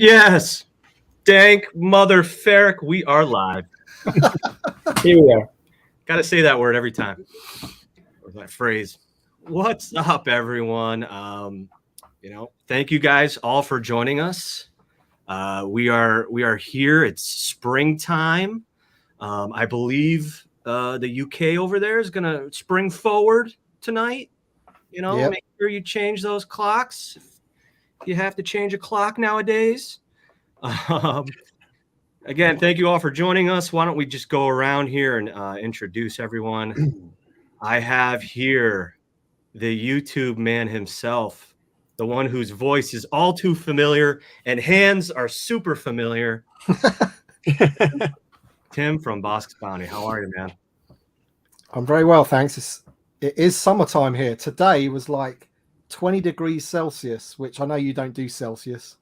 Yes. Dank mother Ferrick, we are live. Here we are. Got to say that word every time. Or that phrase. What's up, everyone? Thank you guys all for joining us. We are here. It's springtime. I believe the UK over there is gonna spring forward tonight. Make sure you change those clocks if you have to change a clock nowadays. Again, thank you all for joining us. Why don't we just go around here and introduce everyone? I have here the YouTube man himself, the one whose voice is all too familiar and hands are super familiar. Tim from Bosques Bounty. How are you, man? I'm very well, thanks. It is summertime here. Today was like 20 degrees Celsius, which I know you don't do Celsius.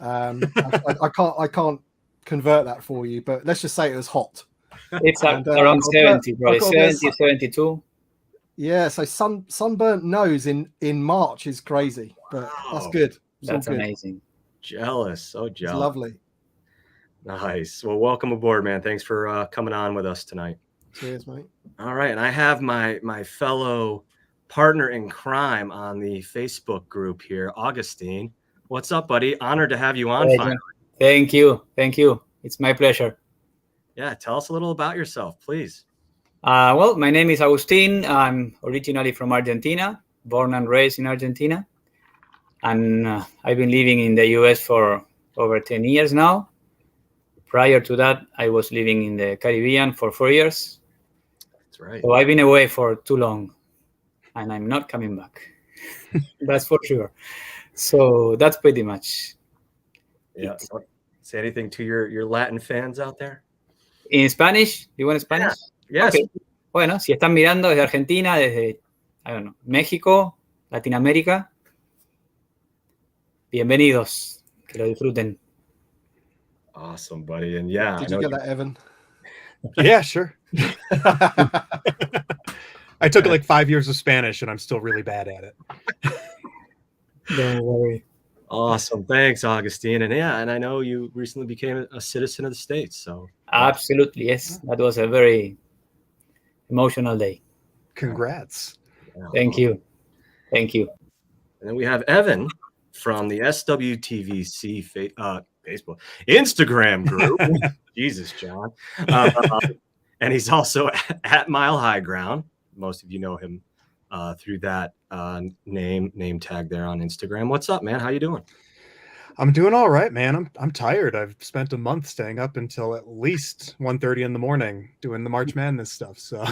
I can't convert that for you, but let's just say it was hot. It's around 70, probably 70, 72. Yeah, so sunburnt nose in March is crazy, but that's good. That's amazing. Jealous, so jealous. It's lovely. Nice. Well, welcome aboard, man. Thanks for coming on with us tonight. Cheers, mate. All right, and I have my fellow partner in crime on the Facebook group here, Augustine. What's up, buddy? Honored to have you on. Finally. Thank you. It's my pleasure. Yeah, tell us a little about yourself, please. Well, my name is Agustin. I'm originally from Argentina, born and raised in Argentina. And I've been living in the US for over 10 years now. Prior to that, I was living in the Caribbean for 4 years. That's right. So I've been away for too long, and I'm not coming back. That's for sure. So that's pretty much. Yeah. Say anything to your Latin fans out there? In Spanish? You want Spanish? Yeah. Yes. Okay. Bueno, si están mirando desde Argentina, desde, I don't know, México, Latinoamérica, bienvenidos. Que lo disfruten. Awesome, buddy. And yeah. Did you get that, Evan? Yeah, sure. I took like 5 years of Spanish and I'm still really bad at it. Don't worry. Awesome. Thanks, Augustine. And and I know you recently became a citizen of the States. So absolutely, yes. That was a very emotional day. Congrats. Yeah. Thank you. And then we have Evan from the SWTVC Facebook, Instagram group. Jesus, John. And he's also at Mile High Ground. Most of you know him through that name tag there on Instagram. What's up, man? How you doing? I'm doing all right, man. I'm tired. I've spent a month staying up until at least 1:30 in the morning doing the March Madness stuff. So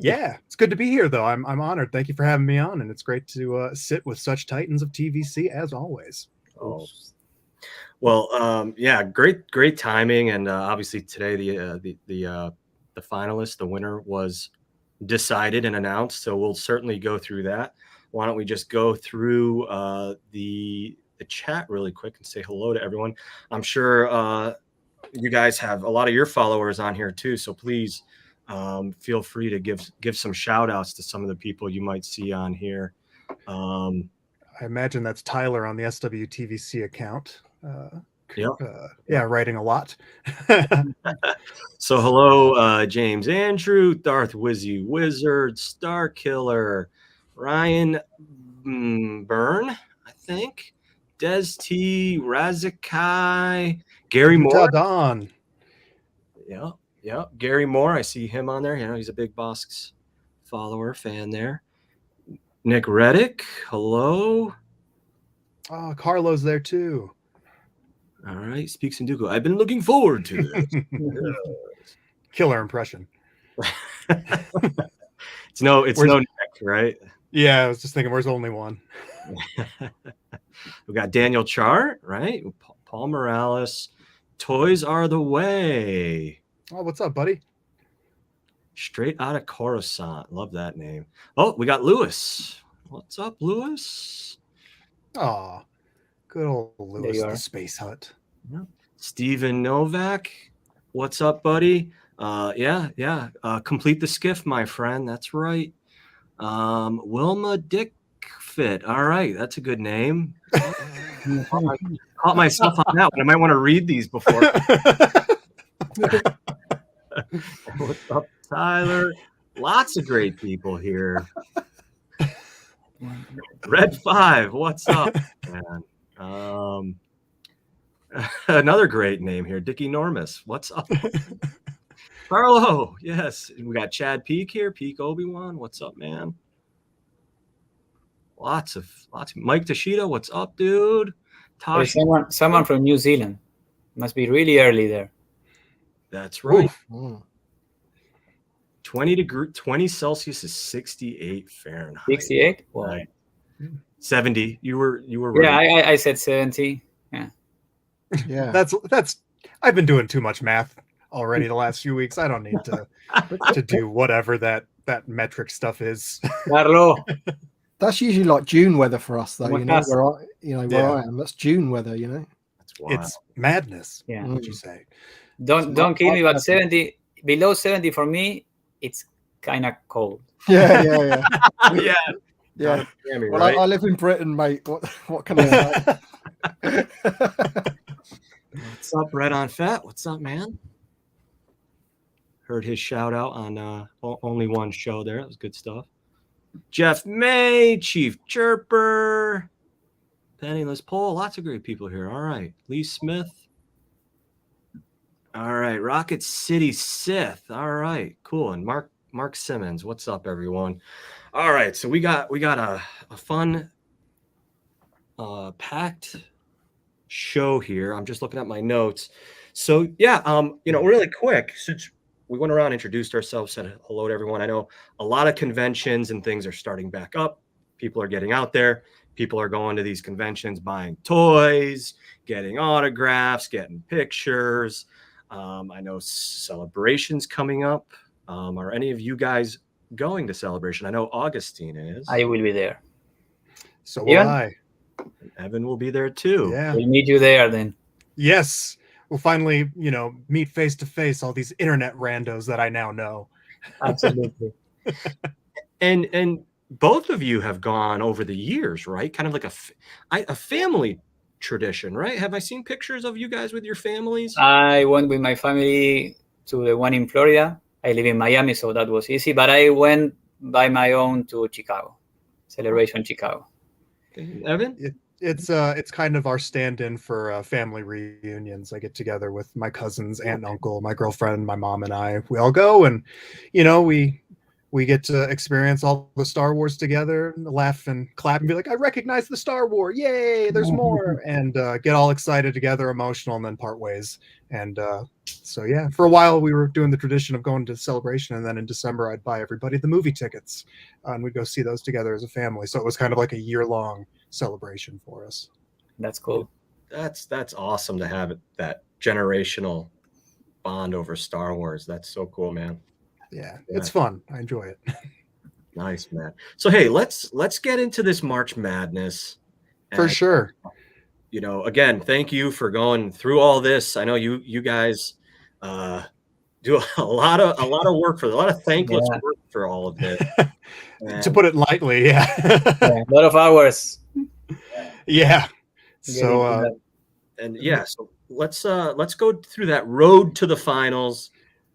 yeah, it's good to be here though. I'm honored. Thank you for having me on, and it's great to sit with such titans of TVC as always. Oh. Well, great timing, and obviously today the finalist, the winner was decided and announced, so we'll certainly go through that. Why don't we just go through the chat really quick and say hello to everyone. I'm sure you guys have a lot of your followers on here too, so please feel free to give some shout outs to some of the people you might see on here. I imagine that's Tyler on the SWTVC account. Writing a lot. So hello, James Andrew, Darth Wizzy Wizard, Star Killer, Ryan Byrne, I think, Des T, Razakai, Gary Moore. Don. Yeah, Gary Moore. I see him on there. He's a big Bosques follower, fan there. Nick Reddick, hello. Oh, Carlo's there too. All right, speaks in Duco. I've been looking forward to this. Killer impression. It's no Nick, right? Yeah, I was just thinking, where's only one? We got Daniel Chart, right? Paul Morales. Toys Are the Way. Oh, what's up, buddy? Straight out of Coruscant. Love that name. Oh, we got Lewis. What's up, Lewis? Oh, good old Lewis, the Space Hut. Yeah. Steven Novak. What's up, buddy? Complete the skiff, my friend. That's right. Wilma Dickfit. All right, that's a good name. Caught myself on that one. I might want to read these before. What's up, Tyler? Lots of great people here. Red 5, what's up, man? Another great name here, Dick Enormous. What's up? Carlo, yes. We got Chad Peak here, Peak Obi-Wan. What's up, man? Lots of Mike Tashida, what's up, dude? There's someone from New Zealand. Must be really early there. That's right. Mm. 20 Celsius is 68 Fahrenheit. 68? Wow. Right. 70. You were Yeah, right. I said 70. Yeah. That's I've been doing too much math already the last few weeks. I don't need to do whatever that metric stuff is. Carlo. That's usually like June weather for us, though. What Where Yeah. I am. That's June weather. That's wild. It's madness. Yeah. What you say? Don't kill me, but 70 below 70 for me, it's kind of cold. Yeah. Yeah. Yeah. Miami, Well, right? I live in Britain, mate. What can I say? What's up, Red on Fat? What's up, man? Heard his shout out on only one show there. That was good stuff. Jeff May, Chief Chirper, Penniless Pole. Lots of great people here. All right. Lee Smith. All right. Rocket City Sith. All right. Cool. And Mark Simmons. What's up, everyone? All right. So we got a fun packed show here. I'm just looking at my notes. So yeah, really quick, since we went around, introduced ourselves, said hello to everyone. I know a lot of conventions and things are starting back up. People are getting out there. People are going to these conventions, buying toys, getting autographs, getting pictures. I know Celebration's coming up. Are any of you guys going to Celebration? I know Augustine is. I will be there. So will I. Evan will be there too. Yeah. We'll meet you there then. Yes. We'll finally, meet face to face all these internet randos that I now know. Absolutely. And both of you have gone over the years, right? Kind of like a family tradition, right? Have I seen pictures of you guys with your families? I went with my family to the one in Florida. I live in Miami, so that was easy. But I went by my own to Chicago, Celebration Chicago. Evan? It's kind of our stand-in for family reunions. I get together with my cousins, aunt and uncle, my girlfriend, my mom, and I. We all go, and we get to experience all the Star Wars together, and laugh and clap and be like, I recognize the Star Wars. Yay, there's more. And get all excited together, emotional, and then part ways. And so, yeah, for a while we were doing the tradition of going to Celebration. And then in December, I'd buy everybody the movie tickets and we'd go see those together as a family. So it was kind of like a year-long celebration for us. That's cool. That's awesome to have that generational bond over Star Wars. That's so cool, man. Yeah, it's fun. I enjoy it. Nice, man. So hey, let's get into this March Madness. For sure. Again, thank you for going through all this. I know you guys do a lot of work a lot of thankless work for all of this. To put it lightly, yeah. A lot of hours. Yeah. So so let's go through that road to the finals.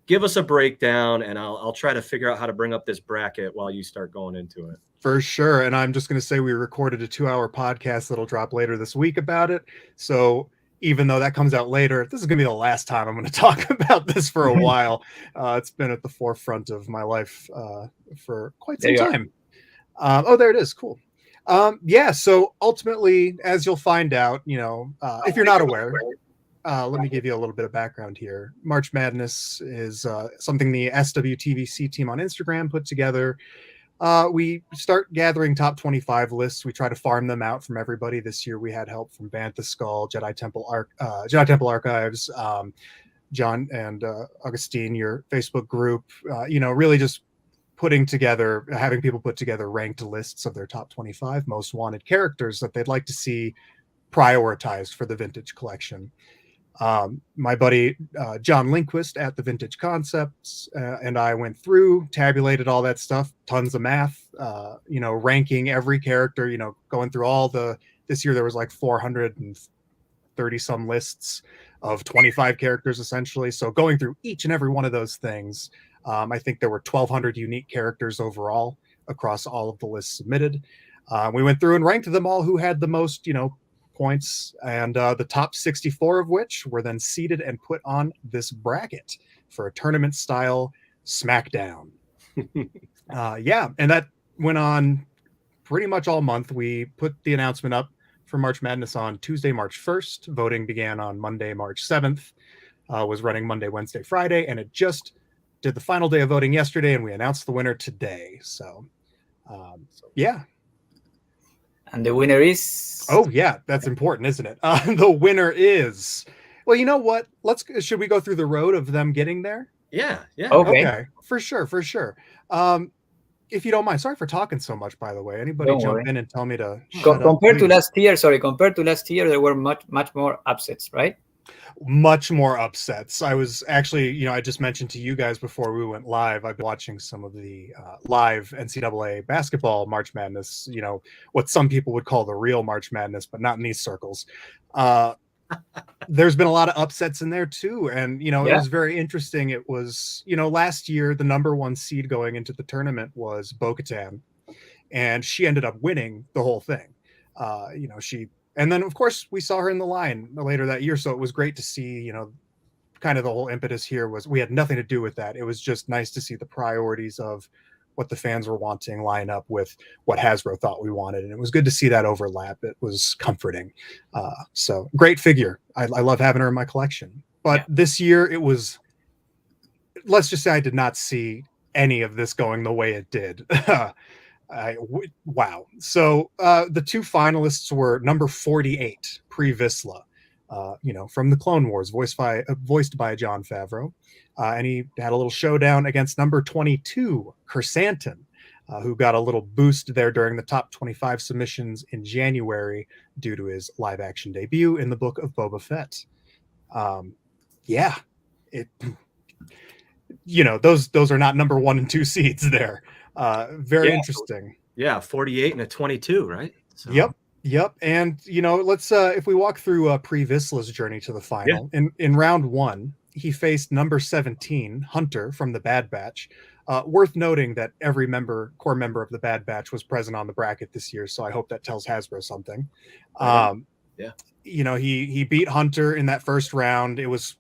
Give us a breakdown, and I'll try to figure out how to bring up this bracket while you start going into it. For sure. And I'm just going to say we recorded a 2-hour podcast that'll drop later this week about it. So even though that comes out later, this is going to be the last time I'm going to talk about this for a while. It's been at the forefront of my life for quite some time. There it is. Cool. So ultimately, as you'll find out, if you're not aware, let me give you a little bit of background here. March Madness is something the SWTVC team on Instagram put together. We start gathering top 25 lists. We try to farm them out from everybody. This year we had help from Bantha Skull, Jedi Temple Archives, John and Augustine, your Facebook group, really just having people put together ranked lists of their top 25 most wanted characters that they'd like to see prioritized for the Vintage collection. My buddy John Lindquist at the Vintage Concepts and I went through, tabulated all that stuff, tons of math, ranking every character, going through all the This year there was like 430 some lists of 25 characters essentially. So going through each and every one of those things, I think there were 1,200 unique characters overall across all of the lists submitted. We went through and ranked them all who had the most, points, and the top 64 of which were then seeded and put on this bracket for a tournament style SmackDown. And that went on pretty much all month. We put the announcement up for March Madness on Tuesday, March 1st. Voting began on Monday, March 7th. Was running Monday, Wednesday, Friday, and it just did the final day of voting yesterday, and we announced the winner today. So, yeah. And the winner is... Oh, yeah, that's important, isn't it? The winner is... Well, you know what? Should we go through the road of them getting there? Yeah. Okay. For sure. If you don't mind, sorry for talking so much, by the way. Anybody Don't jump worry. in and tell me to compared to last year, there were much more upsets, right? Much more upsets. I was actually, I just mentioned to you guys before we went live, I've been watching some of the live NCAA basketball March Madness, what some people would call the real March Madness, but not in these circles. There's been a lot of upsets in there too. And, it was very interesting. It was, last year, the number 1 seed going into the tournament was Bo-Katan, and she ended up winning the whole thing. And then, of course, we saw her in the line later that year. So it was great to see, kind of the whole impetus here was we had nothing to do with that. It was just nice to see the priorities of what the fans were wanting line up with what Hasbro thought we wanted. And it was good to see that overlap. It was comforting. So great figure. I love having her in my collection. But this year it was, let's just say I did not see any of this going the way it did. Wow. So the 2 finalists were number 48, Pre Vizsla, from the Clone Wars, voiced by Jon Favreau. And he had a little showdown against number 22, Chrysanthemum, who got a little boost there during the top 25 submissions in January due to his live action debut in the book of Boba Fett. Those are not number 1 and 2 seeds there. Very interesting. Yeah, 48 and a 22, right? So. Yep. And let's if we walk through Pre Vizsla's journey to the final. In round 1, he faced number 17, Hunter from the Bad Batch. Worth noting that every core member of the Bad Batch was present on the bracket this year, so I hope that tells Hasbro something. He beat Hunter in that first round. It was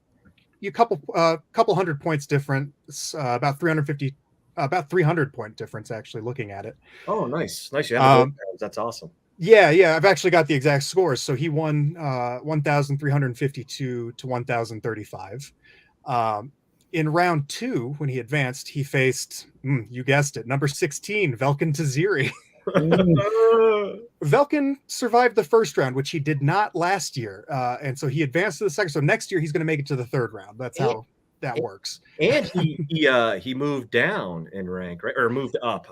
a couple hundred points difference, about 300 point difference, actually, looking at it. Oh, nice. You have that's awesome. Yeah. I've actually got the exact scores. So he won 1,352 to 1,035. In round 2, when he advanced, he faced, you guessed it, number 16, Velkin Taziri. Velkin survived the first round, which he did not last year. And so he advanced to the second. So next year, he's going to make it to the third round. That's how that works. And he moved down in rank, right? Or moved up.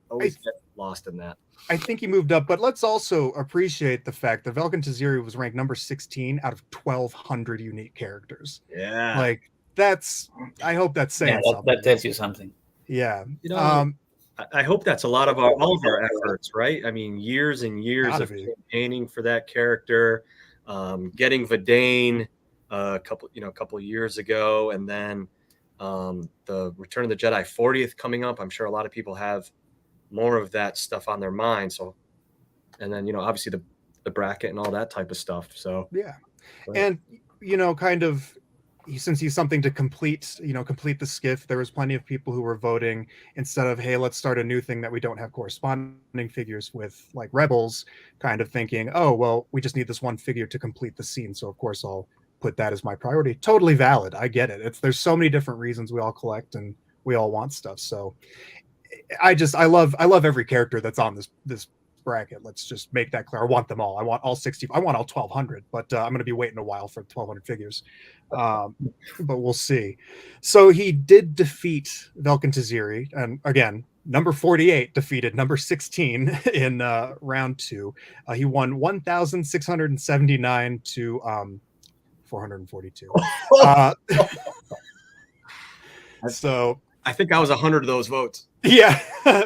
Always get lost in that. I think he moved up, but let's also appreciate the fact that Velkin Taziri was ranked number 16 out of 1,200 unique characters. Yeah. Like, I hope that's saying something. That tells you something. Yeah. I hope that's a lot of all of our efforts, right? I mean, years and years of campaigning for that character, getting Vidane a couple years ago, and then the Return of the Jedi 40th coming up. I'm sure a lot of people have more of that stuff on their mind. So, and then obviously the bracket and all that type of stuff. So and kind of, since he's something to complete the skiff, there was plenty of people who were voting instead of, hey, let's start a new thing that we don't have corresponding figures with, like Rebels, kind of thinking, oh, well, we just need this one figure to complete the scene. So of course I'll put that as my priority. Totally valid. I get it. There's so many different reasons we all collect and we all want stuff. So I love every character that's on this bracket. Let's just make that clear. I want them all. I want all 60. I want all 1,200, but I'm going to be waiting a while for 1,200 figures. But we'll see. So he did defeat Velkin Taziri, and again, number 48 defeated number 16 in round 2. He won 1,679 to 442. So I think I was 100 of those votes. Yeah,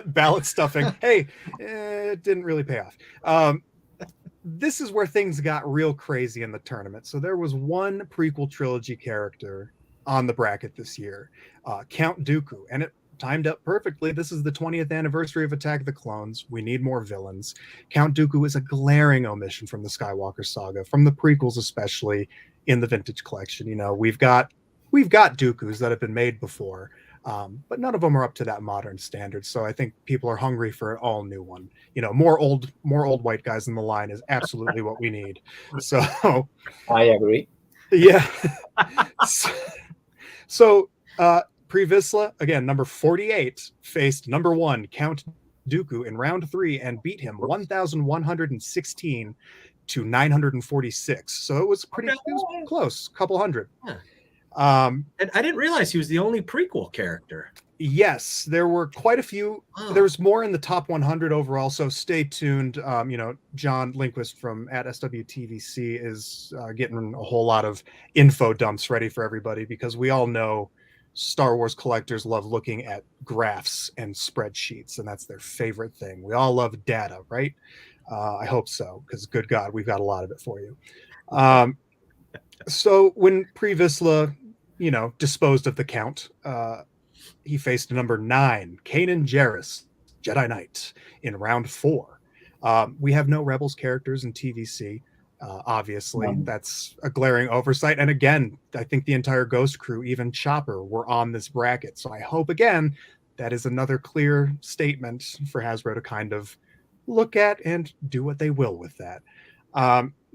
ballot stuffing. Hey, it didn't really pay off. this is where things got real crazy in the tournament. So there was one prequel trilogy character on the bracket this year, Count Dooku, and it timed up perfectly. This is the 20th anniversary of Attack of the Clones. We need more villains. Count Dooku is a glaring omission from the Skywalker saga, from the prequels especially in the vintage collection. You know, we've got Dookus that have been made before, but none of them are up to that modern standard. So I think people are hungry for an all new one. You know, more old white guys in the line is absolutely what we need. So I agree. yeah. So Pre Vizsla, again, number 48, faced number 1, Count Dooku, in round 3 and beat him 1,116 to 946. So it was it was close, couple hundred. Yeah. And I didn't realize he was the only prequel character. Yes, there were quite a few. Oh. There was more in the top 100 overall, so stay tuned. You know, John Lindquist from at SWTVC is getting a whole lot of info dumps ready for everybody, because we all know Star Wars collectors love looking at graphs and spreadsheets, and that's their favorite thing. We all love data, right? I hope so, because good God, we've got a lot of it for you. So when Pre Vizsla, you know, disposed of the Count, he faced number 9, Kanan Jarrus, Jedi Knight, in round 4. We have no Rebels characters in TVC. Obviously, that's a glaring oversight. And again, I think the entire Ghost crew, even Chopper, were on this bracket. So I hope, again, that is another clear statement for Hasbro to kind of look at and do what they will with that.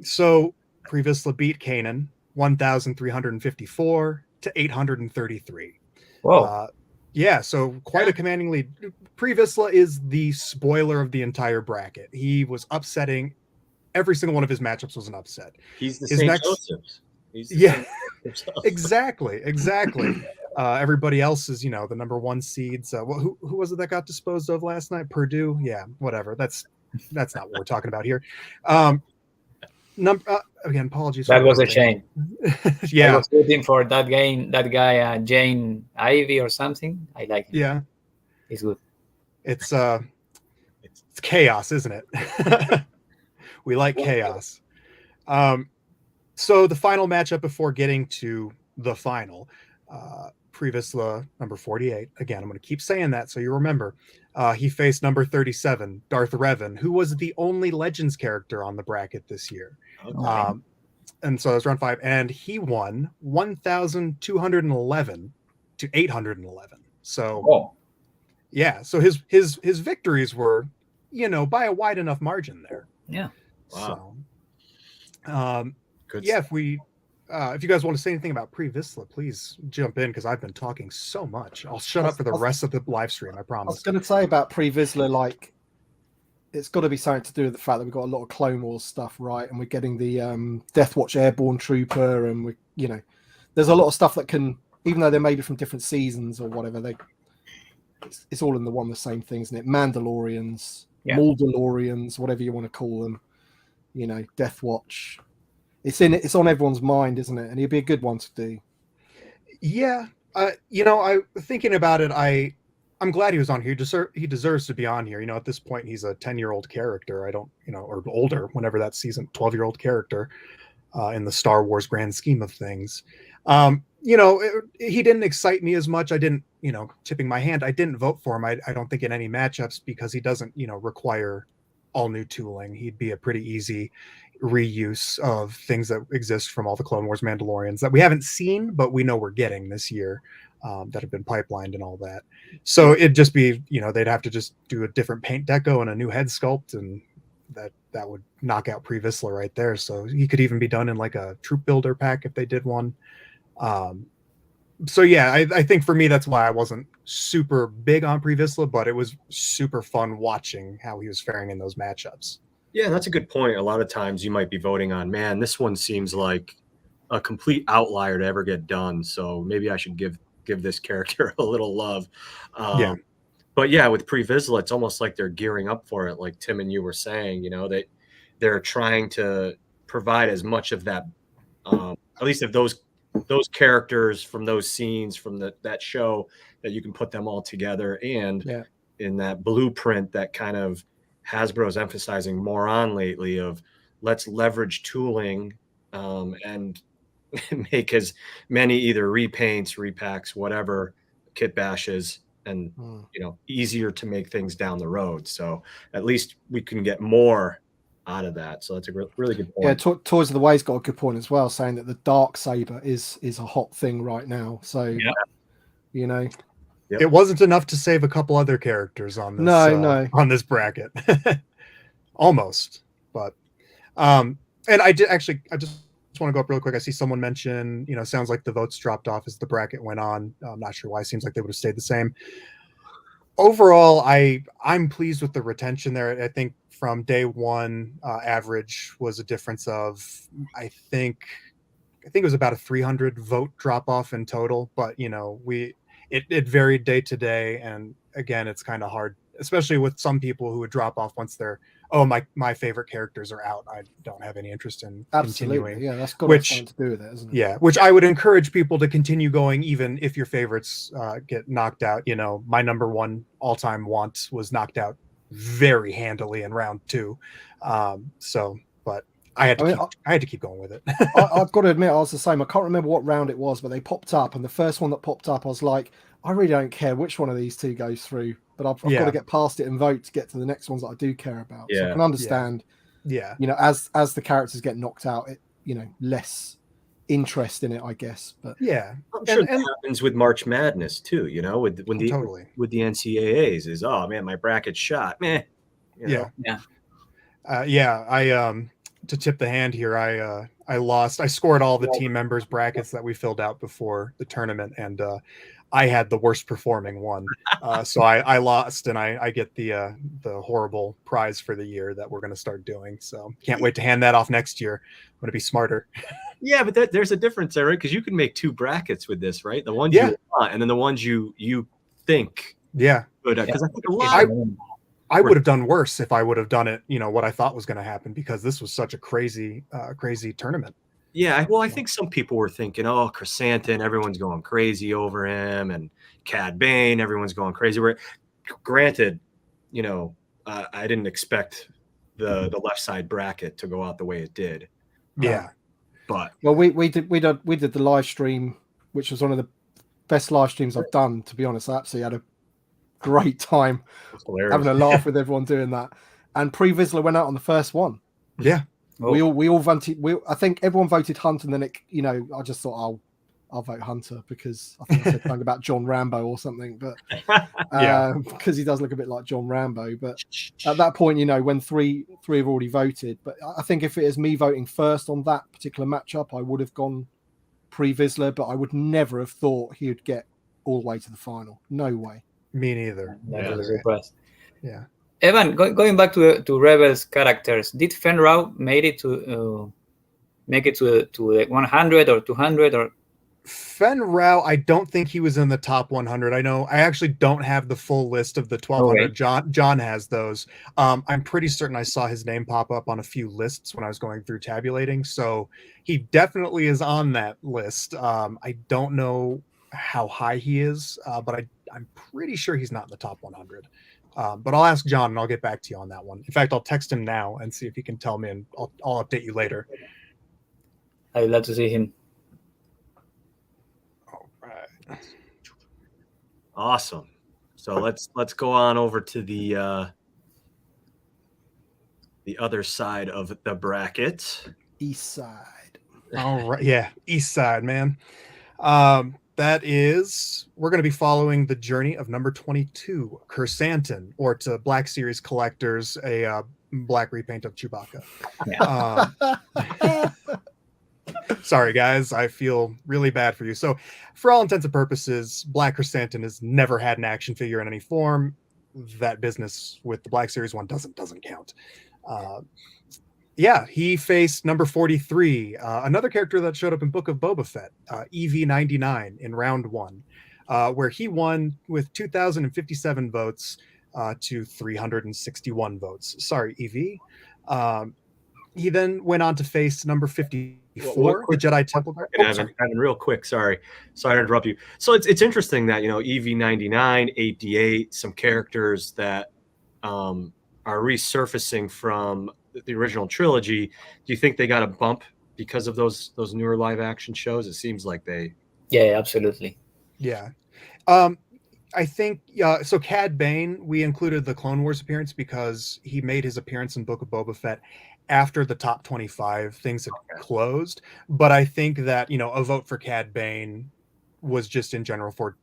So Pre Vizsla beat Kanan 1,354 to 833. Whoa. Yeah, so quite a commanding lead. Pre Vizsla is the spoiler of the entire bracket. He was upsetting. Every single one of his matchups was an upset. He's the St. Joseph's. Exactly. Everybody else is, you know, the number 1 seeds. Who was it that got disposed of last night? Purdue. Yeah, whatever. That's not what we're talking about here. Again, apologies. That was a shame. Yeah, I was rooting for that guy, Jane Ivy or something. I like him. Yeah, he's good. It's chaos, isn't it? We like chaos. So the final matchup before getting to the final, Pre Vizsla, number 48. Again, I'm going to keep saying that so you remember. He faced number 37, Darth Revan, who was the only Legends character on the bracket this year. Okay. And so that was round 5, and he won 1,211 to 811. So, yeah, so his victories were, you know, by a wide enough margin there. Yeah. Wow. So, good. Yeah, if you guys want to say anything about Pre Vizsla, please jump in, because I've been talking so much. I'll shut up for the rest of the live stream, I promise. I was going to say about Pre Vizsla, like, it's got to be something to do with the fact that we've got a lot of Clone Wars stuff, right? And we're getting the Death Watch Airborne Trooper, and we, you know, there's a lot of stuff that can, even though they're maybe from different seasons or whatever, it's all in the same thing, isn't it? Mandalorians, Maldalorians, whatever you want to call them, you know, Death Watch. It's on everyone's mind, isn't it? And it'd be a good one to do. Yeah, you know, thinking about it, I'm glad he was on here. He deserves to be on here. You know, at this point, he's a 10-year-old character. Or older, whenever that season, 12-year-old character in the Star Wars grand scheme of things. You know, he didn't excite me as much. I didn't, you know, tipping my hand, I didn't vote for him. I don't think in any matchups, because he doesn't, you know, require all new tooling. He'd be a pretty easy reuse of things that exist from all the Clone Wars Mandalorians that we haven't seen, but we know we're getting this year, that have been pipelined and all that. So it'd just be, you know, they'd have to just do a different paint deco and a new head sculpt, and that would knock out Pre Vizsla right there. So he could even be done in like a troop builder pack if they did one. So yeah, I think for me, that's why I wasn't super big on Pre Vizsla, but it was super fun watching how he was faring in those matchups. Yeah, that's a good point. A lot of times you might be voting on, man, this one seems like a complete outlier to ever get done, so maybe I should give this character a little love. But yeah, with Pre Vizsla, it's almost like they're gearing up for it, like Tim and you were saying. You know, they're trying to provide as much of that, at least of those characters from those scenes from that show, that you can put them all together, and in that blueprint that kind of Hasbro's emphasizing more on lately of let's leverage tooling and make as many either repaints, repacks, whatever, kit bashes, and easier to make things down the road. So at least we can get more out of that. So that's a really good point. Yeah, Toys of the Way's got a good point as well, saying that the dark saber is a hot thing right now. So it wasn't enough to save a couple other characters on this on this bracket. Almost. But and I just want to go up real quick. I see someone mention, sounds like the votes dropped off as the bracket went on. I'm not sure why. It seems like they would have stayed the same. Overall, I'm pleased with the retention there. I think from day one, average was a difference of, I think it was about a 300 vote drop off in total. But it varied day to day, and again, it's kind of hard, especially with some people who would drop off once they're, my favorite characters are out. I don't have any interest in continuing. Yeah, that's got something to do with it, isn't it? Yeah, which I would encourage people to continue going, even if your favorites get knocked out. My number one all-time want was knocked out very handily in round 2. But I had to keep going with it. I've got to admit, I was the same. I can't remember what round it was, but they popped up, and the first one that popped up, I was like, I really don't care which one of these two goes through, but I've got to get past it and vote to get to the next ones that I do care about. So I can understand. Yeah. As the characters get knocked out, it less interest in it, I guess. But yeah, I'm sure that happens with March Madness too. With the NCAAs is, oh man, my bracket's shot. Meh. I to tip the hand here, I lost. I scored all the team members' brackets that we filled out before the tournament, and I had the worst performing one. So I lost, and I get the horrible prize for the year that we're going to start doing. So can't wait to hand that off next year. I'm going to be smarter. Yeah, but there's a difference there, right? Because you can make 2 brackets with this, right? The ones you want, and then the ones you think. Yeah. Because I think a lot I would have done worse if I would have done it, what I thought was going to happen, because this was such a crazy tournament. Yeah, well, I think some people were thinking, oh, Chrysanthemum, everyone's going crazy over him, and Cad Bane, everyone's going crazy. Granted, I didn't expect the left side bracket to go out the way it did. Yeah, but we did the live stream, which was one of the best live streams I've done. To be honest, I absolutely had a great time having a laugh with everyone doing that. And Pre-Vizsla went out on the first one. Yeah. We all voted. I think everyone voted Hunt, and then I just thought I'll vote Hunter because I think I said something about John Rambo or something, but because he does look a bit like John Rambo. But at that point, when three have already voted, but I think if it is me voting first on that particular matchup, I would have gone Pre-Vizsla, but I would never have thought he would get all the way to the final. No way. Me neither. Yeah. Evan, going back to Rebels characters, did Fen Rao make it to the 100 or 200 or? Fen Rao, I don't think he was in the top 100. I know I actually don't have the full list of the 1200. Okay. John has those. I'm pretty certain I saw his name pop up on a few lists when I was going through tabulating. So he definitely is on that list. I don't know how high he is, but I'm pretty sure he's not in the top 100. But I'll ask John and I'll get back to you on that one. In fact, I'll text him now and see if he can tell me, and I'll update you later. I'd love to see him. All right. Awesome. So let's go on over to the other side of the bracket. East side. All right. Yeah, east side, man. That is, we're going to be following the journey of number 22, Chrysanthemum, or to Black Series collectors, a black repaint of Chewbacca. Yeah. Sorry, guys. I feel really bad for you. So, for all intents and purposes, Black Chrysanthemum has never had an action figure in any form. That business with the Black Series one doesn't count. Yeah, he faced number 43, another character that showed up in Book of Boba Fett, EV99 in round 1, where he won with 2,057 votes to 361 votes. Sorry, EV. He then went on to face number 54, the Jedi Temple Guard. Evan, real quick, sorry to interrupt you. So it's interesting that, EV99, 88, some characters that are resurfacing from the original trilogy. Do you think they got a bump because of those newer live action shows? It seems like they. Yeah, absolutely. Yeah. I think so. Cad Bane, we included the Clone Wars appearance because he made his appearance in Book of Boba Fett after the top 25 things had closed. But I think that, you know, a vote for Cad Bane was just in general for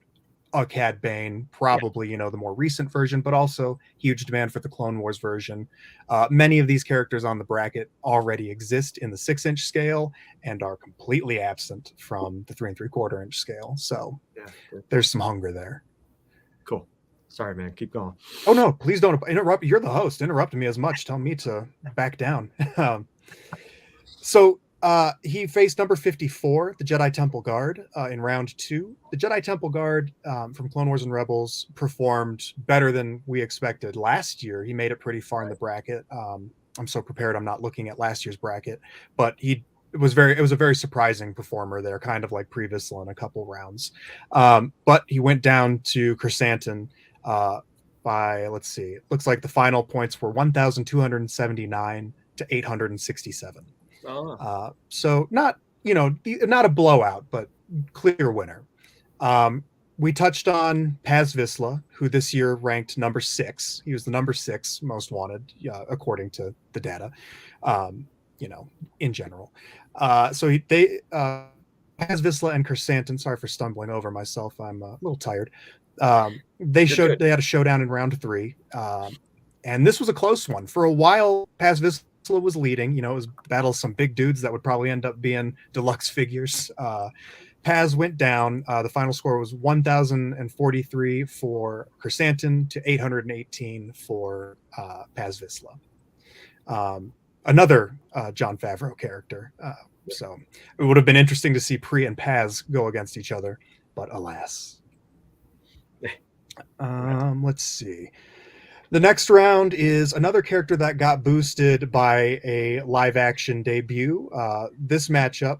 a Cad Bane, probably, you know, the more recent version, but also huge demand for the Clone Wars version. Many of these characters on the bracket already exist in the 6-inch scale and are completely absent from the 3 3/4-inch scale. So there's some hunger there. Cool. Sorry, man. Keep going. Oh no, please don't interrupt. You're the host. Interrupt me as much. Tell me to back down. So he faced number 54, the Jedi Temple Guard, in round 2. The Jedi Temple Guard from Clone Wars and Rebels performed better than we expected last year. He made it pretty far in the bracket. I'm so prepared. I'm not looking at last year's bracket, but it was a very surprising performer there, kind of like Pre Vizsla in a couple rounds. But he went down to Chrysanthemum by, let's see, it looks like the final points were 1,279 to 867. So not, you know, not a blowout, but clear winner. We touched on Paz Vizsla, who this year ranked number 6. He was the number 6 most wanted, according to the data, you know, in general. So Paz Vizsla and Chrysanthemum, sorry for stumbling over myself, I'm a little tired. They had a showdown in round 3. And this was a close one. For a while, Paz Vizsla was leading. You know, it was battle some big dudes that would probably end up being deluxe figures. Paz went down. The final score was 1,043 for Chrysanthemum to 818 for Paz Vizsla. Another Jon Favreau character. So it would have been interesting to see Pre and Paz go against each other, but alas. Let's see. The next round is another character that got boosted by a live action debut. This matchup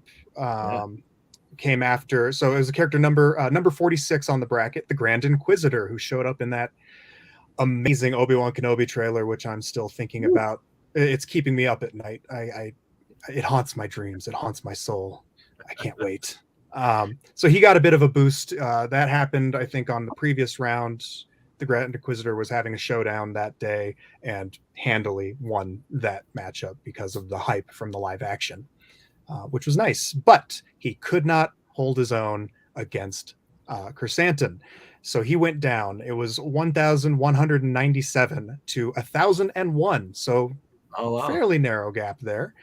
came after, so it was a character number 46 on the bracket, the Grand Inquisitor, who showed up in that amazing Obi-Wan Kenobi trailer, which I'm still thinking about. It's keeping me up at night. It haunts my dreams. It haunts my soul. I can't wait. So he got a bit of a boost. That happened, I think, on the previous round. The Grand Inquisitor was having a showdown that day and handily won that matchup because of the hype from the live action, which was nice. But he could not hold his own against Chrysanthemum. So he went down. It was 1,197 to 1,001. So fairly narrow gap there.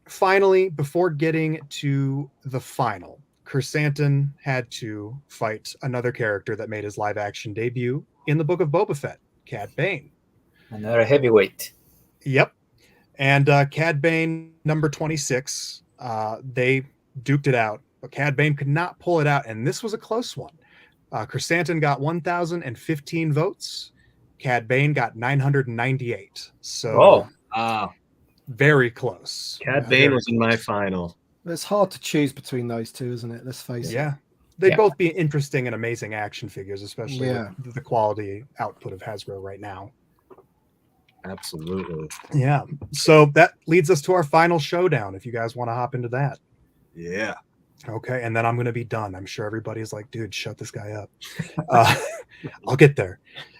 Finally, before getting to the final, Chrysanthemum had to fight another character that made his live action debut in the Book of Boba Fett, Cad Bane. Another heavyweight. Yep. And Cad Bane, number 26, they duked it out, but Cad Bane could not pull it out, and this was a close one. Chrysanthemum got 1,015 votes. Cad Bane got 998. So very close. Cad Bane was in my final. It's hard to choose between those two, isn't it? Let's face it. Yeah. They'd both be interesting and amazing action figures, especially with the quality output of Hasbro right now. Absolutely. Yeah. So that leads us to our final showdown, if you guys want to hop into that. Yeah. Okay. And then I'm going to be done. I'm sure everybody's like, dude, shut this guy up. I'll get there.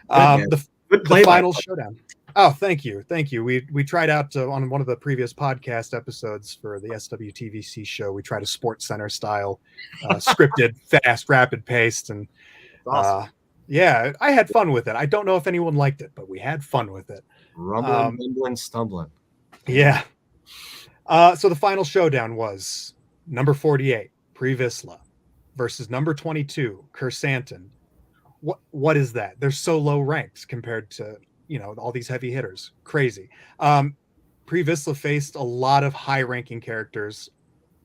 The final showdown. Oh, thank you. Thank you. We tried out on one of the previous podcast episodes for the TVC show. We tried a Sports Center style, scripted, fast, rapid paced. And awesome. Yeah, I had fun with it. I don't know if anyone liked it, but we had fun with it. Rumbling, mumbling, stumbling. Yeah. So the final showdown was number 48, Pre Vizsla, versus number 22, Chrysanthemum. What is that? They're so low ranked compared to, you know, all these heavy hitters. Crazy. Pre Vizsla faced a lot of high ranking characters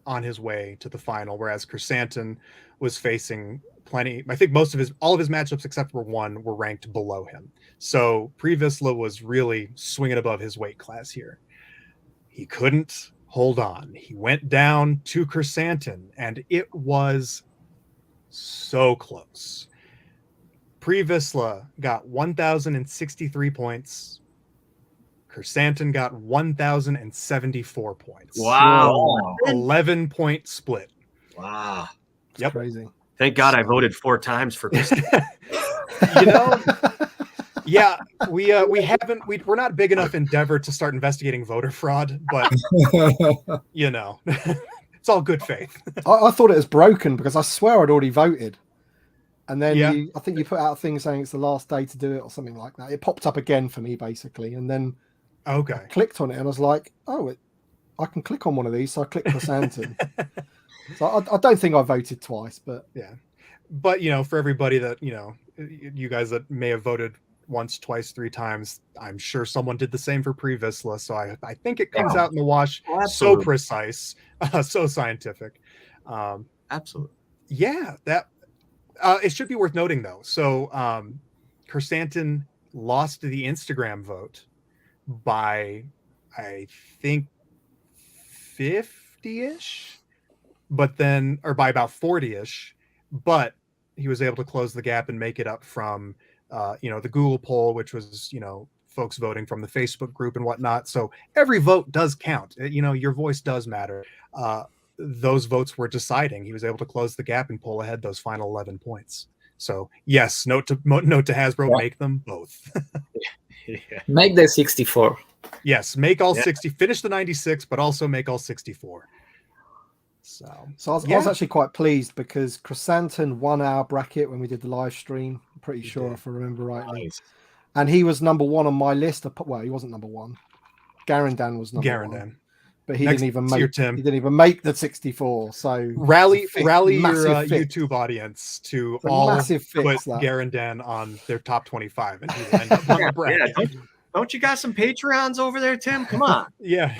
on his way to the final, whereas Chrysanthemum was facing plenty. I think all of his matchups except for one were ranked below him. So Pre Vizsla was really swinging above his weight class here. He couldn't hold on. He went down to Chrysanthemum, and it was so close. Pre Vizsla got 1,063 points. Kersantin got 1,074 points. Wow. 11-point split. Wow. It's Yep. crazy. Thank God I voted 4 times for Chris. You know, yeah, we're not big enough endeavor to start investigating voter fraud, but you know, it's all good faith. I thought it was broken because I swear I'd already voted. And then Yeah. I think you put out a thing saying it's the last day to do it or something like that. It popped up again for me basically. And then Okay. I clicked on it and I was like, oh, I can click on one of these. So I clicked Chrysanthemum. So I don't think I voted twice, but yeah. But, you know, for everybody that, you know, you guys that may have voted once, twice, 3 times, I'm sure someone did the same for Pre-Vistla. So I think it comes out in the wash. Absolutely. So precise, so scientific. Absolutely. Yeah, that it should be worth noting though. So Kersantin lost the Instagram vote by, I think, 50-ish, but then, or by about 40-ish, but he was able to close the gap and make it up from you know, the Google poll, which was, you know, folks voting from the Facebook group and whatnot. So every vote does count. You know, your voice does matter. Those votes were deciding. He was able to close the gap and pull ahead those final 11 points. So yes, note to Hasbro, make them both. Yeah. Make the 64. Yes, make all 60, finish the 96, but also make all 64. So I was actually quite pleased because Chrysanthemum won our bracket when we did the live stream. I'm pretty sure if I remember rightly. Nice. And he was number 1 on my list. Well, he wasn't number 1. Garandan was number 1. But he didn't even make the 64. So rally your fix. YouTube audience to It's a all massive put fix, that. Garandan on their top 25, and he will end up on the bracket. Yeah, don't you got some Patreons over there, Tim? Come on. Yeah.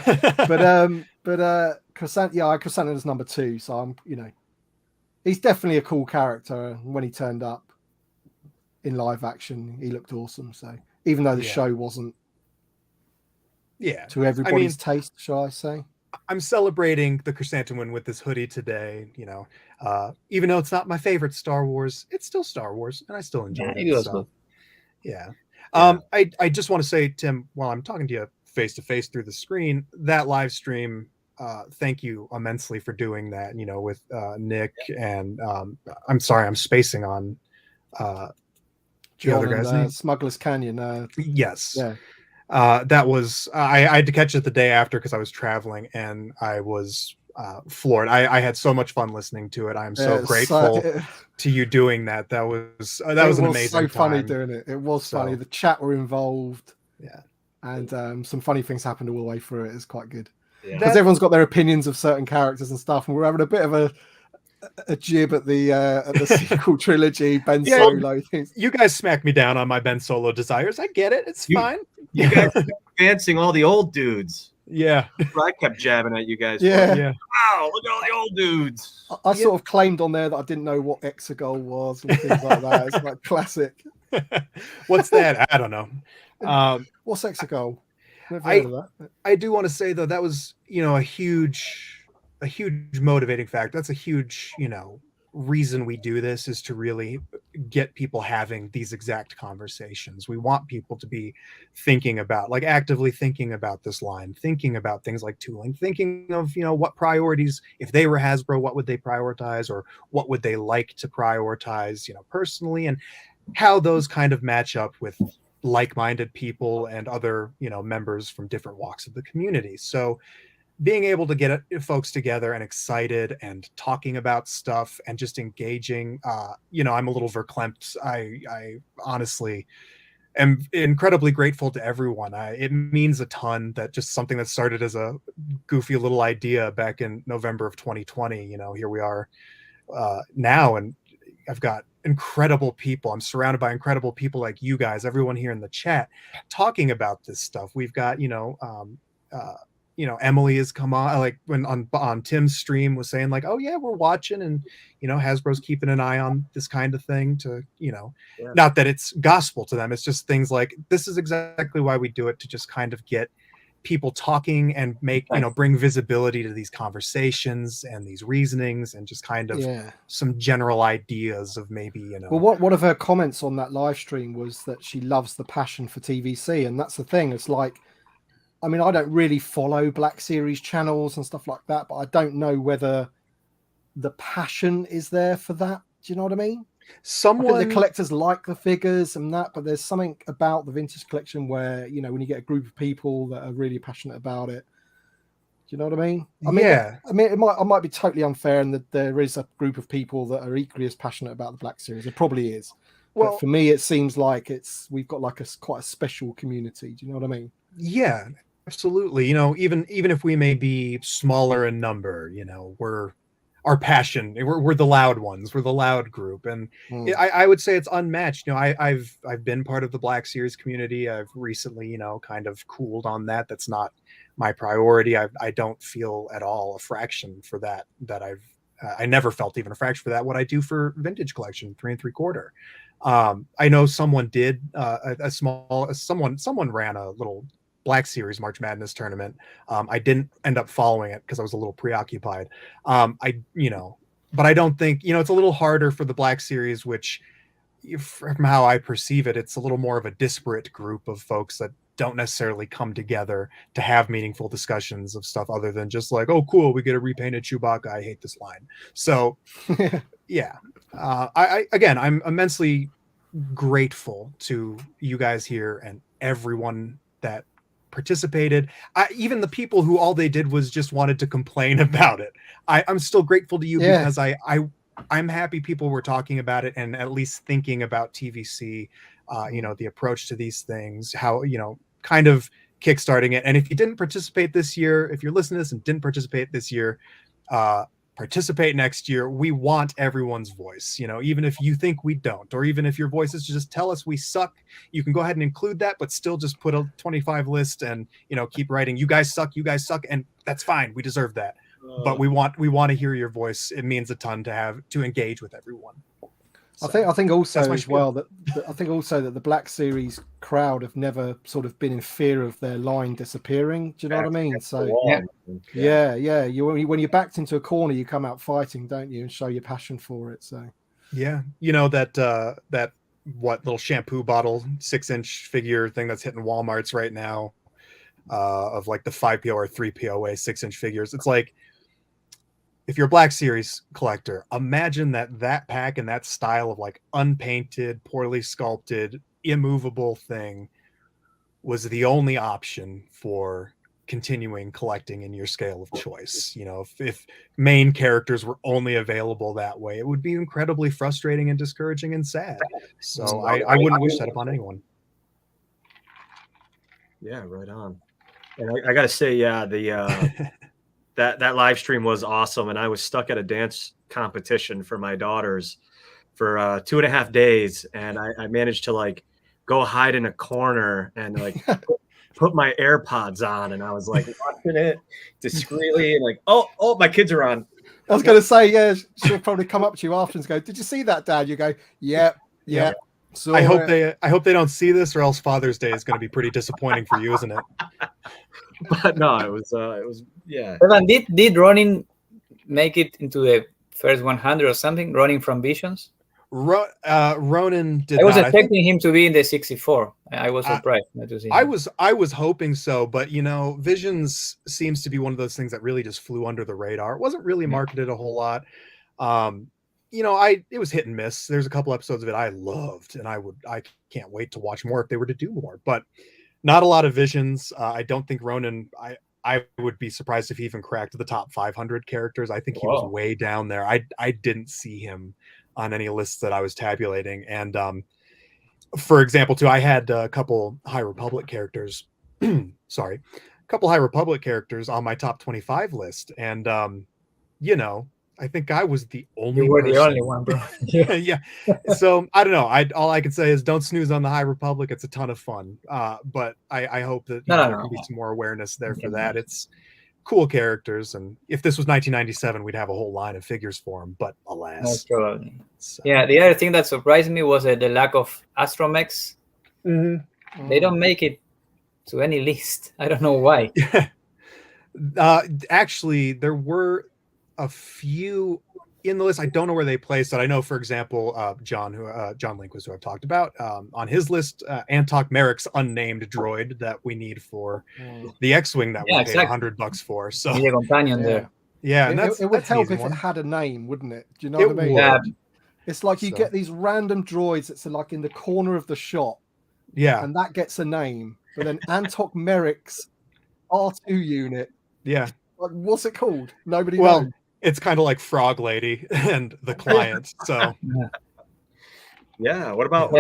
but Chrysanthemum is number 2. So I'm, you know, he's definitely a cool character. When he turned up in live action, he looked awesome. So even though the show wasn't to everybody's taste, shall I say? I'm celebrating the Chrysanthemum with this hoodie today. You know, even though it's not my favorite Star Wars, it's still Star Wars, and I still enjoy it. So, yeah. I just want to say, Tim, while I'm talking to you face to face through the screen, that live stream, thank you immensely for doing that. You know, with Nick and I'm sorry, I'm spacing on the other guy's name. Smuggler's Canyon. Yes. Yeah. That was I had to catch it the day after because I was traveling, and I was floored. I had so much fun listening to it. I'm so grateful to you doing that. That was an amazing. So funny doing it. It was funny. The chat were involved. Yeah, and some funny things happened all the way through it. It's quite good because everyone's got their opinions of certain characters and stuff, and we're having a bit of a jib at the sequel trilogy, Ben Solo things. You guys smacked me down on my Ben Solo desires. I get it. It's fine. You guys are advancing all the old dudes. Yeah. I kept jabbing at you guys. Yeah. Wow, look at all the old dudes. I sort of claimed on there that I didn't know what Exegol was and things like that. It's like classic. What's that? I don't know. What's Exegol? Never heard of that. I do want to say though, that was, you know, a huge motivating factor. That's a huge, you know, reason we do this, is to really get people having these exact conversations. We want people to be thinking about, like, actively thinking about this line, thinking about things like tooling, thinking of, you know, what priorities, if they were Hasbro, what would they prioritize, or what would they like to prioritize, you know, personally, and how those kind of match up with like-minded people and other, you know, members from different walks of the community. So being able to get folks together and excited and talking about stuff and just engaging, you know, I'm a little verklempt. I honestly am incredibly grateful to everyone. It means a ton that just something that started as a goofy little idea back in November of 2020, you know, here we are now, and I've got incredible people. I'm surrounded by incredible people like you guys, everyone here in the chat, talking about this stuff. We've got, you know, Emily has come on, like when on Tim's stream, was saying like, oh yeah, we're watching, and, you know, Hasbro's keeping an eye on this kind of thing to, you know, not that it's gospel to them. It's just things like, this is exactly why we do it, to just kind of get people talking and make, you know, bring visibility to these conversations and these reasonings, and just kind of some general ideas of maybe, you know. Well, one of her comments on that live stream was that she loves the passion for TVC, and that's the thing. It's like, I mean, I don't really follow Black Series channels and stuff like that, but I don't know whether the passion is there for that. Do you know what I mean? I think the collectors like the figures and that, but there's something about the vintage collection where, you know, when you get a group of people that are really passionate about it, do you know what I mean? I mean, I might be totally unfair, and that there is a group of people that are equally as passionate about the Black Series. It probably is. Well, but for me, it seems like we've got like quite a special community. Do you know what I mean? Yeah, absolutely. You know, even if we may be smaller in number, you know, our passion, we're the loud ones, we're the loud group, and I would say it's unmatched. You know, I've been part of the Black Series community. I've recently, you know, kind of cooled on that. That's not my priority. I don't feel at all a fraction for that I never felt even a fraction for that what I do for vintage collection 3 3/4. I know someone did someone ran a little Black Series March Madness tournament. I didn't end up following it because I was a little preoccupied. But I don't think, you know, it's a little harder for the Black Series, which from how I perceive it, it's a little more of a disparate group of folks that don't necessarily come together to have meaningful discussions of stuff other than just like, oh, cool, we get a repainted Chewbacca. I hate this line. So yeah, I'm immensely grateful to you guys here and everyone that participated. Even the people who all they did was just wanted to complain about it. I'm still grateful to you because I'm happy people were talking about it and at least thinking about TVC, you know, the approach to these things, how, you know, kind of kickstarting it. And if you didn't participate this year, if you're listening to this and didn't participate this year, participate next year. We want everyone's voice, you know, even if you think we don't, or even if your voice is to just tell us we suck, you can go ahead and include that, but still just put a 25 list and, you know, keep writing, you guys suck, and that's fine. We deserve that. But we want to hear your voice. It means a ton to engage with everyone. So, I think also as well that the Black Series crowd have never sort of been in fear of their line disappearing. Do you know what I mean? So yeah. When you're backed into a corner, you come out fighting, don't you, and show your passion for it. So yeah, you know that what little shampoo bottle 6-inch figure thing that's hitting Walmarts right now, of like the 5PO or 3POA 6-inch figures. It's like, if you're a Black Series collector, imagine that pack and that style of like unpainted, poorly sculpted, immovable thing was the only option for continuing collecting in your scale of choice. You know, if main characters were only available that way, it would be incredibly frustrating and discouraging and sad. So I wouldn't wish that upon anyone. Yeah, right on. And I got to say, yeah, that live stream was awesome, and I was stuck at a dance competition for my daughters for 2.5 days, and I managed to like go hide in a corner and like put my AirPods on, and I was like watching it discreetly, and like, oh, my kids are on. I was going to say, yeah, she'll probably come up to you after and go, "Did you see that, Dad?" You go, "Yeah." So I hope they don't see this, or else Father's Day is going to be pretty disappointing for you, isn't it? But no, it was yeah. Evan, did Ronin make it into the first 100 or something? Ronin from Visions. Ronin did. I was expecting him to be in the 64. I was surprised not to see him. I was hoping so, but you know, Visions seems to be one of those things that really just flew under the radar. It wasn't really marketed a whole lot. You know, it was hit and miss. There's a couple episodes of it I loved, and I can't wait to watch more if they were to do more. But not a lot of Visions. I don't think Ronin. I would be surprised if he even cracked the top 500 characters. I think he was way down there. I didn't see him on any lists that I was tabulating. And for example, too, I had a couple High Republic characters. Sorry, a couple High Republic characters on my top 25 list, and you know, I think I was the only. You were the only one, bro. Yeah. So I don't know. All I can say is don't snooze on the High Republic. It's a ton of fun. But I hope that there can be some more awareness there for that. It's cool characters, and if this was 1997, we'd have a whole line of figures for them. But alas, most probably. So. Yeah. The other thing that surprised me was the lack of Astromechs. Mm-hmm. They don't make it to any list. I don't know why. Actually, there were a few in the list. I don't know where they placed it. I know, for example, John Linquist, who I've talked about, on his list, Antok Merrick's unnamed droid that we need for the X-wing that we paid exactly. $100 for. So Need a companion there. yeah, and it would that's help an if easy it one. had a name, wouldn't it? Do you know It what I mean? would. Yeah. It's like you So- get these random droids that's like in the corner of the shot, Yeah, and that gets a name. But then Antok Merrick's R2 unit, yeah. like, what's it called? Nobody Well, knows. it's kind of like Frog Lady and the client. So Yeah. What about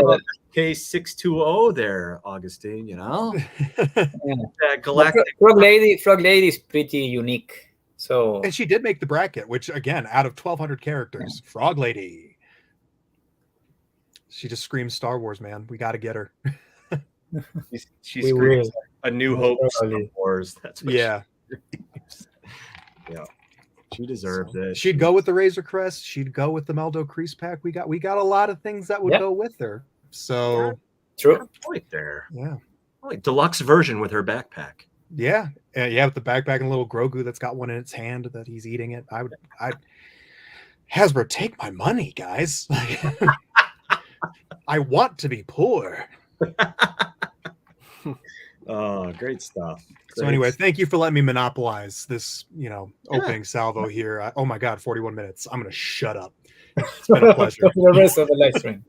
K620 there, Augustine? You know, that galactic. Frog Lady is pretty unique. So and she did make the bracket, which again, out of 1,200 characters, Frog Lady. She just screams Star Wars, man. We got to get her. She We screams will. A New Most Hope Star probably. Wars. That's what Yeah. Yeah. She deserves it. She'd go with the Razor Crest. She'd go with the Meldo Crease Pack. We got a lot of things that would go with her. So true. Point there. yeah. Like deluxe version with her backpack. Yeah. Yeah, with the backpack and a little Grogu that's got one in its hand that he's eating it. Hasbro, take my money, guys. I want to be poor. Oh, great stuff. So anyway, thank you for letting me monopolize this, opening salvo here. Oh my God, 41 minutes. I'm going to shut up. It's been a pleasure. The rest of the live stream.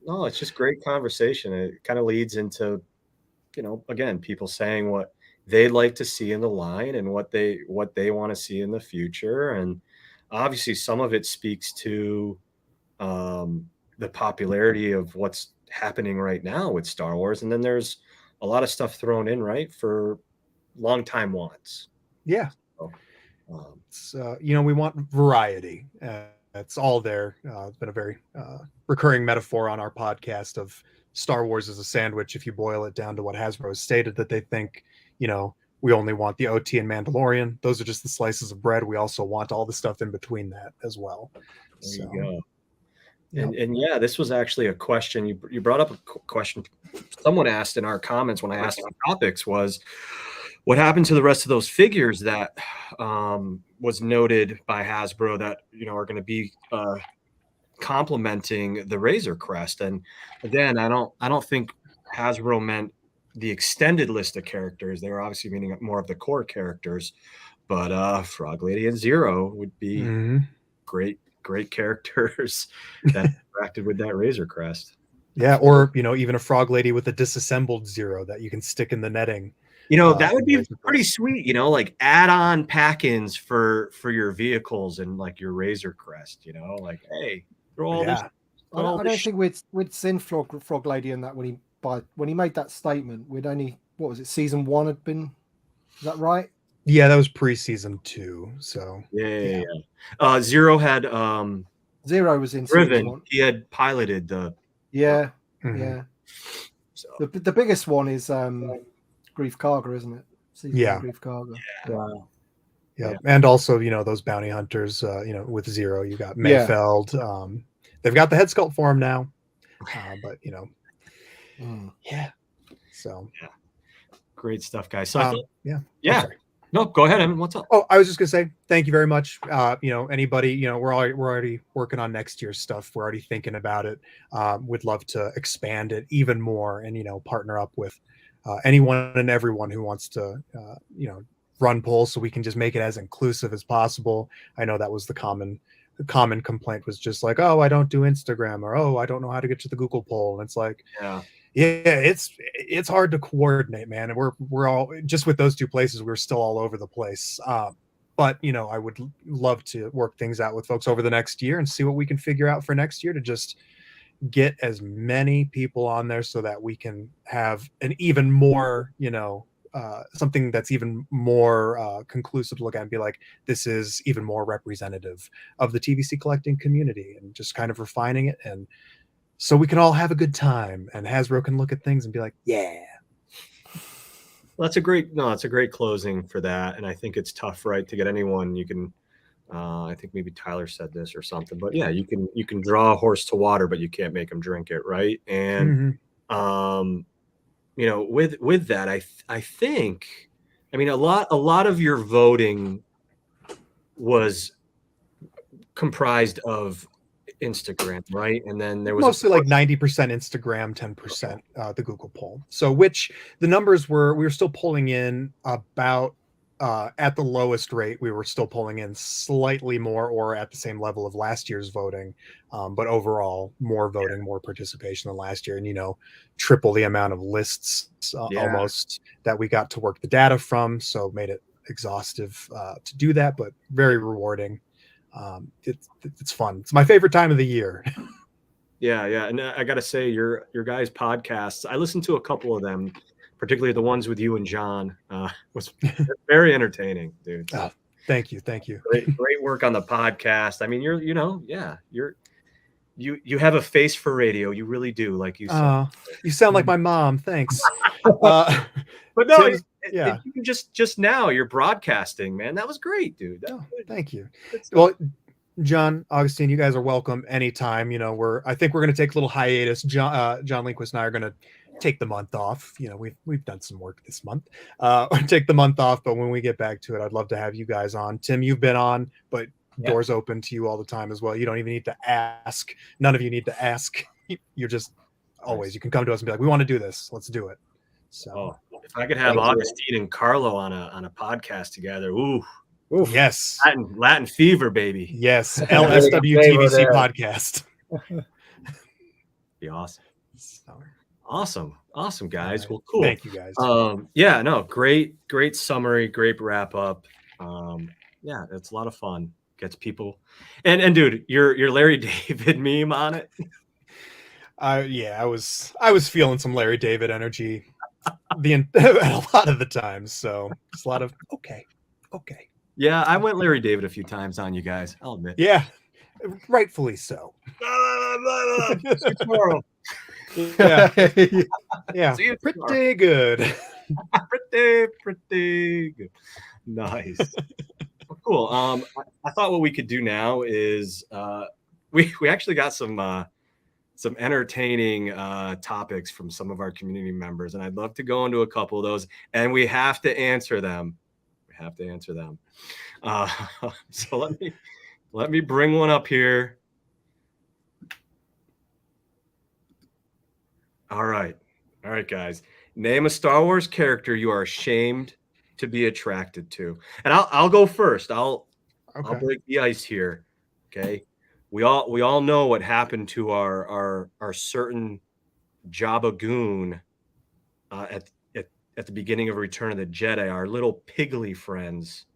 No, it's just great conversation. It kind of leads into, again, people saying what they'd like to see in the line and what they want to see in the future. And obviously some of it speaks to the popularity of what's happening right now with Star Wars. And then there's a lot of stuff thrown in, right, for longtime wants. Yeah. So, we want variety. It's all there. It's been a very recurring metaphor on our podcast of Star Wars as a sandwich. If you boil it down to what Hasbro has stated, that they think, we only want the OT and Mandalorian. Those are just the slices of bread. We also want all the stuff in between that as well. There you go. And yeah, this was actually a question you brought up. A question someone asked in our comments when I asked about topics was, what happened to the rest of those figures that was noted by Hasbro that are going to be complementing the Razor Crest? And again, I don't think Hasbro meant the extended list of characters. They were obviously meaning more of the core characters, but Frog Lady and Zero would be great characters that interacted with that Razor Crest. Yeah, or even a Frog Lady with a disassembled Zero that you can stick in the netting. That would be pretty sweet, like add-on pack-ins for your vehicles and like your Razor Crest, like, hey, throw all this. I don't think we'd seen Frog Lady in that when he made that statement. We'd only, what was it, season 1 had been, is that right? Yeah, that was pre-season 2. So yeah. Zero had Zero was in driven. season 1. He had piloted the yeah. So The biggest one is Grief Karga, isn't it? Season 1 Grief Karga. Wow. Yeah, and also those bounty hunters. With Zero, you got Mayfeld. They've got the head sculpt for him now, but yeah. So great stuff, guys. So yeah. No, go ahead, Evan. What's up? Oh, I was just gonna say thank you very much. Anybody, we're already working on next year's stuff. We're already thinking about it. Would love to expand it even more and partner up with anyone and everyone who wants to run polls so we can just make it as inclusive as possible. I know that was the common complaint was just like, oh, I don't do Instagram, or oh, I don't know how to get to the Google poll. And it's like, it's hard to coordinate, man. And we're all just with those two places, we're still all over the place. But I would love to work things out with folks over the next year and see what we can figure out for next year to just get as many people on there so that we can have an even more, something that's even more conclusive to look at and be like, this is even more representative of the TVC collecting community, and just kind of refining it, and so we can all have a good time and Hasbro can look at things and be like, yeah. Well, it's a great closing for that. And I think it's tough, right, to get anyone. You can I think maybe Tyler said this or something, but yeah, you can draw a horse to water, but you can't make him drink it, right? And with that, I think, a lot of your voting was comprised of Instagram, right? And then there was mostly like 90% Instagram, 10% the Google poll. So which the numbers we were still pulling in about at the lowest rate, we were still pulling in slightly more or at the same level of last year's voting. But overall, more voting, more participation than last year. And, triple the amount of lists almost that we got to work the data from. So made it exhaustive to do that, but very rewarding. It's fun. It's my favorite time of the year. Yeah. And I got to say, your guys' podcasts, I listened to a couple of them, particularly the ones with you and John, was very entertaining, dude. Oh, thank you. Great work on the podcast. I mean, you have a face for radio. You really do, like you said. You sound like my mom. Thanks. But no, yeah. Just now you're broadcasting, man. That was great, dude. Thank you. Well, John, Augustine, you guys are welcome anytime. I think we're going to take a little hiatus. John Lindquist and I are going to take the month off. We've done some work this month. Take the month off, but when we get back to it, I'd love to have you guys on. Tim, you've been on, but doors open to you all the time as well. You don't even need to ask. None of you need to ask. You're just always. You can come to us and be like, "We want to do this. Let's do it." So, if I could have Augustine and Carlo on a podcast together, ooh, yes, Latin fever, baby. Yes, LSW TVC podcast. Be awesome. Awesome, guys. Right. Well, cool. Thank you, guys. Great summary, great wrap up. It's a lot of fun. Gets people, and dude, your Larry David meme on it. I was feeling some Larry David energy a lot of the times. So it's a lot of okay. Yeah, I went Larry David a few times on you guys. I'll admit. Yeah, rightfully so. Yeah. Pretty good. Pretty good. Nice. Cool. I thought what we could do now is we actually got some entertaining topics from some of our community members, and I'd love to go into a couple of those, and we have to answer them. So let me bring one up here. All right, guys. Name a Star Wars character you are ashamed to be attracted to, and I'll go first. I'll break the ice here. Okay, we all know what happened to our certain Jabba goon at the beginning of Return of the Jedi. Our little piggly friends,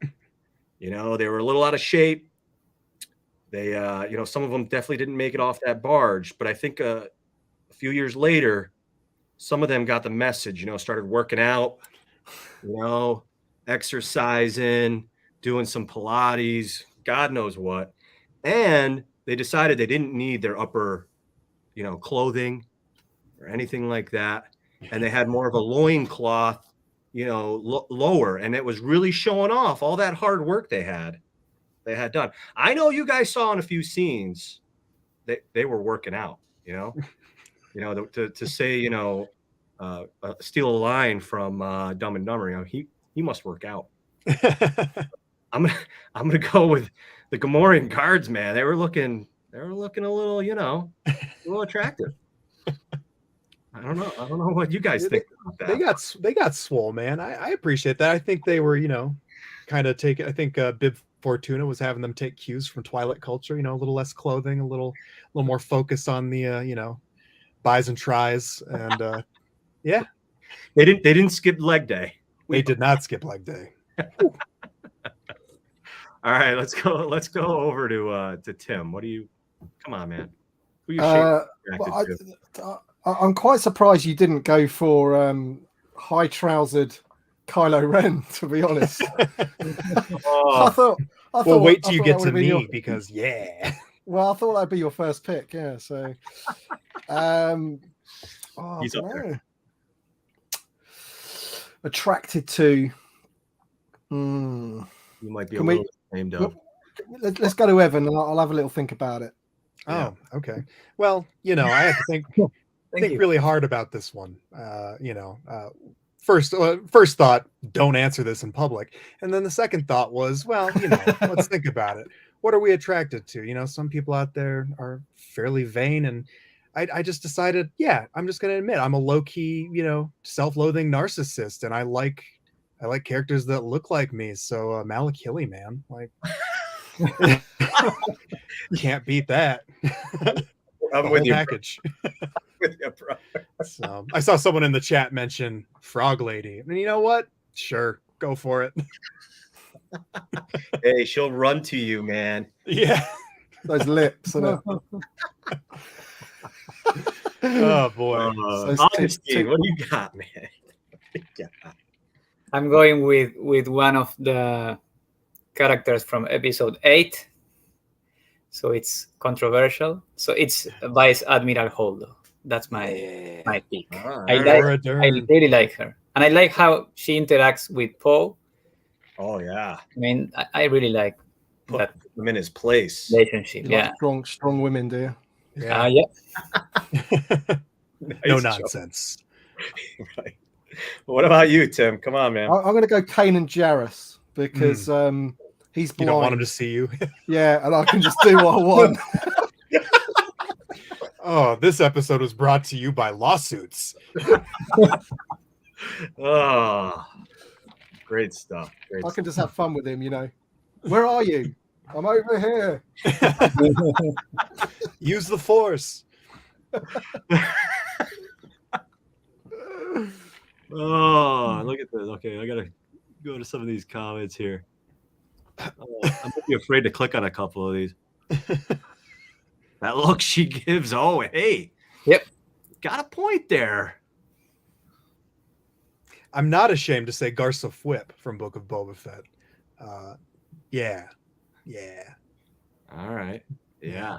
they were a little out of shape. They some of them definitely didn't make it off that barge, but I think a few years later, some of them got the message, started working out, exercising, doing some Pilates, God knows what. And they decided they didn't need their upper, clothing or anything like that. And they had more of a loincloth, lower. And it was really showing off all that hard work they had done. I know you guys saw in a few scenes they were working out, to say, steal a line from Dumb and Dumber, he must work out. I'm gonna go with the Gamorrean guards, man. They were looking a little, a little attractive. I don't know what you guys think about that. They got swole, man. I appreciate that. I think they were, kind of taking. I think Bib Fortuna was having them take cues from Twilight culture. A little less clothing, a little more focus on the buys and tries, and yeah, they didn't skip leg day. They did not skip leg day. All right, let's go over to Tim. What do you? Come on, man. Who you I'm quite surprised you didn't go for high trousered Kylo Ren, to be honest. I thought. Well, wait till you get to me because yeah. Well, I thought that'd be your first pick. Yeah. So. He's up there. Attracted to. You might be a little named up. Let's go to Evan, and I'll have a little think about it. Oh, okay. Well, I had to think really hard about this one. First thought, don't answer this in public, and then the second thought was, well, let's think about it. what are we attracted to? You know, some people out there are fairly vain, and I just decided, yeah, I'm just going to admit I'm a low key, you know, self-loathing narcissist, and I like characters that look like me. So Malakili, man, like, can't beat that. I'm with you, package. with you, bro. So I saw someone in the chat mention Frog Lady, and you know what? Sure, go for it. Hey, she'll run to you, man. Yeah. Those lips. And Oh boy. Augustine, what do you got, man? I'm going with one of the characters from episode 8. So it's controversial. So it's Vice Admiral Holdo. That's my pick. I really like her, and I like how she interacts with Poe. Oh yeah. I mean, I really like Put that him in his place. relationship. you like strong women, do you? Yeah. No nonsense. Right. What about you, Tim? Come on, man. I'm going to go Kanan Jarrus because he's blind. You don't want him to see you. Yeah, and I can just do what I want. Oh, this episode was brought to you by lawsuits. Oh, great stuff. I can just have fun with him, you know. Where are you? I'm over here. Use the Force. Oh, look at this. Okay, I gotta go to some of these comments here. I'm gonna be afraid to click on a couple of these. That look she gives. Oh, hey. Yep. Got a point there. I'm not ashamed to say Garsa Fwip from Book of Boba Fett. Yeah. All right. Yeah.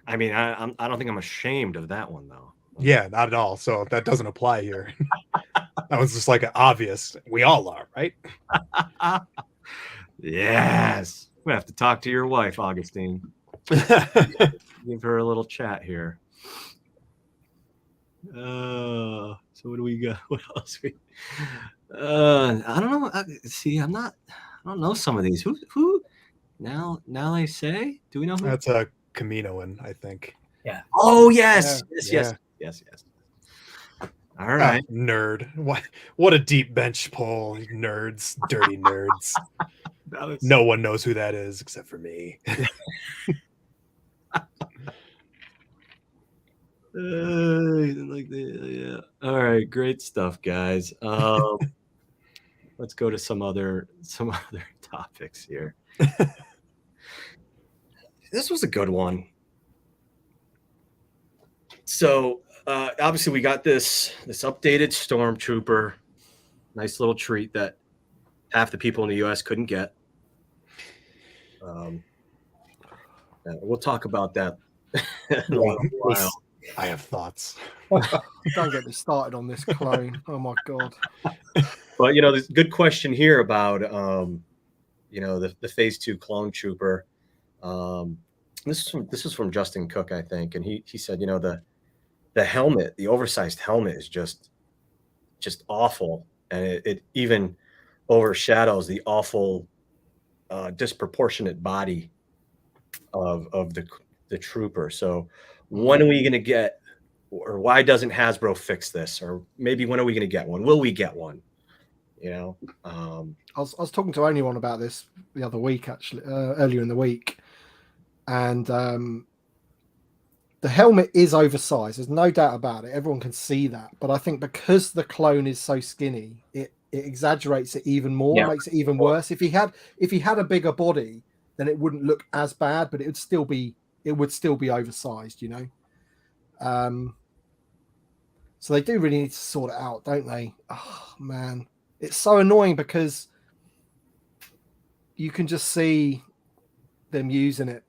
I mean, I don't think I'm ashamed of that one though. Yeah, not at all. So that doesn't apply here. That was just like an obvious. We all are, right? Yes. I'm gonna have to talk to your wife, Augustine. Give her a little chat here. So what do we got? What else I don't know. See, I don't know some of these. Who? Now they say. Do we know who? That's a Kaminoan, I think. Yeah. Oh yes. Yeah. Yes. All right. Oh, nerd. What a deep bench poll, nerds, dirty nerds. No one knows who that is except for me. Yeah. All right, great stuff, guys. Let's go to some other topics here. This was a good one. So obviously we got this updated Stormtrooper, nice little treat that half the people in the US couldn't get. We'll talk about that in a little while. I have thoughts. Don't get me started on this clone. Oh my god. But there's a good question here about the Phase 2 clone trooper. This is from Justin Cook, I think, and he said the helmet, the oversized helmet, is just awful, and it even overshadows the awful disproportionate body of the trooper. So when are we going to get, or why doesn't Hasbro fix this? Or maybe when are we going to get one? Will we get one? I was talking to anyone about this the other week, actually, earlier in the week, and the helmet is oversized. There's no doubt about it. Everyone can see that. But I think because the clone is so skinny, it exaggerates it even more, makes it even worse. If he had a bigger body, then it wouldn't look as bad, but it would still be oversized, So they do really need to sort it out, don't they? Oh man, it's so annoying because you can just see them using it.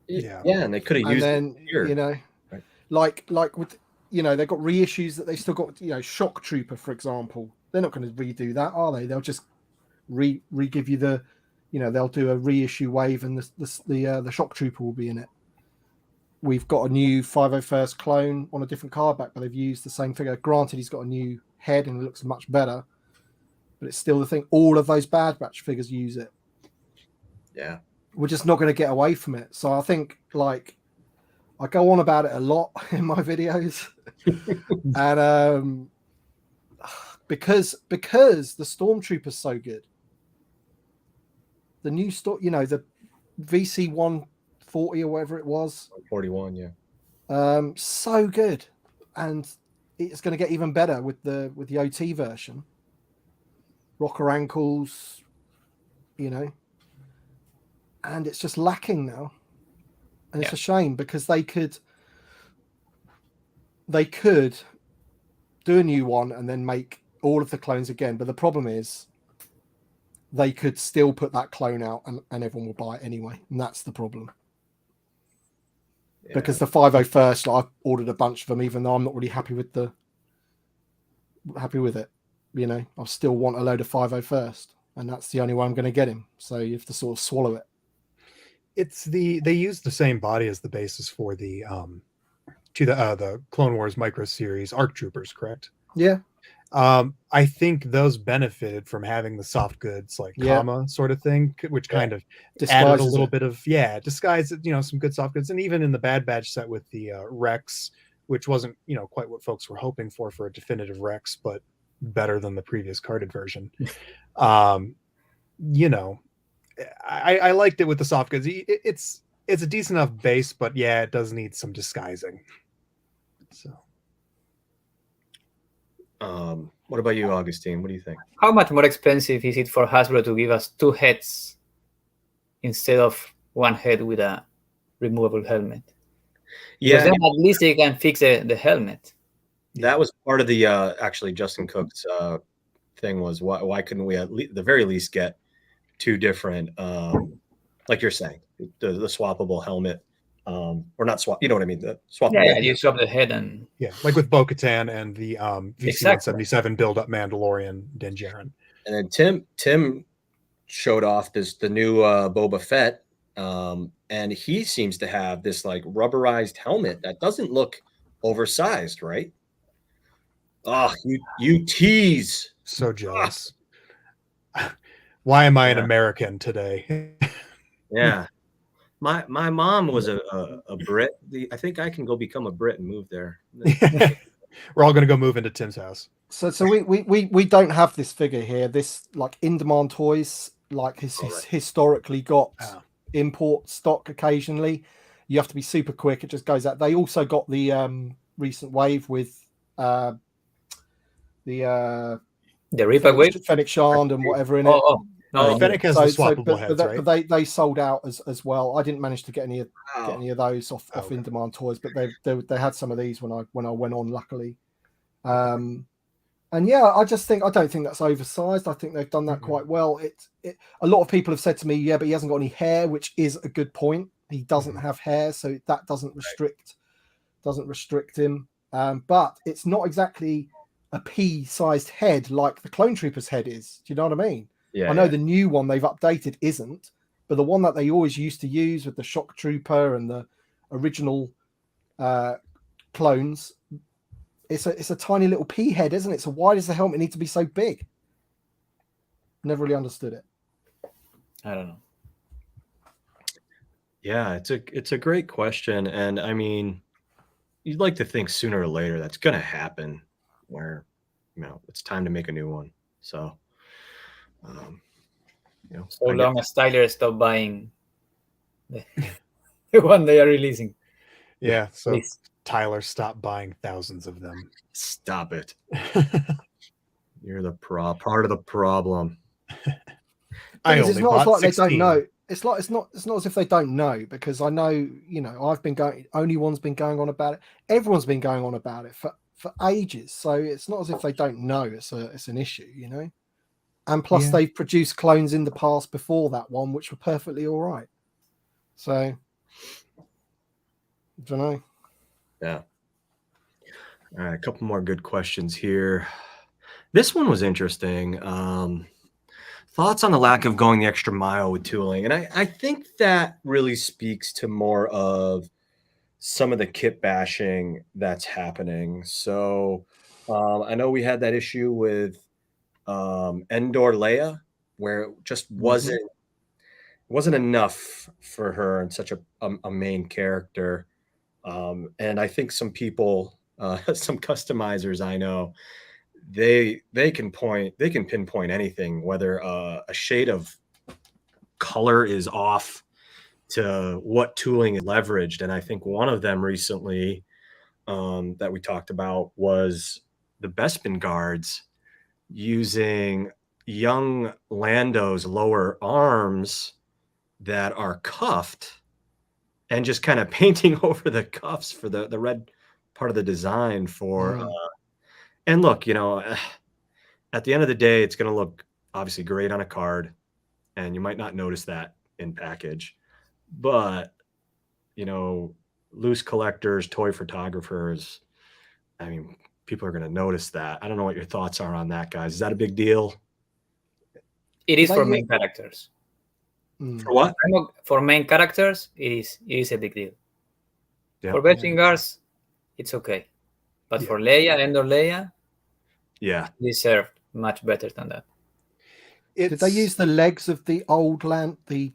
Yeah, and they could have used it here. Right. like with they've got reissues that they still got. Shock Trooper, for example, they're not going to redo that, are they? They'll just re-give you the, they'll do a reissue wave, and the Shock Trooper will be in it. We've got a new 501st clone on a different card back, but they've used the same figure. Granted, he's got a new head and it looks much better, but it's still the thing. All of those Bad Batch figures use it. Yeah. we're just not going to get away from it. So I think, like, I go on about it a lot in my videos, and because the Stormtrooper's so good, the new the VC 140 or whatever it was, 41, yeah. So good, and it's going to get even better with the OT version. Rocker ankles, and it's just lacking now, and it's a shame because they could do a new one and then make all of the clones again. But the problem is they could still put that clone out and everyone will buy it anyway, and that's the problem. Yeah. Because the 501st, I've ordered a bunch of them, even though I'm not really happy with it. I still want a load of 501st, and that's the only way I'm going to get him. So you have to sort of swallow it. They use the same body as the basis for the Clone Wars Micro Series ARC Troopers, correct? Yeah. I think those benefited from having the soft goods like comma sort of thing, which kind of added a little bit of disguise, some good soft goods. And even in the Bad Batch set with the Rex, which wasn't quite what folks were hoping for a definitive Rex, but better than the previous carded version. I liked it with the soft goods. It's a decent enough base, but it does need some disguising. So what about you, Augustine? What do you think? How much more expensive is it for Hasbro to give us 2 heads instead of 1 head with a removable helmet? Yeah, then at least they can fix the helmet. That was part of the actually Justin Cook's thing was why couldn't we at the very least get 2 different like you're saying, the swappable helmet. Or not swap, you know what I mean? The swap. Yeah, you swap the head and like with Bo-Katan and the VC-177 build-up Mandalorian Din Djarin. And then Tim showed off the new Boba Fett, and he seems to have this like rubberized helmet that doesn't look oversized, right? Oh, you tease! So jealous. Why am I an American today? Yeah. My mom was a Brit. I think I can go become a Brit and move there. We're all going to go move into Tim's house. So we don't have this figure here. This like in-demand toys like historically got import stock occasionally. You have to be super quick. It just goes out. They also got the recent wave with the Reaper wave, Fennec Shand and whatever in it. No, Fennec has the swappable heads, right? But they sold out as well. I didn't manage to get any of those off in-demand toys, but they had some of these when I went on, luckily. And I don't think that's oversized. I think they've done that quite well. A lot of people have said to me, but he hasn't got any hair, which is a good point. He doesn't have hair, so that doesn't restrict him. But it's not exactly a pea-sized head like the Clone Trooper's head is. Do you know what I mean? Yeah, I know the new one they've updated isn't, but the one that they always used to use with the Shock Trooper and the original clones, it's a tiny little pea head, isn't it? So why does the helmet need to be so big? Never really understood it. I don't know. Yeah, it's a great question, and I mean, you'd like to think sooner or later that's going to happen, where it's time to make a new one. So. So long as Tyler stop buying the one they are releasing. Yeah, so please. Tyler, stop buying thousands of them. Stop it. You're the part of the problem. It's not like 16. They don't know. It's not as if they don't know, because I know, I've been going. Only one's been going on about it. Everyone's been going on about it for ages. So it's not as if they don't know it's an issue, And plus, they've produced clones in the past before that one, which were perfectly all right. So, I don't know. Yeah. All right, a couple more good questions here. This one was interesting. Thoughts on the lack of going the extra mile with tooling? And I think that really speaks to more of some of the kit bashing that's happening. So, I know we had that issue with Endor Leia, where it just wasn't wasn't enough for her and such a main character. And I think some people, some customizers I know, they can pinpoint anything, whether a shade of color is off to what tooling is leveraged. And I think one of them recently that we talked about was the Bespin guards using young Lando's lower arms that are cuffed and just kind of painting over the cuffs for the red part of the design for and look, at the end of the day, it's going to look obviously great on a card, and you might not notice that in package, but loose collectors, toy photographers, I mean, people are going to notice that. I don't know what your thoughts are on that, guys. Is that a big deal? It is for main characters. For what? For main characters, it is a big deal. Yeah. For Bespin guards, it's okay. But for Leia, Endor Leia, deserved much better than that. Did they use the legs of the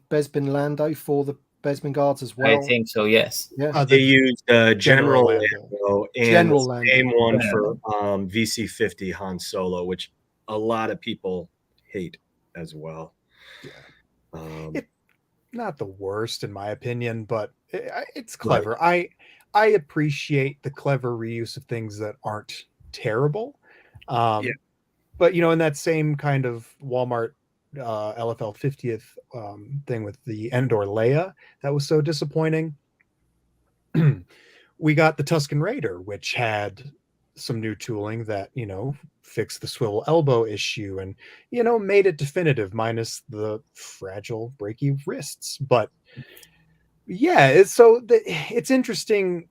Bespin Lando for the Bespin guards as well? I think so, yes. Yeah. They used General Lando and General the Lando. same one for VC-50 Han Solo, which a lot of people hate as well. Yeah. Not the worst in my opinion, but it's clever. Right. I appreciate the clever reuse of things that aren't terrible. But in that same kind of Walmart LFL 50th thing with the Endor Leia that was so disappointing, we got the Tusken Raider, which had some new tooling that fixed the swivel elbow issue and made it definitive, minus the fragile breaky wrists. But it's interesting.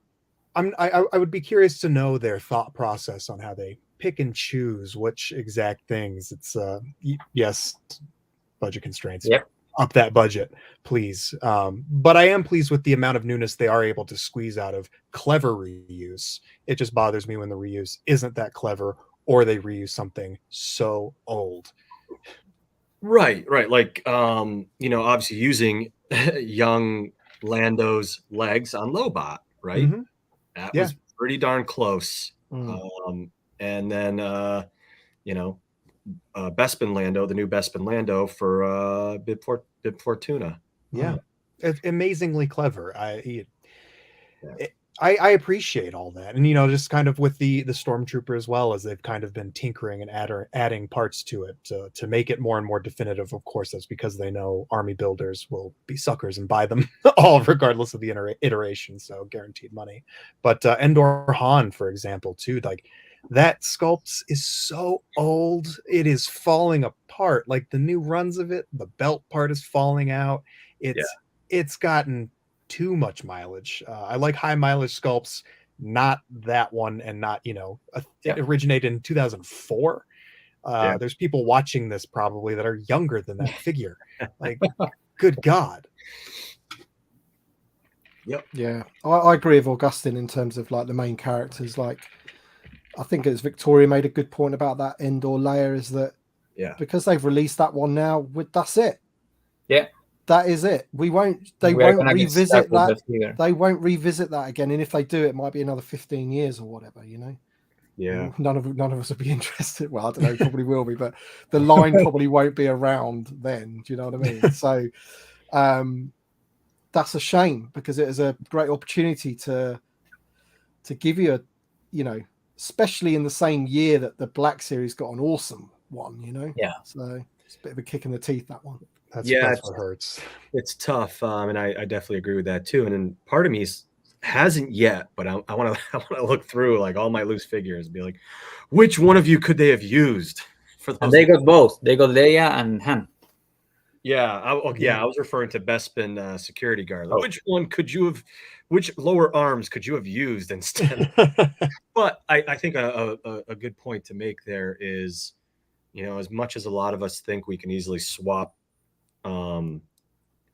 I would be curious to know their thought process on how they pick and choose which exact things. It's yes, budget constraints. Yep. Up that budget, please. But I am pleased with the amount of newness they are able to squeeze out of clever reuse. It just bothers me when the reuse isn't that clever, or they reuse something so old. Right. Like obviously using young Lando's legs on Lobot, right? Mm-hmm. That was pretty darn close. And then Bespin Lando, the new Bespin Lando for Bib Fortuna. Yeah, it's amazingly clever. I appreciate all that, and just kind of with the Stormtrooper as well, as they've kind of been tinkering and adding parts to it to make it more and more definitive. Of course, that's because they know army builders will be suckers and buy them all regardless of the iteration, so guaranteed money. But Endor Han, for example, too, like that sculpt is so old, it is falling apart. Like the new runs of it, the belt part is falling out. It's gotten too much mileage. I like high mileage sculpts, not that one, and not it originated in 2004. There's people watching this probably that are younger than that figure. Like, good God. Yep. Yeah, I agree with Augustine in terms of like the main characters. Like, I think as Victoria made a good point about that Endor Leia, is that because they've released that one now, that's it. Yeah. That is it. They won't revisit that. They won't revisit that again. And if they do, it might be another 15 years or whatever, Yeah. None of us would be interested. Well, I don't know, probably will be, but the line probably won't be around then. Do you know what I mean? So that's a shame, because it is a great opportunity to give you especially in the same year that the Black Series got an awesome one, Yeah. So it's a bit of a kick in the teeth, that one. That's what hurts. It's tough, and I definitely agree with that too. And then part of me hasn't yet, but I want to look through like all my loose figures and be like, which one of you could they have used for those? And they got both. They got Leia and Han. I was referring to Bespin security guard. Like, which one could you have? Which lower arms could you have used instead? But I think a good point to make there is, as much as a lot of us think we can easily swap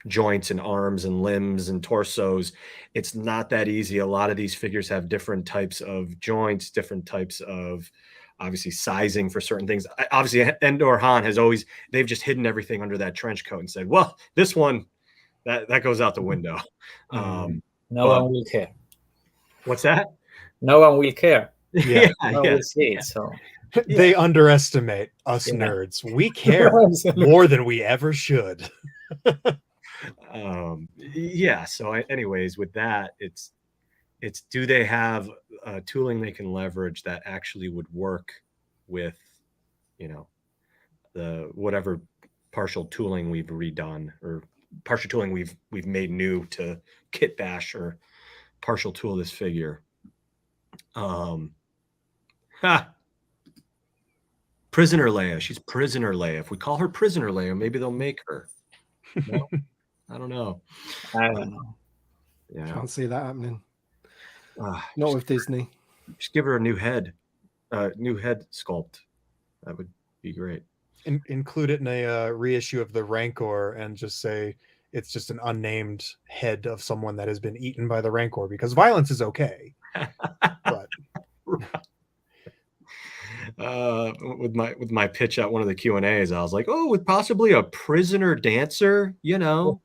joints and arms and limbs and torsos, it's not that easy. A lot of these figures have different types of joints, different types of obviously sizing for certain things. Obviously Endor Han they've just hidden everything under that trench coat and said, well, this one that goes out the window. No but- one will care. What's that? No one will care. Yeah. No one will see it. So They underestimate us Yeah. nerds. We care more than we ever should. Yeah. So, anyways, with that, it's do they have tooling they can leverage that actually would work with, the whatever partial tooling we've redone or partial tooling we've made new to kit bash or partial tool this figure. Prisoner Leia. She's Prisoner Leia. If we call her Prisoner Leia, maybe they'll make her. No? I don't know. I don't know. Yeah. Can't see that happening. Not just, with Disney. just give her a new head sculpt. That would be great. Include it in a reissue of the Rancor and just say it's just an unnamed head of someone that has been eaten by the Rancor, because violence is okay. But with my pitch at one of the Q&As, I was like, oh, with possibly a prisoner dancer, Ula.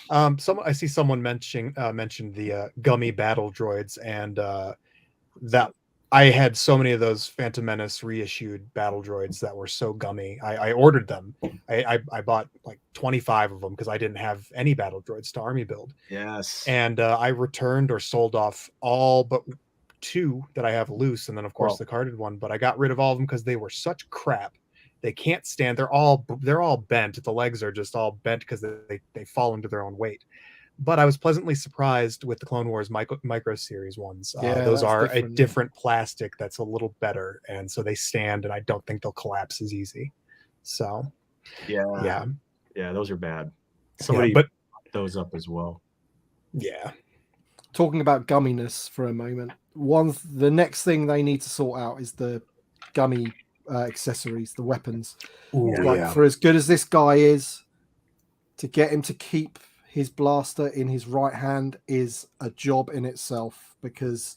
I see someone mentioned the gummy battle droids, and that I had so many of those Phantom Menace reissued battle droids that were so gummy. I ordered them. I bought like 25 of them because I didn't have any battle droids to army build. Yes. And I returned or sold off all but 2 that I have loose, and then of course the carded one. But I got rid of all of them because they were such crap. They can't stand. They're all bent. The legs are just all bent because they fall into their own weight. But I was pleasantly surprised with the Clone Wars micro series ones. Those are a different plastic that's a little better, and so they stand, and I don't think they'll collapse as easy. So yeah, those are bad. Somebody but those up as well. Yeah. Talking about gumminess for a moment, the next thing they need to sort out is the gummy accessories, the weapons. For as good as this guy is, to get him to keep his blaster in his right hand is a job in itself, because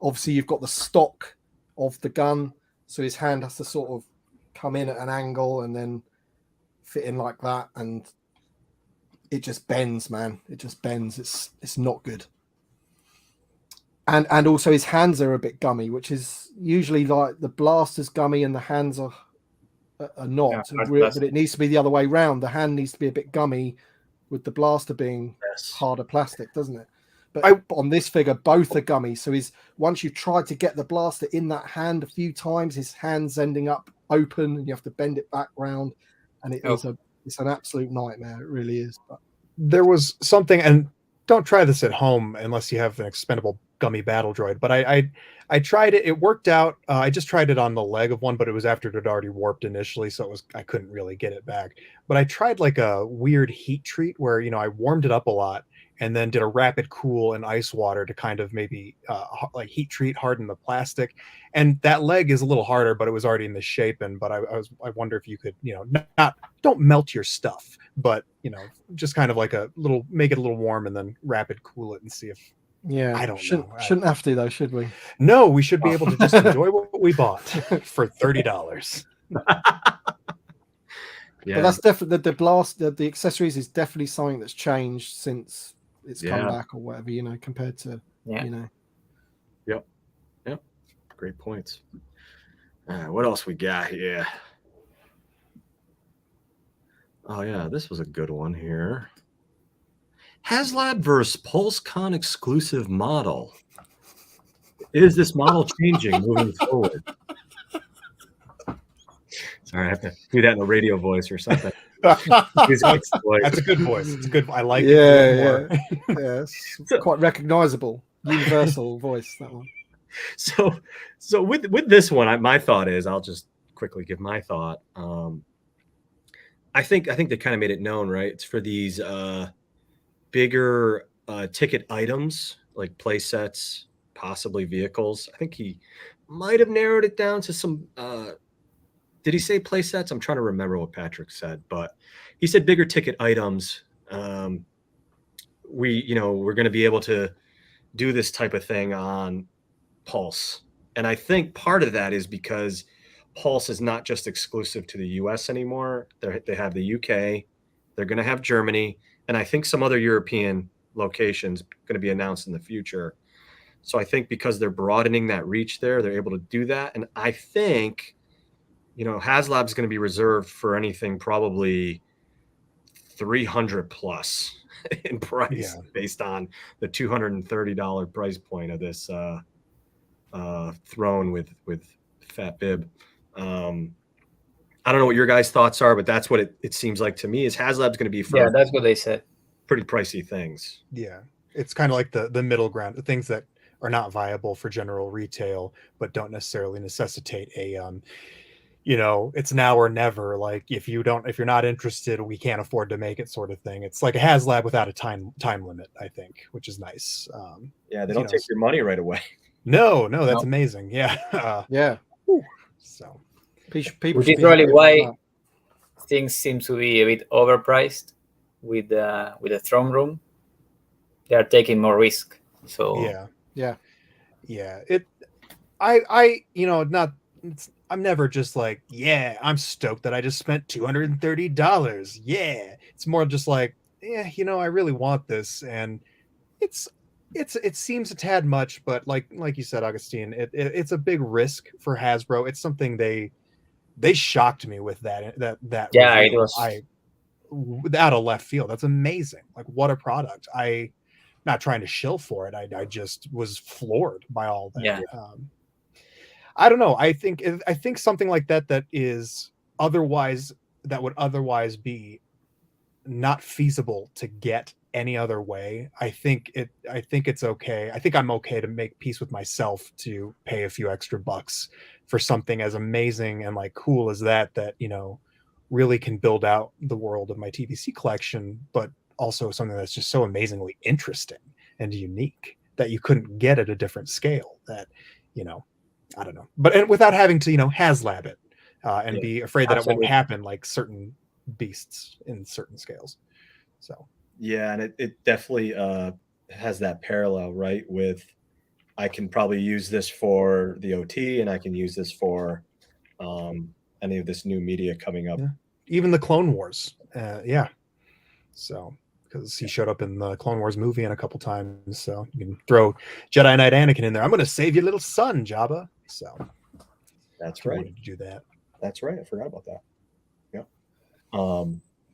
obviously you've got the stock of the gun, so his hand has to sort of come in at an angle and then fit in like that, and it just bends, man. It just bends. It's not good. And also his hands are a bit gummy, which is usually like the blaster's gummy and the hands are not. But it needs to be the other way round. The hand needs to be a bit gummy, with the blaster being harder plastic, doesn't it? But on this figure, both are gummy. So once you try to get the blaster in that hand a few times, his hand's ending up open, and you have to bend it back round, and it's an absolute nightmare. It really is. But there was something, and don't try this at home unless you have an expendable gummy battle droid. But I tried it. It worked out. I just tried it on the leg of one, but it was after it had already warped initially, so I couldn't really get it back. But I tried like a weird heat treat where I warmed it up a lot and then did a rapid cool in ice water to kind of maybe like heat treat, harden the plastic. And that leg is a little harder, but it was already in the shape. But I wonder if you could don't melt your stuff, but just kind of like make it a little warm and then rapid cool it and see if. Yeah, I don't know. Shouldn't have to though, should we? No, we should be able to just enjoy what we bought for $30. But that's definitely the accessories is definitely something that's changed since it's come back or whatever, compared to Yep. Great points. What else we got here? Oh yeah, this was a good one here. HasLab vs. PulseCon exclusive model. Is this model changing moving forward? Sorry, I have to do that in a radio voice or something. That's a good voice. It's a good. I like it more. Yeah, it's quite recognizable, universal voice, that one. So with this one, my thought is, I'll just quickly give my thought. I think they kind of made it known, right? It's for these bigger ticket items like play sets, possibly vehicles. I think he might have narrowed it down to some. Did he say play sets? I'm trying to remember what Patrick said, but he said bigger ticket items. We're going to be able to do this type of thing on Pulse, and I think part of that is because Pulse is not just exclusive to the US anymore. They have the UK, they're going to have Germany, and I think some other European locations going to be announced in the future. So I think because they're broadening that reach there, they're able to do that. And I think, HasLab is going to be reserved for anything probably 300 plus in price based on the $230 price point of this throne with Fat Bib. I don't know what your guys' thoughts are, but that's what it seems like to me is HasLab's going to be for that's what they said. pretty pricey things. Yeah. It's kind of like the middle ground, the things that are not viable for general retail, but don't necessarily necessitate a, it's now or never. Like if you're not interested, we can't afford to make it sort of thing. It's like a HasLab without a time limit, I think, which is nice. They don't take your money right away. No, that's amazing. Yeah. Yeah. So people which is probably why things seem to be a bit overpriced with the throne room. They are taking more risk. So yeah. I'm never just like, I'm stoked that I just spent $230. Yeah. It's more just like, I really want this. And it seems a tad much, but like you said, Augustine, it's a big risk for Hasbro. It's something they shocked me with that it was out of left field. That's amazing. Like what a product. Not trying to shill for it. I just was floored by all that. Yeah. I don't know. I think something like that would otherwise be not feasible to get any other way. I think it's okay. I think I'm okay to make peace with myself to pay a few extra bucks for something as amazing and like cool as that really can build out the world of my TVC collection, but also something that's just so amazingly interesting and unique that you couldn't get at a different scale that, I don't know, and without having to, HasLab it and be afraid that it won't happen like certain beasts in certain scales. So, yeah. And it definitely has that parallel, right? With, I can probably use this for the OT and I can use this for any of this new media coming up. Yeah. Even the Clone Wars. So, because he showed up in the Clone Wars movie and a couple times, so you can throw Jedi Knight Anakin in there. I'm going to save your little son, Jabba. So that's right. To do that. That's right. I forgot about that.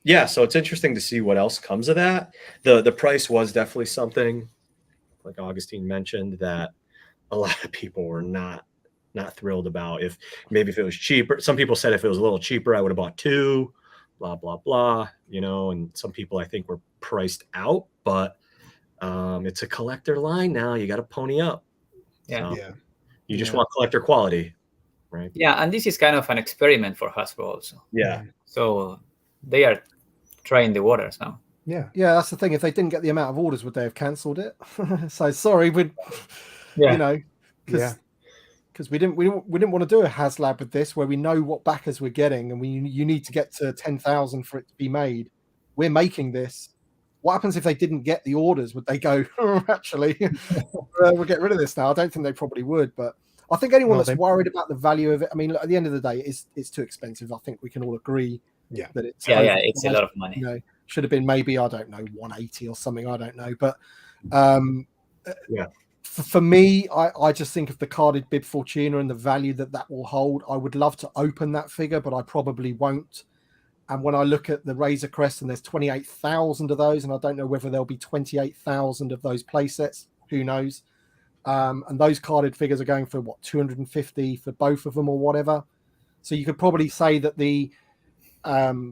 Yeah. So it's interesting to see what else comes of that. The price was definitely something, like Augustine mentioned, that a lot of people were not thrilled about. If it was cheaper, some people said if it was a little cheaper, I would have bought two. Blah, blah, blah, and some people I think were priced out, but it's a collector line now. You got to pony up. Yeah. So you just want collector quality, right? Yeah, and this is kind of an experiment for Hasbro also. Yeah. So they are trying the waters now. Yeah, that's the thing. If they didn't get the amount of orders, would they have cancelled it? So sorry, because we didn't want to do a HasLab with this where we know what backers we're getting and you need to get to 10,000 for it to be made. We're making this. What happens if they didn't get the orders? Would they go, actually, we'll get rid of this now? I don't think they probably would, but I think anyone that's worried about the value of it, I mean, at the end of the day, it's too expensive. I think we can all agree that it's it's a lot of money. Should have been maybe, I don't know, 180 or something. I don't know, but for me, I just think of the carded Bib Fortuna and the value that will hold. I would love to open that figure, but I probably won't. And when I look at the Razor Crest, and there's 28,000 of those, and I don't know whether there'll be 28,000 of those play sets. Who knows? And those carded figures are going for what, 250 for both of them or whatever. So you could probably say that the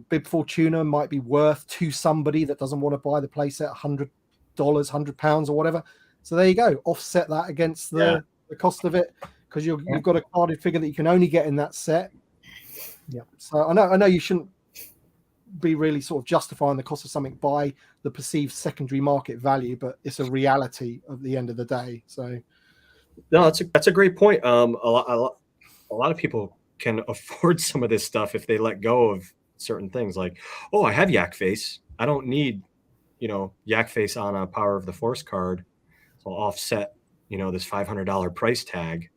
Bib Fortuna might be worth to somebody that doesn't want to buy the playset $100, £100 or whatever. So there you go. Offset that against the cost of it, because you've got a carded figure that you can only get in that set. Yeah. So I know you shouldn't be really sort of justifying the cost of something by the perceived secondary market value, but it's a reality at the end of the day. So no, that's a great point. A lot of people can afford some of this stuff if they let go of certain things. Like, oh, I have Yak Face. I don't need, Yak Face on a Power of the Force card. So I'll offset, this $500 price tag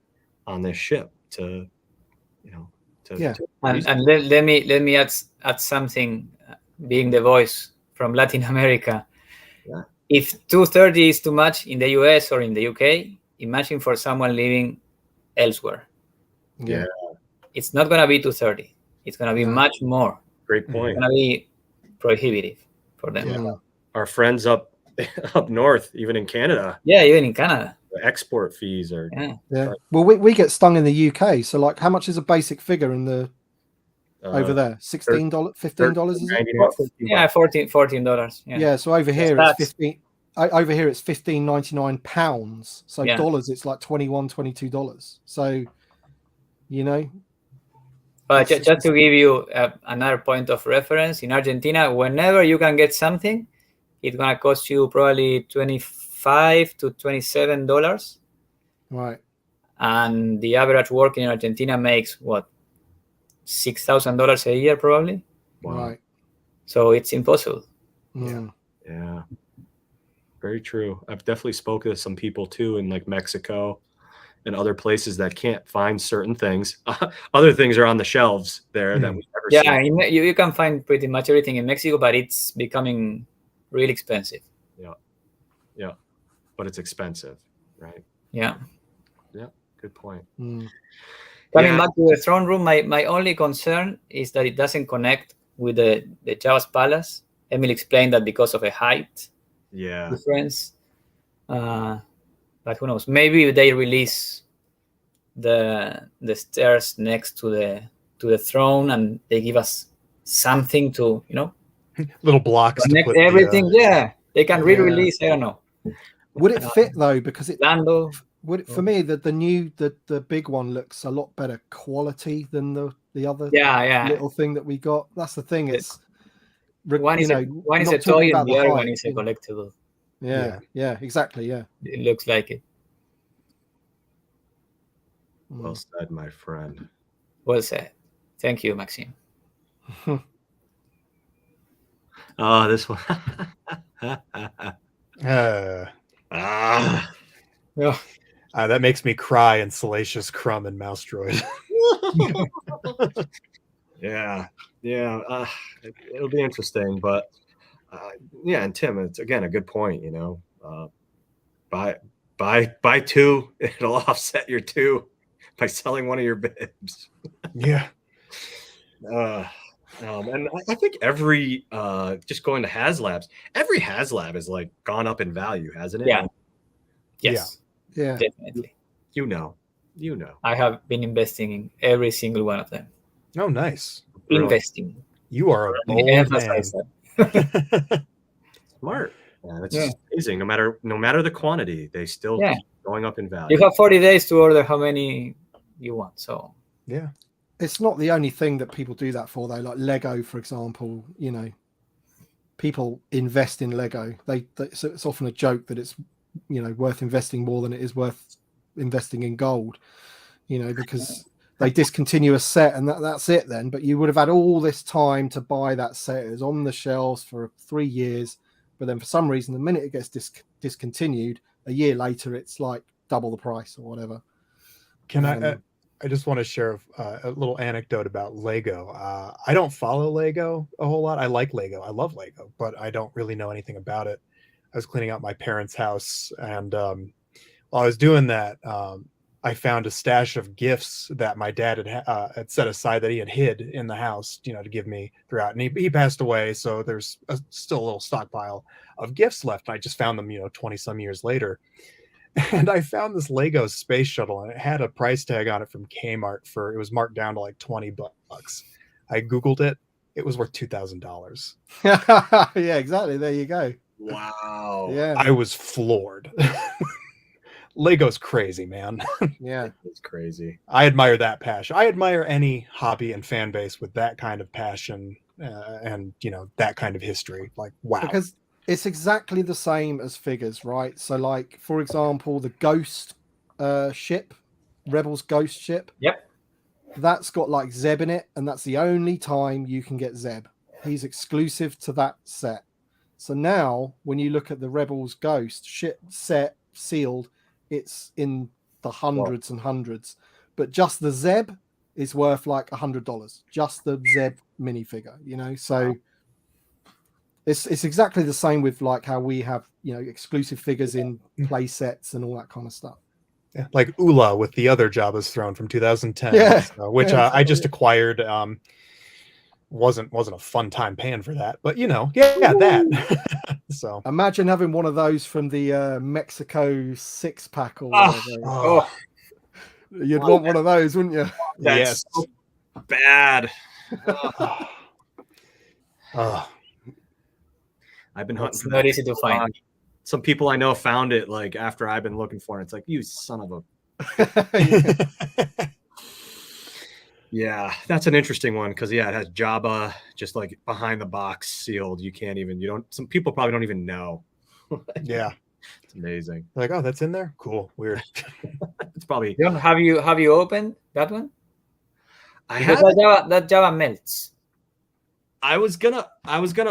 on this ship to Yeah. And let me add something. Being the voice from Latin America, Yeah. if 230 is too much in the US or in the UK, imagine for someone living elsewhere. Yeah. It's not gonna be 230. It's gonna be No. much more. Great It's point. gonna be prohibitive for them. Yeah. Our friends up north, even in Canada, Yeah, even in Canada. the export fees are Yeah. Well, we get stung in the UK. So, like, how much is a basic figure in the over there? $16, $15, is it? Yeah, $14. Yeah. So over here That's it's 15. Over here it's £15.99. So Yeah. dollars, it's like $21, $22. So, you know. But just to give you another point of reference, in Argentina, whenever you can get something, it's gonna cost you probably $25 to $27. Right. And the average worker in Argentina makes what, $6,000 a year probably. Wow. Right. So it's impossible. Yeah. Very true. I've definitely spoken to some people too in like Mexico and other places that can't find certain things. Other things are on the shelves there that we've never seen. You can find pretty much everything in Mexico, but it's becoming really expensive. Yeah. But it's expensive, right? Yeah. Good point. Coming back to the throne room, my only concern is that it doesn't connect with the Java's Palace. Emil explained that because of a height difference. But who knows? Maybe they release the stairs next to the throne, and they give us something to, little blocks connect to put everything. They can re-release. I don't know. Would it fit though? Because it Lando. would it, for me the big one looks a lot better quality than the other little thing that we got. That's the thing. It's one is a toy and the other one is a collectible. Yeah, exactly. Yeah, it looks like it. Well said, my friend. Well said. Thank you, Maxime. Oh, this one. That makes me cry in Salacious Crumb and Mouse Droid. Yeah. It'll be interesting, but and Tim, it's again a good point. Buy two, it'll offset your two by selling one of your bibs. Yeah. And I think every just going to HasLabs, every HasLab has like gone up in value, hasn't it? Yeah. Yes. Yeah. Definitely. You know. I have been investing in every single one of them. Oh, nice. Investing. You are a bold man. Smart. Yeah, that's just amazing. No matter the quantity, they still keep going up in value. You have 40 days to order how many you want. So yeah. It's not the only thing that people do that for, though. Like Lego, for example, people invest in Lego. So it's often a joke that it's worth investing more than it is worth investing in gold. Because they discontinue a set and that's it then. But you would have had all this time to buy that set. It was on the shelves for 3 years, but then for some reason, the minute it gets discontinued, a year later, it's like double the price or whatever. I just want to share a little anecdote about Lego. I don't follow Lego a whole lot. I like Lego. I love Lego, but I don't really know anything about it. I was cleaning out my parents' house, and while I was doing that, I found a stash of gifts that my dad had set aside that he had hid in the house, to give me throughout. And he passed away, so there's still a little stockpile of gifts left. I just found them, 20 some years later. And I found this Lego space shuttle, and it had a price tag on it from Kmart it was marked down to like $20. I Googled it. It was worth $2,000. Yeah, exactly. There you go. Wow. Yeah. I was floored. Lego's crazy, man. Yeah. It's crazy. I admire that passion. I admire any hobby and fan base with that kind of passion and, that kind of history. Like, wow. Because it's exactly the same as figures, right? So, like, for example, the Ghost ship, Rebels Ghost ship. Yep. That's got like Zeb in it, and that's the only time you can get Zeb. He's exclusive to that set. So now, when you look at the Rebels Ghost ship set sealed, it's in the hundreds and hundreds. But just the Zeb is worth like $100, just the Zeb minifigure, you know. So it's exactly the same with like how we have, you know, exclusive figures in play sets and all that kind of stuff. Yeah, like Ula with the other Jabba's Throne from 2010, Yeah, which yeah, I just acquired. Wasn't a fun time paying for that, but you know, yeah, that. So imagine having one of those from the Mexico 6-pack or Oh, whatever. Oh, You'd want one of those, wouldn't you? That's yes. so bad. I've been hunting it's for not that. easy to find. Some people I know found it like after I've been looking for it. It's like, you son of a. Yeah, that's an interesting one because yeah, it has Jabba just like behind the box sealed. You can't even. You don't. Some people probably don't even know. Yeah, it's amazing. like, oh, that's in there. Cool, weird. It's probably. John, have you opened that one? I Because had. that Java melts. I was gonna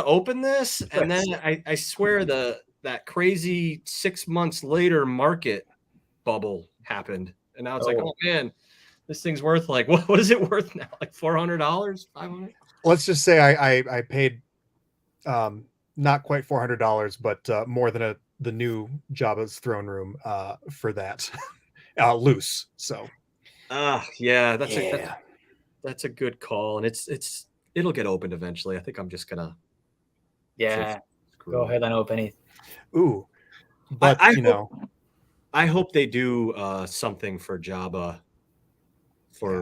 open this, and then I swear that crazy 6 months later market bubble happened, and now it's like, oh man, this thing's worth like what is it worth now? Like $400, $500? Let's just say I paid not quite $400, but more than the new Jabba's throne room for that loose. So yeah, that's a good call, and it'll get opened eventually. I think I'm just gonna Go ahead and open it. Ooh, but I hope they do something for Jabba.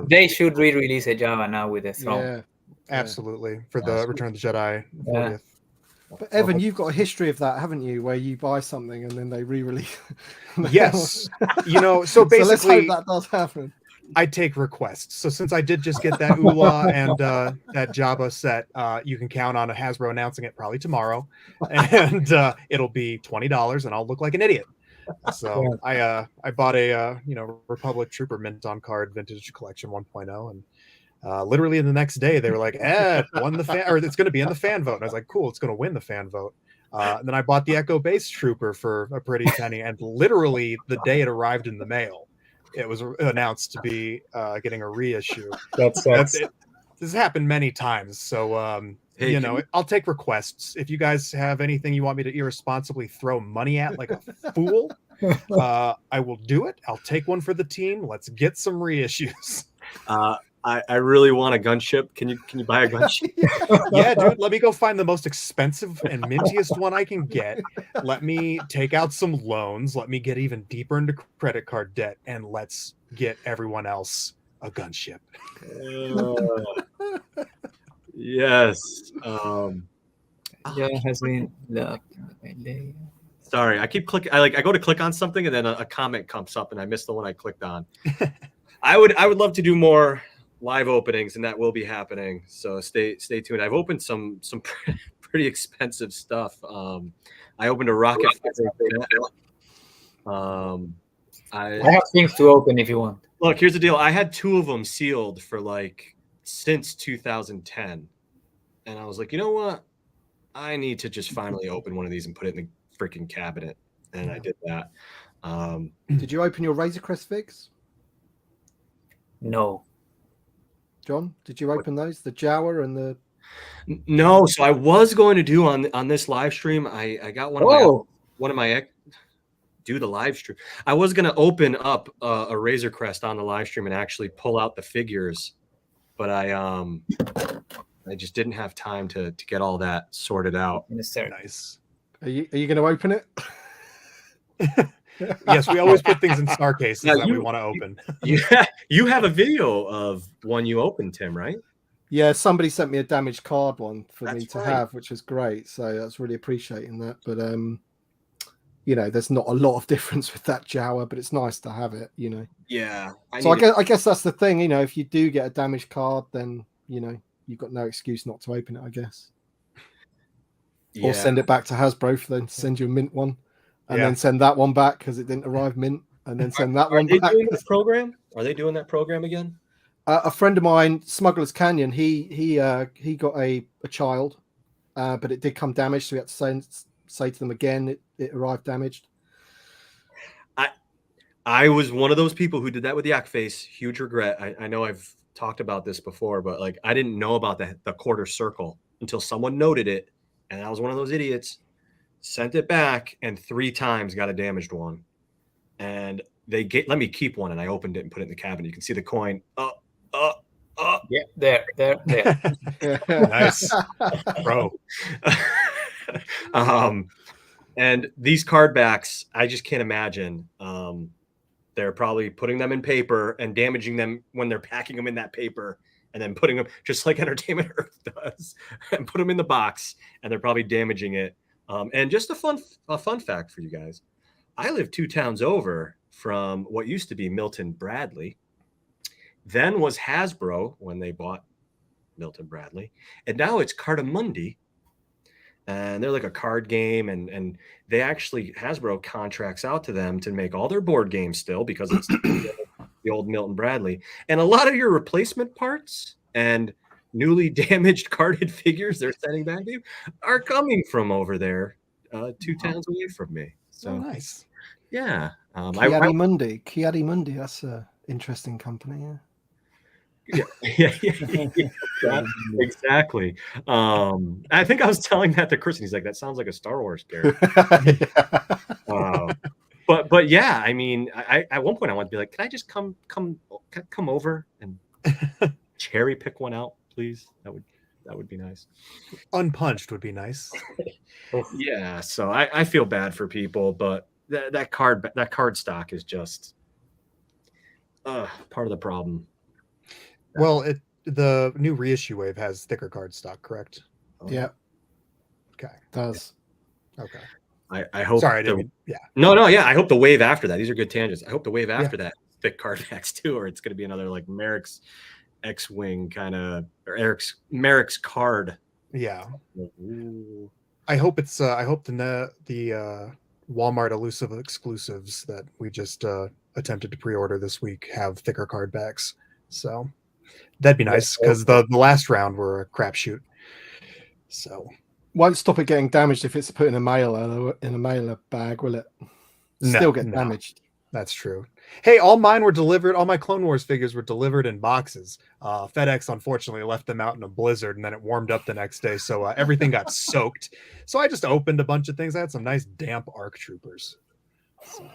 They should re-release a Java now with the throne. Yeah, absolutely, for the Return of the Jedi 40th. But Evan, you've got a history of that, haven't you? Where you buy something and then they re-release. Yes, you know. So basically, let's hope that does happen. I take requests. So since I did just get that Ula and that Jabba set, you can count on a Hasbro announcing it probably tomorrow, and it'll be $20, and I'll look like an idiot. So I bought a Republic Trooper mint on card vintage collection 1.0, and literally in the next day they were like, won the fan, or it's going to be in the fan vote. And I was like, cool, it's going to win the fan vote. And then I bought the Echo Base Trooper for a pretty penny, and literally the day it arrived in the mail, it was announced to be getting a reissue. That's This has happened many times, so I'll take requests. If you guys have anything you want me to irresponsibly throw money at like a fool, I will do it. I'll take one for the team. Let's get some reissues. I really want a gunship. Can you buy a gunship? Yeah, dude. Let me go find the most expensive and mintiest one I can get. Let me take out some loans. Let me get even deeper into credit card debt, and let's get everyone else a gunship. Yes. has been Sorry, I keep clicking. I go to click on something, and then a comment comes up, and I miss the one I clicked on. I would love to do more live openings, and that will be happening. So stay tuned. I've opened some pretty expensive stuff. I opened a rocket. I have things to open if you want. Look, here's the deal. I had 2 of them sealed for like since 2010, and I was like, you know what? I need to just finally open one of these and put it in the freaking cabinet, and I did that. Did you open your Razor Crest figs? No. John, did you open those? The Jawa and the... No, so I was going to do on this live stream. I got one of my do the live stream. I was going to open up a Razor Crest on the live stream and actually pull out the figures, but I just didn't have time to get all that sorted out. Nice. Are you going to open it? Yes, we always put things in star cases that we want to open. You have a video of one you opened, Tim, right? Yeah, somebody sent me a damaged card one for me to have, which was great. So that's really appreciating that. But there's not a lot of difference with that Jawa, but it's nice to have it. Yeah. I guess that's the thing. If you do get a damaged card, then you've got no excuse not to open it. I guess. Yeah. Or send it back to Hasbro for them to send you a mint one. And then send that one back because it didn't arrive mint, and then send that one back. Are they doing that program? Are they doing that program again? A friend of mine, Smuggler's Canyon, he got a child, but it did come damaged, so we had to say to them again it arrived damaged. I was one of those people who did that with the yak face. Huge regret. I know I've talked about this before, but like I didn't know about the quarter circle until someone noted it, and I was one of those idiots. Sent it back, and 3 times got a damaged one. And they let me keep one, and I opened it and put it in the cabinet. You can see the coin. Yeah, there. Nice, bro. And these card backs, I just can't imagine. They're probably putting them in paper and damaging them when they're packing them in that paper, and then putting them just like Entertainment Earth does, and put them in the box, and they're probably damaging it. And just a fun fact for you guys: I live 2 towns over from what used to be Milton Bradley. Then was Hasbro when they bought Milton Bradley, and now it's Cartamundi. And they're like a card game, and they actually, Hasbro contracts out to them to make all their board games still, because it's the old Milton Bradley. And a lot of your replacement parts and newly damaged carded figures they're sending back to you are coming from over there, 2 towns away from me. So nice. Yeah. Chiari Mundi, that's an interesting company. Yeah, exactly. I think I was telling that to Chris, and he's like, "That sounds like a Star Wars character." But yeah, I mean, I at one point I wanted to be like, "Can I just come over and cherry pick one out, please?" That would be nice. Unpunched would be nice. Yeah, so I feel bad for people, but that card stock is just part of the problem. Well, the new reissue wave has thicker card stock, correct? Yeah. Okay. Does. Okay. I hope. Sorry, I didn't mean, yeah. No, yeah. I hope the wave after that. These are good tangents. I hope the wave after that thick card backs too, or it's going to be another like Merrick's X-wing kind of, or Merrick's card. Yeah. Ooh. I hope it's. I hope the Walmart elusive exclusives that we just attempted to pre-order this week have thicker card backs. So that'd be nice, because the last round were a crapshoot. So won't stop it getting damaged if it's put in a mailer bag, will it? Still get damaged. That's true. Hey, all mine were delivered. All my Clone Wars figures were delivered in boxes. FedEx unfortunately left them out in a blizzard, and then it warmed up the next day, so everything got soaked. So I just opened a bunch of things. I had some nice damp ARC Troopers. So.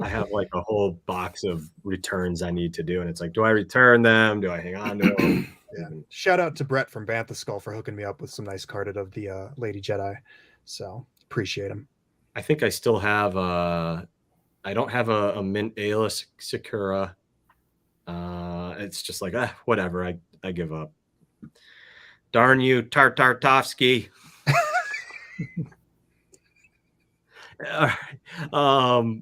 I have like a whole box of returns I need to do, and it's like, do I return them? Do I hang on to them? Yeah. Shout out to Brett from Bantha Skull for hooking me up with some nice carded of the Lady Jedi. So appreciate him. I think I still have I don't have a mint Aayla Sakura. It's just like whatever. I give up. Darn you, Tartarovsky. All right.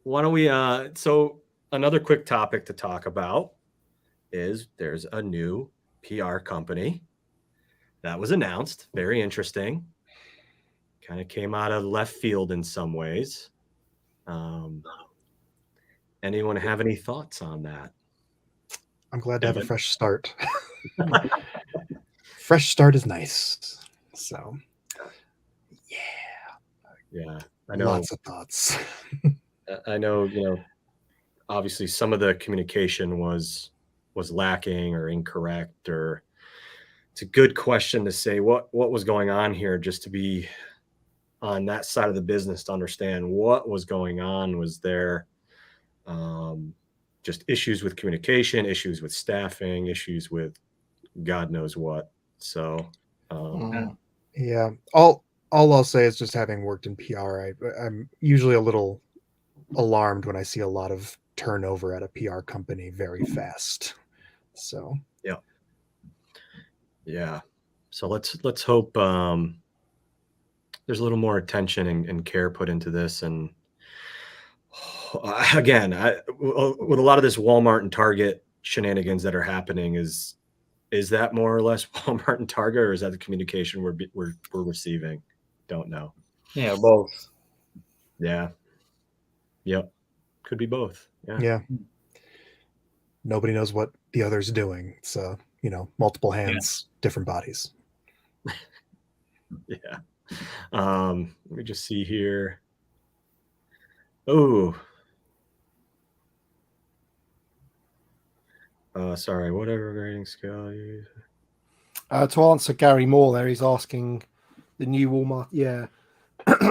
Why don't we so another quick topic to talk about is there's a new PR company that was announced. Very interesting. Kind of came out of left field in some ways. Anyone have any thoughts on that? I'm glad to have a fresh start. Fresh start is nice. So yeah, I know. Lots of thoughts. I know, obviously some of the communication was lacking or incorrect, or it's a good question to say what was going on here, just to be on that side of the business to understand what was going on. Was there just issues with communication, issues with staffing, issues with God knows what? So yeah, all I'll say is, just having worked in PR, I'm usually a little alarmed when I see a lot of turnover at a PR company very fast. So yeah. So let's hope there's a little more attention and care put into this. And again, with a lot of this Walmart and Target shenanigans that are happening, is that more or less Walmart and Target, or is that the communication we're receiving? Don't know. Yeah, both. Yeah. Yep. Could be both. Yeah. Nobody knows what the other's doing. It's multiple hands, different bodies. Yeah. Let me just see here. Oh. Sorry, whatever grading scale you use. To answer Gary Moore there, he's asking the new Walmart. Yeah,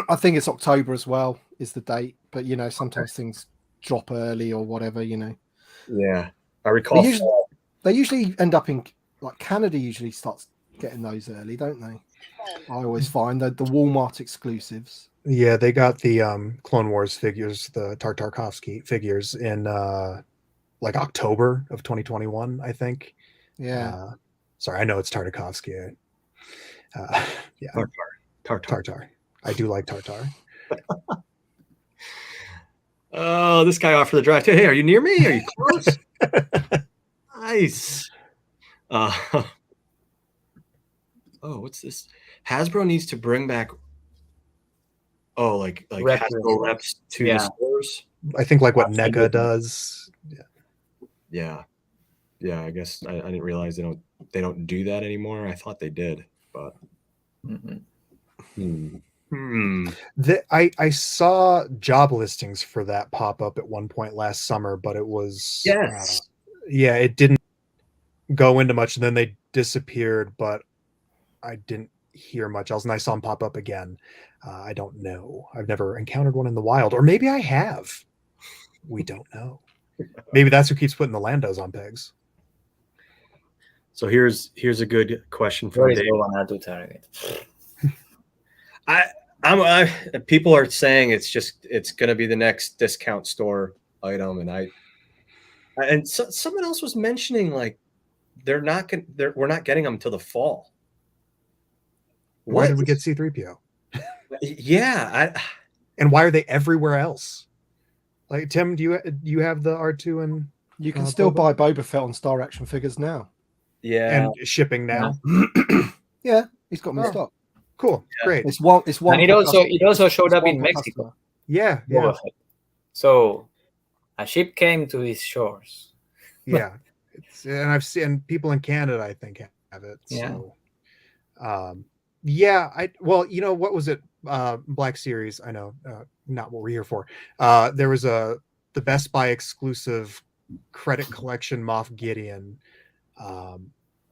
I think it's October as well is the date, but you know sometimes things drop early or whatever. You know, Yeah, I recall. They usually end up in like Canada. Usually starts getting those early, don't they? I always find that the Walmart exclusives. Yeah, they got the Clone Wars figures, the Tartakovsky figures in like October of 2021, I think. Yeah. Sorry, I know it's Tartakovsky. Yeah, Tartar. I do like Tartar. Oh, this guy offered the drive. Hey, are you near me? Are you close? Nice. Oh, what's this? Hasbro needs to bring back. Oh, like Hasbro reps to the stores. I think like what NECA does. Yeah. I guess I didn't realize they don't do that anymore. I thought they did, but. I saw job listings for that pop up at one point last summer, but it was it didn't go into much, and then they disappeared. But I didn't hear much else, and I saw them pop up again. I don't know. I've never encountered one in the wild, or maybe I have. We don't know. Maybe that's who keeps putting the Landos on pegs. So here's a good question from Dave. To target? People are saying it's going to be the next discount store item, and someone else was mentioning like we're not getting them till the fall. Why did we get C-3PO? Yeah, and why are they everywhere else? Like Tim, do you have the R2 and you can still buy Boba Fett on Star Action Figures now? Yeah, and shipping now. Yeah, he's got them in stock. Cool, great. It's one. And it also showed up in Mexico. Yeah. So a ship came to these shores. Yeah, and I've seen people in Canada, I think, have it. So, what was it? Black Series. I know, not what we're here for. There was the Best Buy exclusive credit collection Moff Gideon.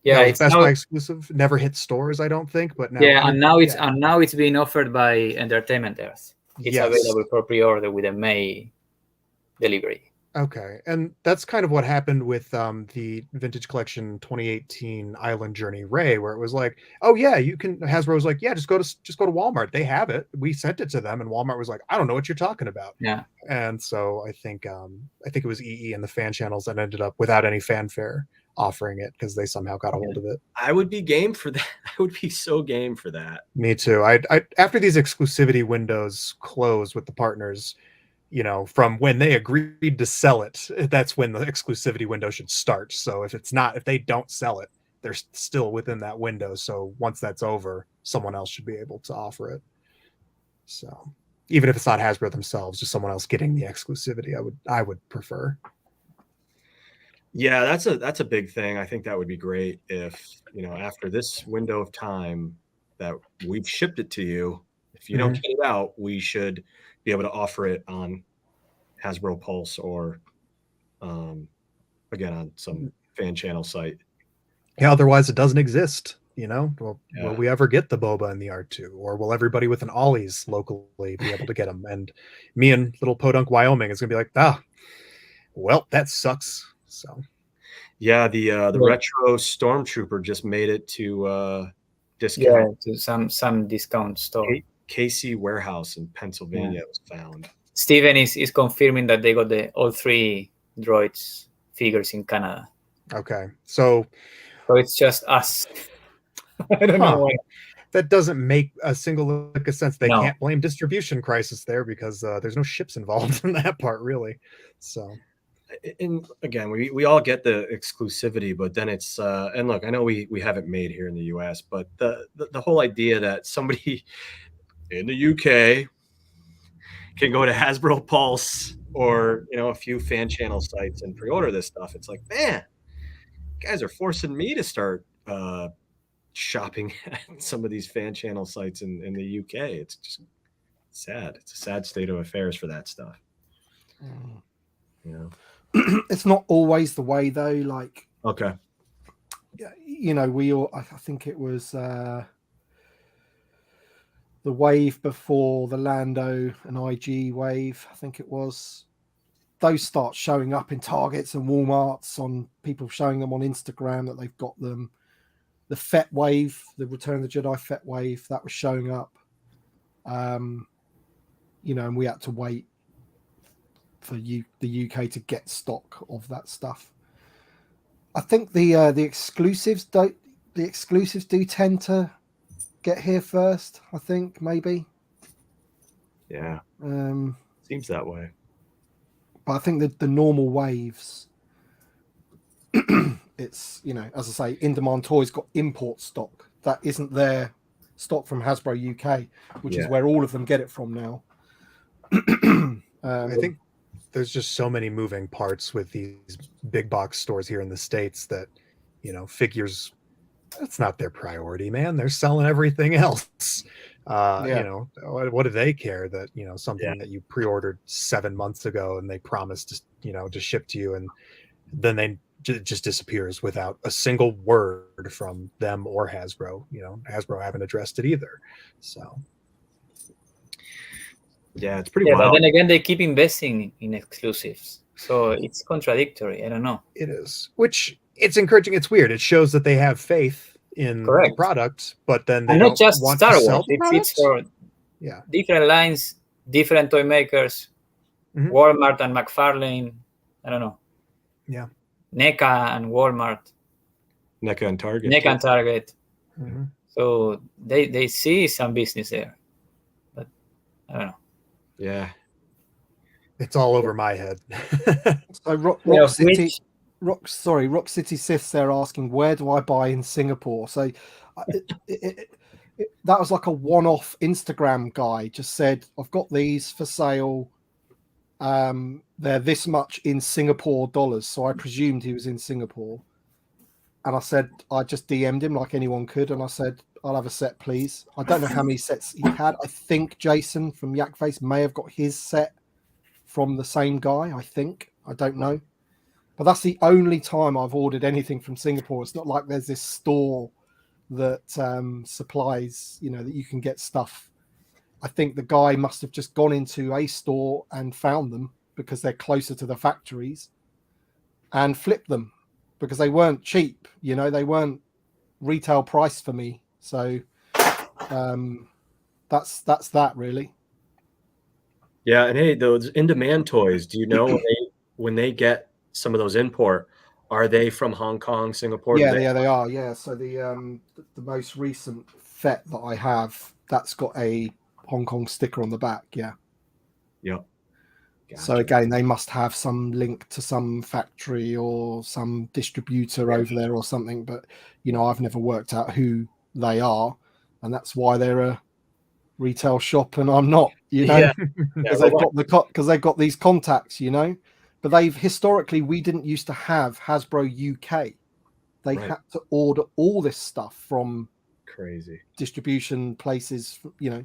It's Best Buy exclusive. Never hit stores, I don't think. But now, now it's being offered by Entertainment Earth. It's available for pre-order with a May delivery. Okay, and that's kind of what happened with the Vintage Collection 2018 Island Journey Ray, where it was like, oh yeah, you can. Hasbro was like, yeah, just go to Walmart. They have it. We sent it to them, and Walmart was like, I don't know what you're talking about. Yeah. And so I think it was EE and the fan channels that ended up without any fanfare offering it because they somehow got a hold of it. I would be game for that. I would be so game for that. Me too. I after these exclusivity windows close with the partners, from when they agreed to sell it, that's when the exclusivity window should start. So if they don't sell it, they're still within that window. So once that's over, someone else should be able to offer it. So even if it's not Hasbro themselves, just someone else getting the exclusivity, I would prefer. Yeah, that's a big thing. I think that would be great if, after this window of time that we've shipped it to you, if you don't get it out, we should be able to offer it on Hasbro Pulse or again on some fan channel site. Yeah, otherwise it doesn't exist. Will we ever get the Boba and the R2, or will everybody with an Ollie's locally be able to get them? And me in little Podunk, Wyoming is gonna be like, well, that sucks. So yeah, the retro Stormtrooper just made it to discount. To some discount store. KC Warehouse in Pennsylvania was found. Steven is confirming that they got all three droids figures in Canada. Okay, so it's just us. I don't know why. That doesn't make a single lick of sense. They can't blame distribution crisis there because there's no ships involved in that part, really. So, and again, we all get the exclusivity, but then it's and look, I know we have it made here in the US, but the whole idea that somebody in the UK can go to Hasbro Pulse or a few fan channel sites and pre-order this stuff. It's like, man, you guys are forcing me to start shopping at some of these fan channel sites in the UK. It's just sad. It's a sad state of affairs for that stuff. Yeah. It's not always the way though. Like, Okay. you know, we all, I think it was the wave before the Lando and IG wave, I think it was. Those start showing up in Targets and Walmarts, on people showing them on Instagram that they've got them. The Fett wave, the Return of the Jedi Fett wave, that was showing up. You know, and we had to wait for the UK to get stock of that stuff. I think the exclusives do tend to get here first. I think maybe. Yeah. Seems that way. But I think that the normal waves, it's, you know, as I say, In Demand Toys got import stock that isn't their stock from Hasbro UK, which is where all of them get it from now. I think there's just so many moving parts with these big box stores here in the States that, you know, figures, that's not their priority, man. They're selling everything else. You know, what do they care that, you know, something that you pre-ordered 7 months ago and they promised to, you know, to ship to you, and then they just disappears without a single word from them or Hasbro. You know, Hasbro haven't addressed it either. So yeah, it's pretty But wild. then again, they keep investing in exclusives, so it's contradictory. I don't know. it is, which it's encouraging. It's weird. It shows that they have faith in the product, but then they and don't not just want Star to Wars. sell the It's for different lines, different toy makers, Walmart and McFarlane. I don't know. Yeah. NECA and Walmart. NECA and Target. NECA and Target. Mm-hmm. So they see some business there, but I don't know. Yeah. It's all over my head. So Rock City Siths, they're asking, where do I buy in Singapore? So that was like a one-off Instagram guy just said, I've got these for sale. They're this much in Singapore dollars. So I presumed he was in Singapore. And I said, I just DM'd him like anyone could. And I said, I'll have a set, please. I don't know how many sets he had. I think Jason from Yakface may have got his set from the same guy, I think. I don't know. But that's the only time I've ordered anything from Singapore. It's not like there's this store that supplies, you know, that you can get stuff. I think the guy must have just gone into a store and found them because they're closer to the factories and flipped them because they weren't cheap. You know, they weren't retail price for me. So that's that really. Yeah, and hey, those in-demand toys, do you know when they get some of those import, are they from Hong Kong, Singapore? Yeah, they are. Yeah, so the most recent Fett that I have, that's got a Hong Kong sticker on the back. Yeah. Yep. Gotcha. So again, they must have some link to some factory or some distributor over there or something. But you know, I've never worked out who they are, and that's why they're a retail shop and I'm not, you know, because they've got these contacts, you know. But they've historically, we didn't used to have Hasbro UK. They had to order all this stuff from crazy distribution places, you know.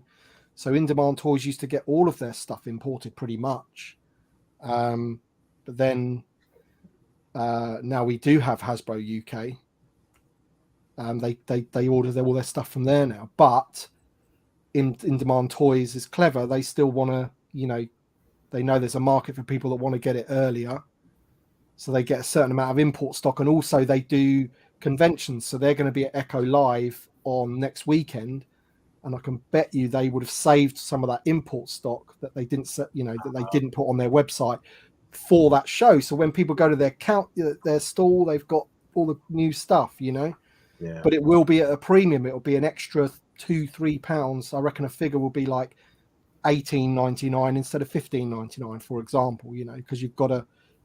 So In Demand Toys used to get all of their stuff imported pretty much. But then now we do have Hasbro UK. They order all their stuff from there now. But In Demand Toys is clever. They still want to, you know, they know there's a market for people that want to get it earlier. So they get a certain amount of import stock. And also they do conventions. So they're going to be at Echo Live on next weekend. And I can bet you they would have saved some of that import stock that they didn't, you know, that they didn't put on their website for that show. So when people go to their stall, they've got all the new stuff, you know. Yeah. But it will be at a premium. It'll be an extra £2-3. I reckon a figure will be like $18.99 instead of $15.99, for example. You know, because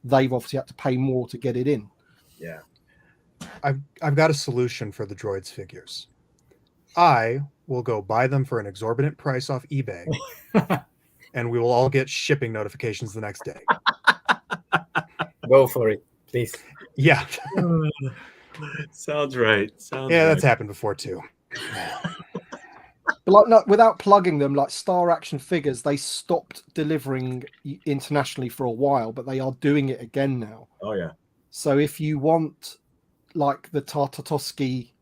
they've obviously had to pay more to get it in. Yeah. I've got a solution for the droids figures. I will go buy them for an exorbitant price off eBay, and we will all get shipping notifications the next day. Go for it, please. Yeah. Sounds right. That's happened before too. But like, no, without plugging them, like Star Action Figures, they stopped delivering internationally for a while, but they are doing it again now. Oh yeah. So if you want like the Tartakovsky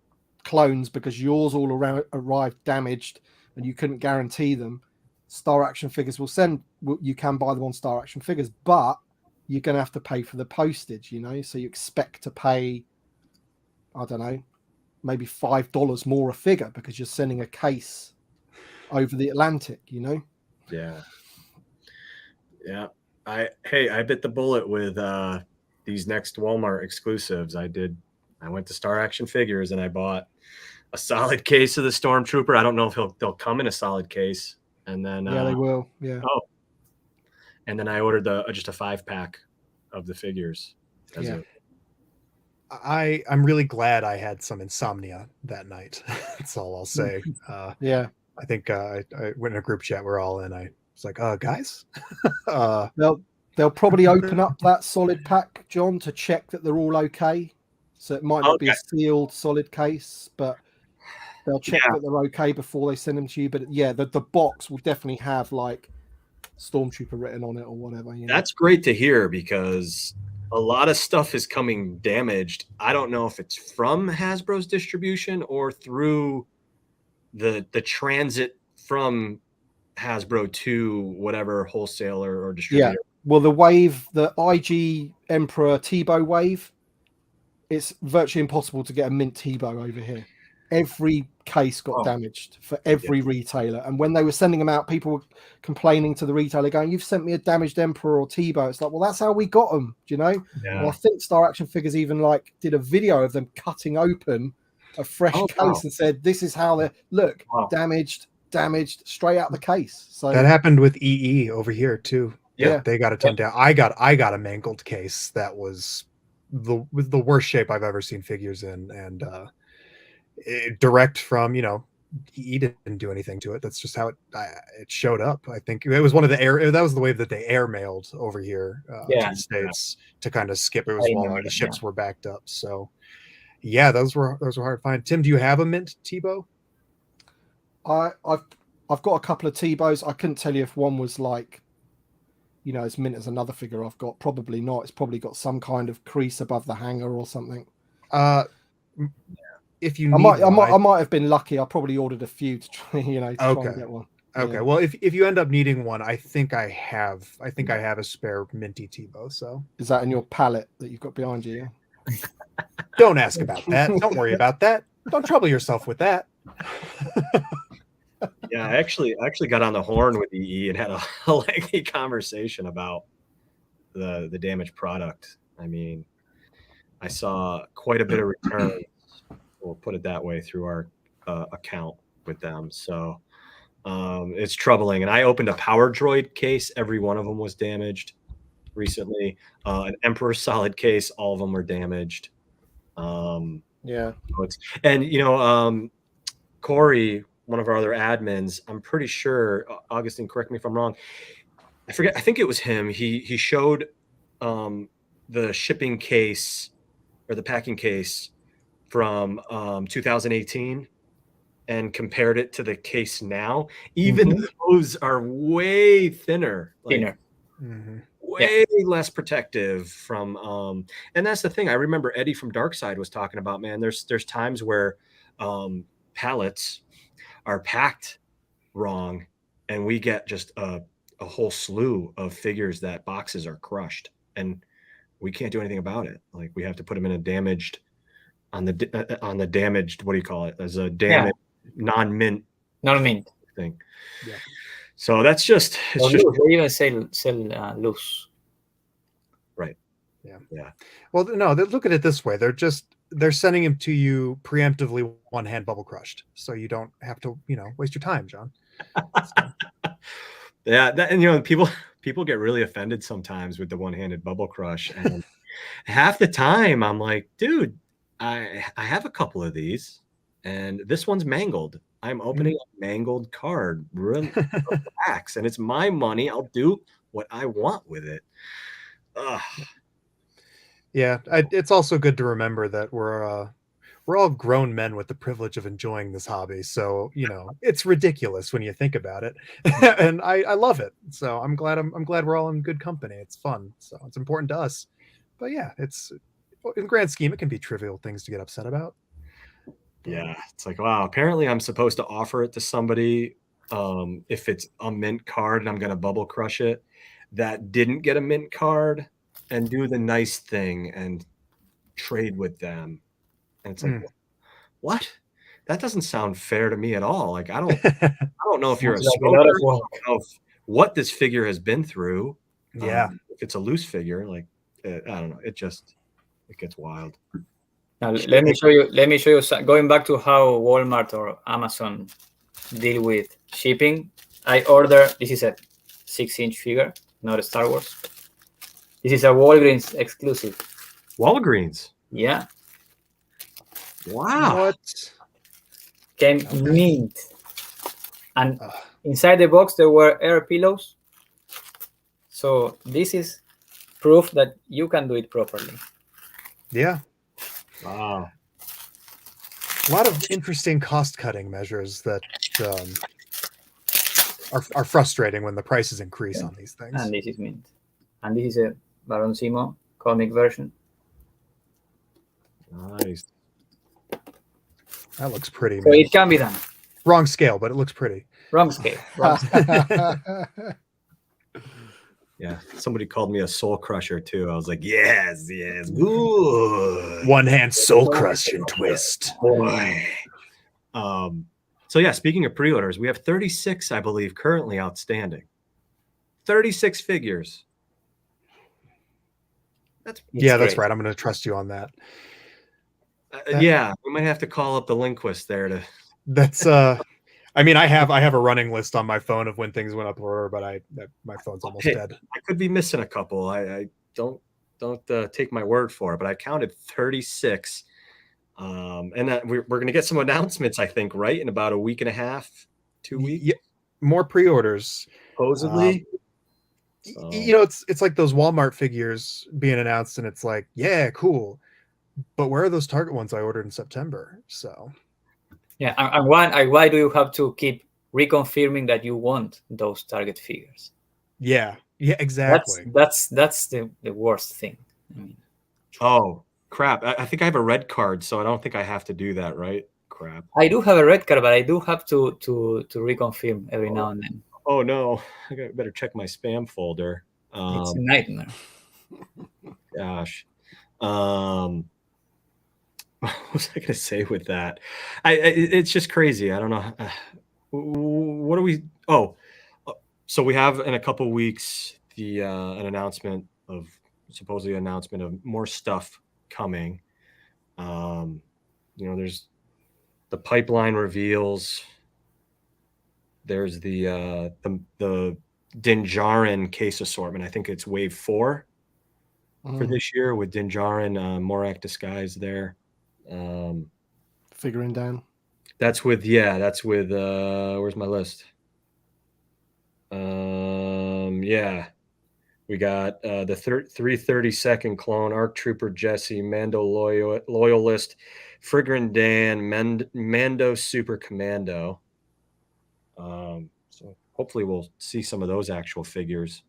clones because yours all around arrived damaged and you couldn't guarantee them, Star Action Figures will send. You can buy them on Star Action Figures, but you're going to have to pay for the postage. So you expect to pay, I don't know, maybe $5 more a figure because you're sending a case over the Atlantic. Yeah. I bit the bullet with these next Walmart exclusives. I went to Star Action Figures and I bought a solid case of the Stormtrooper. I don't know if they'll come in a solid case. And then Yeah, they will. Yeah. Oh. And then I ordered just a 5-pack of the figures. Yeah. I'm really glad I had some insomnia that night. That's all I'll say. Yeah. I think I went in a group chat we're all in. I was like, guys. They'll probably open up that solid pack, John, to check that they're all okay. So it might not be a sealed solid case, but they'll check that they're okay before they send them to you. But yeah, the box will definitely have like Stormtrooper written on it or whatever. That's great to hear because a lot of stuff is coming damaged. I don't know if it's from Hasbro's distribution or through the transit from Hasbro to whatever wholesaler or distributor. Yeah. Well, the IG Emperor Tebow wave, it's virtually impossible to get a mint Tebow over here. Every case got damaged for every retailer. And when they were sending them out, people were complaining to the retailer going, "You've sent me a damaged Emperor or Tebow." It's like, well, that's how we got them, Yeah. And I think Star Action Figures even like did a video of them cutting open a fresh case and said, "This is how they look, damaged, straight out the case." So that happened with EE over here too. Yeah, they got a ton down. I got a mangled case that was the worst shape I've ever seen figures in, and direct from EE didn't do anything to it. That's just how it showed up. I think it was one of the that was the wave that they air mailed over here to the States to kind of skip. It was while the ships were backed up. So yeah, those were hard to find. Tim, do you have a mint Tebow? I've got a couple of Tebows. I couldn't tell you if one was like as mint as another figure I've got. Probably not. It's probably got some kind of crease above the hanger or something. If you I might have been lucky. I probably ordered a few to try and get one. Okay. Well, if you end up needing one, I think I have a spare minty Tebow. So is that in your palette that you've got behind you? Yeah? Don't ask about that. Don't worry about that. Don't trouble yourself with that. Yeah, I actually got on the horn with EE and had a lengthy conversation about the damaged product. I mean, I saw quite a bit of returns, we'll put it that way, through our account with them. So it's troubling. And I opened a Power Droid case. Every one of them was damaged recently. An Emperor Solid case, all of them were damaged. Yeah. And Corey, one of our other admins, I'm pretty sure, Augustine, correct me if I'm wrong, I forget, I think it was him. He showed the shipping case or the packing case from 2018 and compared it to the case now. Even those are way thinner. Way less protective from and that's the thing. I remember Eddie from Darkside was talking about, man, there's times where pallets are packed wrong and we get just a whole slew of figures that boxes are crushed and we can't do anything about it. Like we have to put them in a damaged on the damaged, what do you call it, as a damaged non-mint thing. Yeah. So that's just they even sell loose. Right. Yeah. Well, no, look at it this way. They're sending him to you preemptively one-hand bubble crushed, so you don't have to waste your time, John. Yeah, and people get really offended sometimes with the one-handed bubble crush, and half the time I'm like, dude, I have a couple of these and this one's mangled. I'm opening a mangled card. Relax, and it's my money. I'll do what I want with it. Ugh. Yeah, it's also good to remember that we're we're all grown men with the privilege of enjoying this hobby. So, it's ridiculous when you think about it. And I love it. So I'm glad we're all in good company. It's fun. So it's important to us. But yeah, it's in the grand scheme, it can be trivial things to get upset about. Yeah, it's like, wow, apparently I'm supposed to offer it to somebody if it's a mint card and I'm going to bubble crush it that didn't get a mint card and do the nice thing and trade with them. And it's like, what? That doesn't sound fair to me at all. Like, I don't know if you're a Sounds like a lot smoker, of work. I don't know what this figure has been through. Yeah. If it's a loose figure, like, I don't know. It gets wild. Now, let me show you going back to how Walmart or Amazon deal with shipping. This is a 6-inch figure, not a Star Wars. This is a Walgreens exclusive. Walgreens. Yeah. Wow. What? Came mint. And inside the box, there were air pillows. So this is proof that you can do it properly. Yeah. Wow. A lot of interesting cost-cutting measures that are frustrating when the prices increase on these things. And this is mint. And this is a Baron Zemo comic version. Nice. That looks pretty. So it can be done. Wrong scale, but it looks pretty. Wrong scale. Yeah, somebody called me a soul crusher too. I was like, yes, good. One hand soul crushing twist. Boy. So yeah, speaking of pre-orders, we have 36, I believe, currently outstanding. 36 figures. That's right. I'm going to trust you on that. Yeah, we might have to call up the linguist there to. That's I mean, I have a running list on my phone of when things went up order, but my phone's almost dead. I could be missing a couple. I don't take my word for it, but I counted 36. And that we're going to get some announcements, I think, right in about a week and a half, 2 weeks. Yeah, more pre-orders, supposedly. It's like those Walmart figures being announced, and it's like, yeah, cool. But where are those Target ones I ordered in September? So. Yeah, and why do you have to keep reconfirming that you want those Target figures? Yeah, exactly. That's the worst thing. I mean, oh crap! I think I have a red card, so I don't think I have to do that, right? Crap. I do have a red card, but I do have to reconfirm every now and then. Oh no! I better check my spam folder. It's a nightmare. Gosh. What was I going to say with that? It's just crazy. I don't know. What do we? Oh, so we have in a couple weeks an announcement of more stuff coming. There's the pipeline reveals. There's the Din Djarin case assortment. I think it's wave 4 for this year with Din Djarin, Morak disguise there. Figuring down. That's with where's my list? Yeah, we got the 332nd clone, Arc Trooper Jesse, Mando Loyalist, Frigrin Dan, Mando Super Commando. So hopefully we'll see some of those actual figures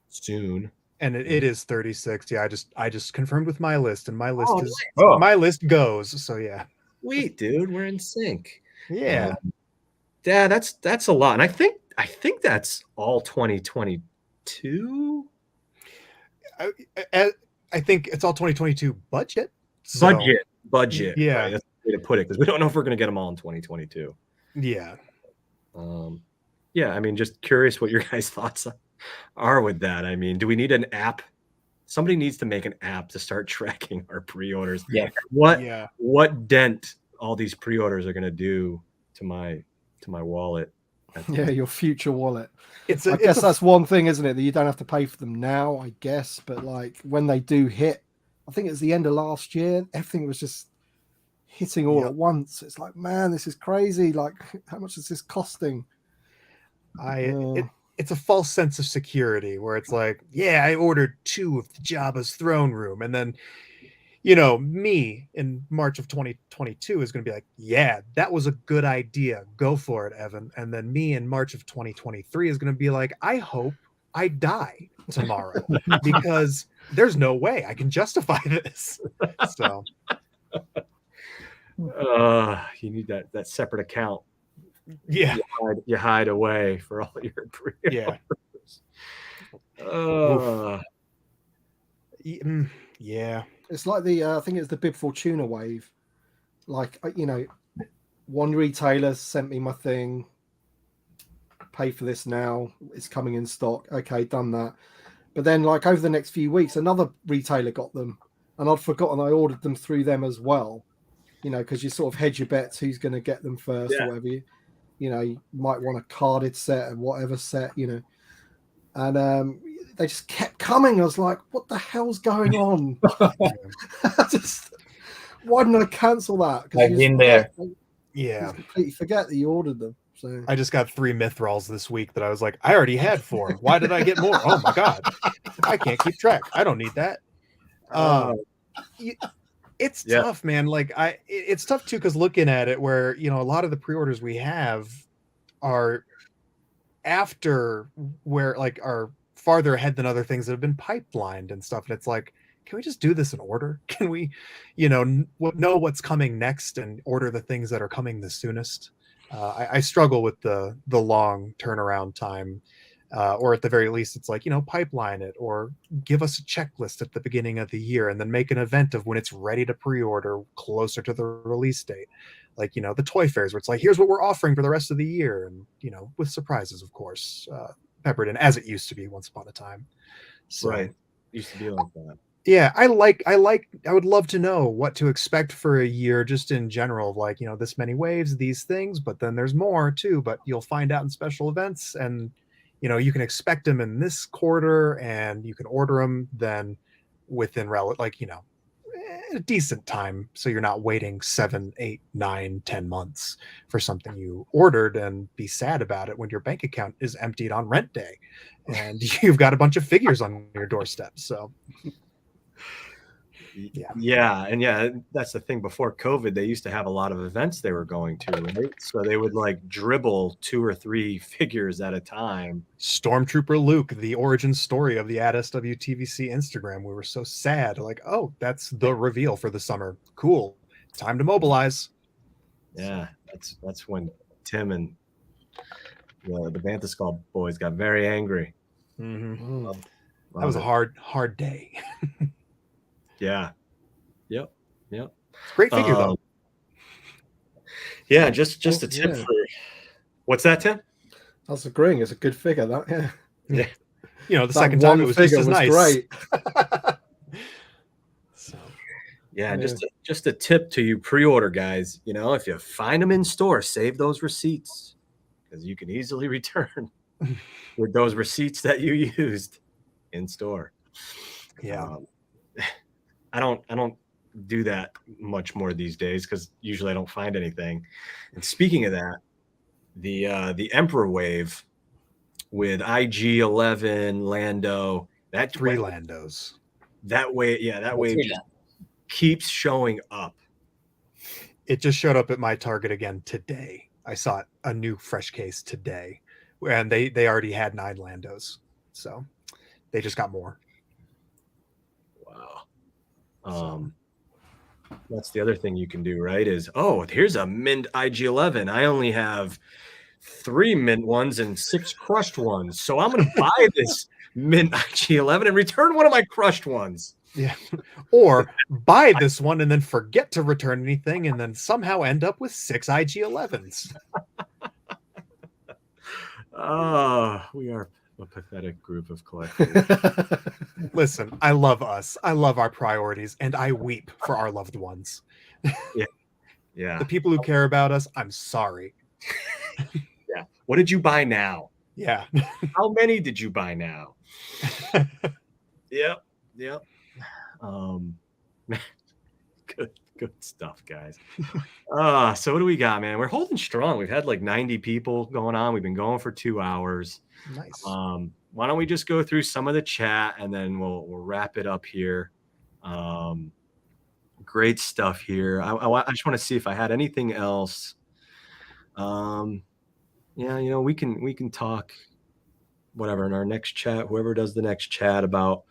soon. And it is 36. Yeah, I just confirmed with my list, and my list nice. My list goes. So yeah. Sweet, dude, we're in sync. Yeah. Yeah, that's a lot. And I think that's all 2022. I think it's all 2022 budget. So, budget. Yeah, right? That's the way to put it, because we don't know if we're going to get them all in 2022. Yeah. Yeah. I mean, just curious what your guys' thoughts are with that. I mean, do we need an app? Somebody needs to make an app to start tracking our pre-orders. Yeah. What dent all these pre-orders are going to do to my wallet? Yeah, your future wallet. I guess that's one thing, isn't it? That you don't have to pay for them now, I guess. But like when they do hit, I think it's the end of last year, everything was just hitting all at once. It's like, man, this is crazy. Like, how much is this costing? It's a false sense of security where it's like, yeah, I ordered 2 of the Jabba's throne room, and then me in March of 2022 is going to be like, yeah, that was a good idea. Go for it, Evan. And then me in March of 2023 is going to be like, I hope I die tomorrow because there's no way I can justify this. So you need that separate account. yeah, You hide away for all your pre-orders. Yeah. It's like the I think it's the Bib Fortuna wave. Like one retailer sent me my thing. Pay for this now. It's coming in stock. Okay, done that. But then, like over the next few weeks, another retailer got them, and I'd forgotten I ordered them through them as well. Because you sort of hedge your bets who's going to get them first or whatever. You might want a carded set or whatever set. And they just kept coming. I was like, what the hell's going on? Why didn't I cancel that? I've been there. You completely forget that you ordered them. So I just got 3 Mithrals this week that I was like, I already had 4. Why did I get more? Oh my god, I can't keep track. I don't need that. It's tough, man. Like it's tough too, because looking at it, where a lot of the pre-orders we have are after where like are farther ahead than other things that have been pipelined and stuff, and it's like, can we just do this in order? Can we know what's coming next and order the things that are coming the soonest? I struggle with the long turnaround time, or at the very least it's like, pipeline it, or give us a checklist at the beginning of the year and then make an event of when it's ready to pre-order closer to the release date. Like, the toy fairs where it's like, here's what we're offering for the rest of the year. And, with surprises, of course, peppered in, as it used to be once upon a time. So, right. Used to be like that. Yeah, I would love to know what to expect for a year, just in general, like, this many waves, these things, but then there's more too, but you'll find out in special events, and, you can expect them in this quarter, and you can order them then within a decent time, so you're not waiting 7, 8, 9, 10 months for something you ordered and be sad about it when your bank account is emptied on rent day and you've got a bunch of figures on your doorstep. So and that's the thing. Before COVID, they used to have a lot of events they were going to, right? So they would like dribble 2 or 3 figures at a time. Stormtrooper Luke, the origin story of the AdSW TVC Instagram. We were so sad, like, oh, that's the reveal for the summer. Cool, time to mobilize. Yeah, that's when Tim and the Bantha Skull boys got very angry. Mm-hmm. That was a hard day. Yeah. Yep. Great figure though. Yeah, just a tip for. What's that, Tim? I was agreeing. It's a good figure. That yeah. The second time it was just as nice. Great. So just a tip to you pre-order guys. If you find them in store, save those receipts, because you can easily return with those receipts that you used in store. Yeah. I don't do that much more these days, because usually I don't find anything. And speaking of that, the Emperor wave with IG-11 Lando, that 3 Landos. That wave keeps showing up. It just showed up at my Target again today. I saw it, a new fresh case today, and they already had 9 Landos, so they just got more. Wow. That's the other thing you can do, right? Is, here's a mint IG-11. I only have 3 mint ones and 6 crushed ones, so I'm going to buy this mint IG-11 and return one of my crushed ones. Yeah, or buy this one and then forget to return anything, and then somehow end up with 6 IG-11s. We are a pathetic group of collectors. Listen, I love us. I love our priorities, and I weep for our loved ones. Yeah. The people who care about us, I'm sorry. Yeah. What did you buy now? Yeah. How many did you buy now? Yep. Good stuff, guys. So what do we got, man? We're holding strong. We've had like 90 people going on. We've been going for 2 hours. Nice. Why don't we just go through some of the chat, and then we'll wrap it up here. great stuff here. I just want to see if I had anything else. Yeah, we can talk whatever in our next chat, whoever does the next chat about.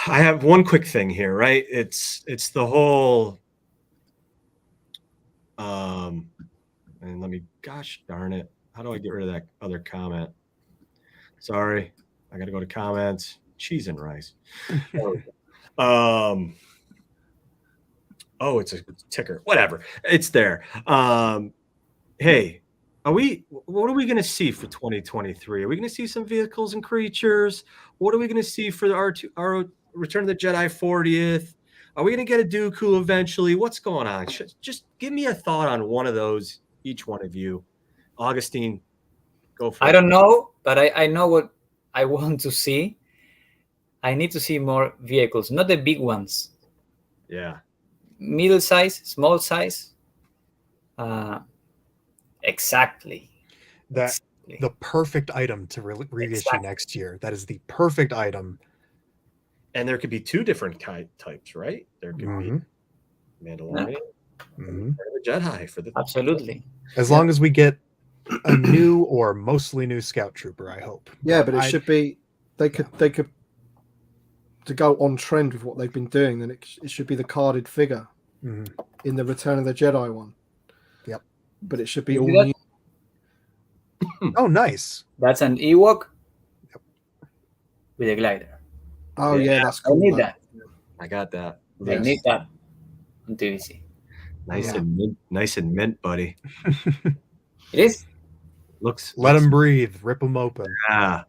I have one quick thing here, right? It's the whole and gosh darn it, how do I get rid of that other comment? Sorry, I gotta go to comments. Cheese and rice. Oh, it's a ticker. Whatever. It's there. Hey, what are we going to see for 2023? Are we going to see some vehicles and creatures? What are we going to see for our Return of the Jedi 40th? Are we going to get a Dooku eventually? What's going on? Just give me a thought on one of those, each one of you. Augustine, go for it. I don't know, but I know what I want to see. I need to see more vehicles, not the big ones. Yeah. Middle size, small size. Exactly. The perfect item to reissue next year. That is the perfect item. And there could be two different types, right? There could be Mandalorian, the Jedi for the absolutely. As long as we get a new or mostly new Scout Trooper, I hope. Yeah, but it should be they could to go on trend with what they've been doing. Then it should be the carded figure in the Return of the Jedi one. Yep. But it should be all new. Oh, nice. That's an Ewok with a glider. Oh yeah, that's cool. I need that. I got that. I need that on TVC. Nice and mint, buddy. It is. Let them breathe. Rip them open. Yeah.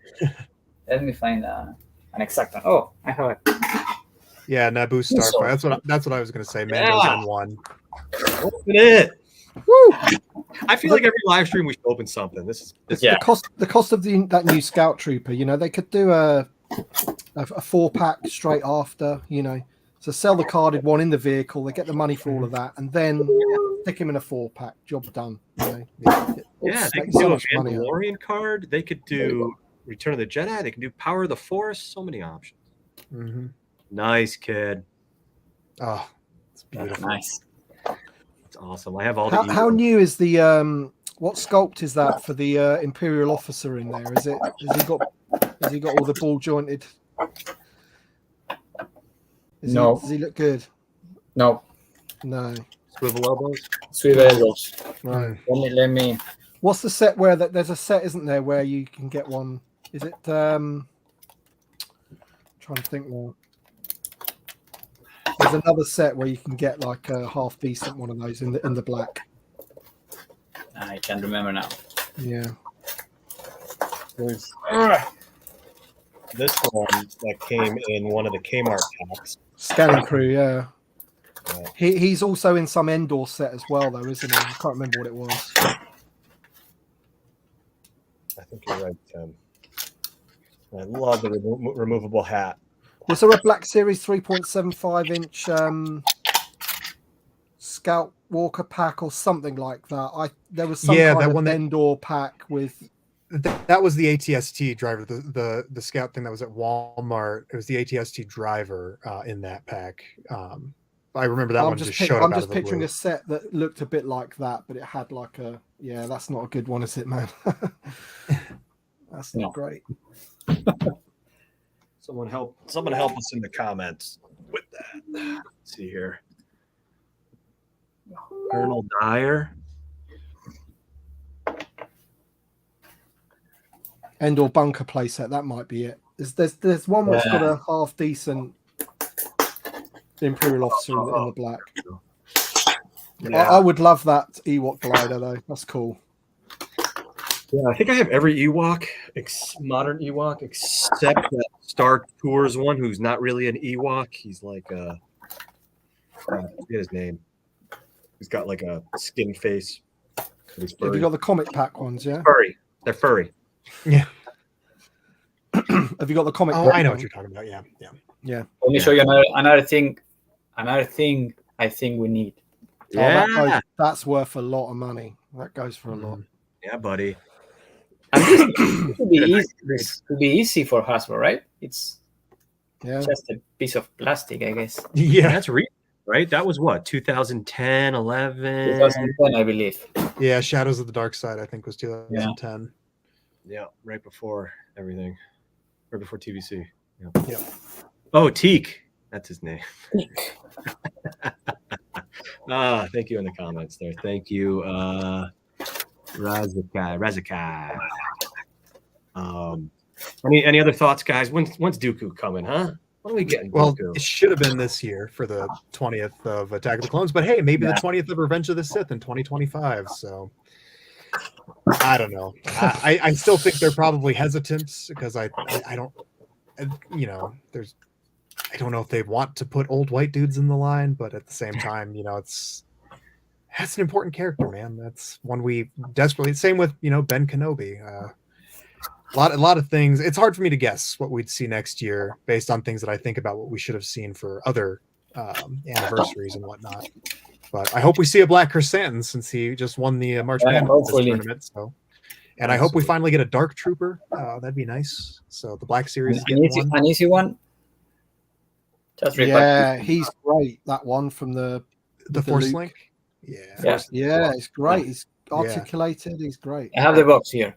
Let me find an exact one. Oh, I have it. Yeah, Naboo Starfighter. That's what I was going to say. Mando's on one. Open it. Woo! I feel like every live stream we should open something. The cost of that new Scout Trooper. They could do a 4-pack straight after. So sell the carded one in the vehicle. They get the money for all of that, and then stick him in a 4-pack. Job done. Yeah, they could do a Mandalorian card. They could do Return of the Jedi. They can do Power of the Force. So many options. Nice, kid. Oh, it's beautiful. Nice. It's awesome. I have all how new is the what sculpt is that for the Imperial officer in there? Has he got all the ball jointed? No. Does he look good? No. Swivel elbows. Swivel elbows. Right. Let me. What's the set where there's a set, isn't there, where you can get one? Is it? I'm trying to think now. There's another set where you can get like a half decent one of those in the black. I can't remember now. Yeah. There's this one that came in one of the Kmart packs. Scanning Crew, yeah. He's also in some Endor set as well, though, isn't he? I can't remember what it was. I think you're right, Tim. I love the removable hat. Was there a Black Series 3.75-inch Scout Walker pack or something like that? There was some kind of Endor pack with. That was the ATST driver, the Scout thing that was at Walmart. It was the ATST driver in that pack. I remember that one just showed up. I'm just picturing a set that looked a bit like that, but it had like a. Yeah, that's not a good one, is it, man? That's not great. Someone help us in the comments with that. Let's see here. Colonel Dyer. Endor bunker playset, that might be it. There's one that's got a half decent Imperial officer in the black. Yeah. I would love that Ewok glider though. That's cool. Yeah, I think I have every Ewok, modern Ewok, except that Star Tours one, who's not really an Ewok. He's like I forget his name. He's got like a skin face. Have you got the comic pack ones? Yeah, furry. They're furry. Yeah. Have you got the comic? Oh, I know what you're talking about. Yeah. Let me show you another thing. Another thing I think we need. Yeah, that's worth a lot of money. That goes for a lot. Yeah, buddy. And this could be easy for Hasbro, right? It's just a piece of plastic, I guess. Yeah, that's real, right? That was what, 2010, 11? 2010, I believe. Yeah, Shadows of the Dark Side, I think, was 2010. Yeah, right before everything. Right before TVC. Yeah. Oh, Teak. That's his name. Thank you in the comments there. Thank you. Razakai. Any other thoughts, guys? When's Dooku coming, huh? When are we getting Well, Dooku? it should have been this year for the 20th of Attack of the Clones, but hey, maybe the 20th of Revenge of the Sith in 2025. So I don't know. I still think they're probably hesitant because I don't, you know, I don't know if they want to put old white dudes in the line, but at the same time, you know, that's an important character, man. That's one we desperately. Same with, you know, Ben Kenobi. A lot of things. It's hard for me to guess what we'd see next year based on things that I think about what we should have seen for other anniversaries and whatnot. But I hope we see a Black Chrysanthemum since he just won the March Madness tournament. So, and I hope we finally get a Dark Trooper. That'd be nice. So the Black Series is getting one. An easy one. Just yeah, he's great. That one from the Force Luke. Link. Yeah, it's great. He's articulated. He's great. I have the box here.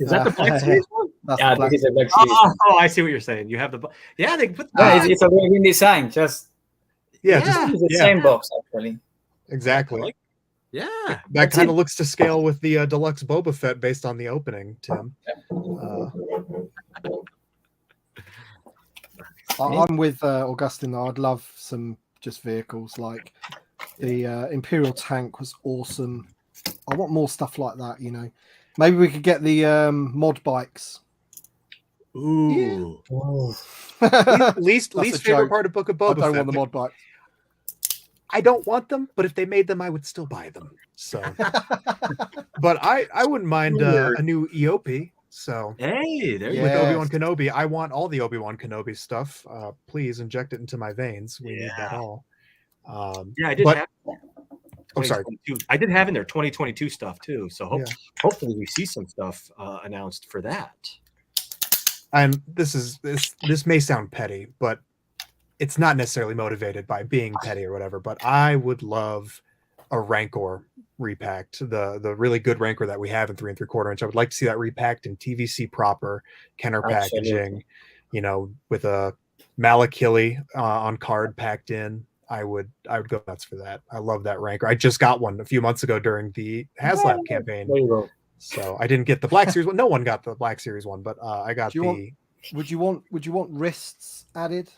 Is that the Black Series one? Yeah, this is the Black Series. Oh, I see what you're saying. You have the they put it's a very good design. Just just the same box actually. Exactly. Yeah, that kind of looks to scale with the deluxe Boba Fett based on the opening, Tim. I'm with Augustine. I'd love some just vehicles like the Imperial tank was awesome. I want more stuff like that. You know, maybe we could get the mod bikes. Ooh. Yeah. least favorite part of Book of Boba Fett. I don't want the mod bikes. I don't want them, but if they made them, I would still buy them. So, but I wouldn't mind a new EOP. So, hey, there you with go. Obi-Wan Kenobi, I want all the Obi-Wan Kenobi stuff. Please inject it into my veins. We need that all. I did have. I'm sorry. I did have in there 2022 stuff too. So hopefully we see some stuff announced for that. And this may sound petty, but it's not necessarily motivated by being petty or whatever. But I would love a Rancor repacked, the really good Rancor that we have in 3 3/4 inch. I would like to see that repacked in TVC proper Kenner packaging, you know, with a Malakili on card packed in. I would go nuts for that. I love that Rancor. I just got one a few months ago during the HasLab campaign. There you go. So I didn't get the Black Series one. No one got the Black Series one, but I got Would you want wrists added?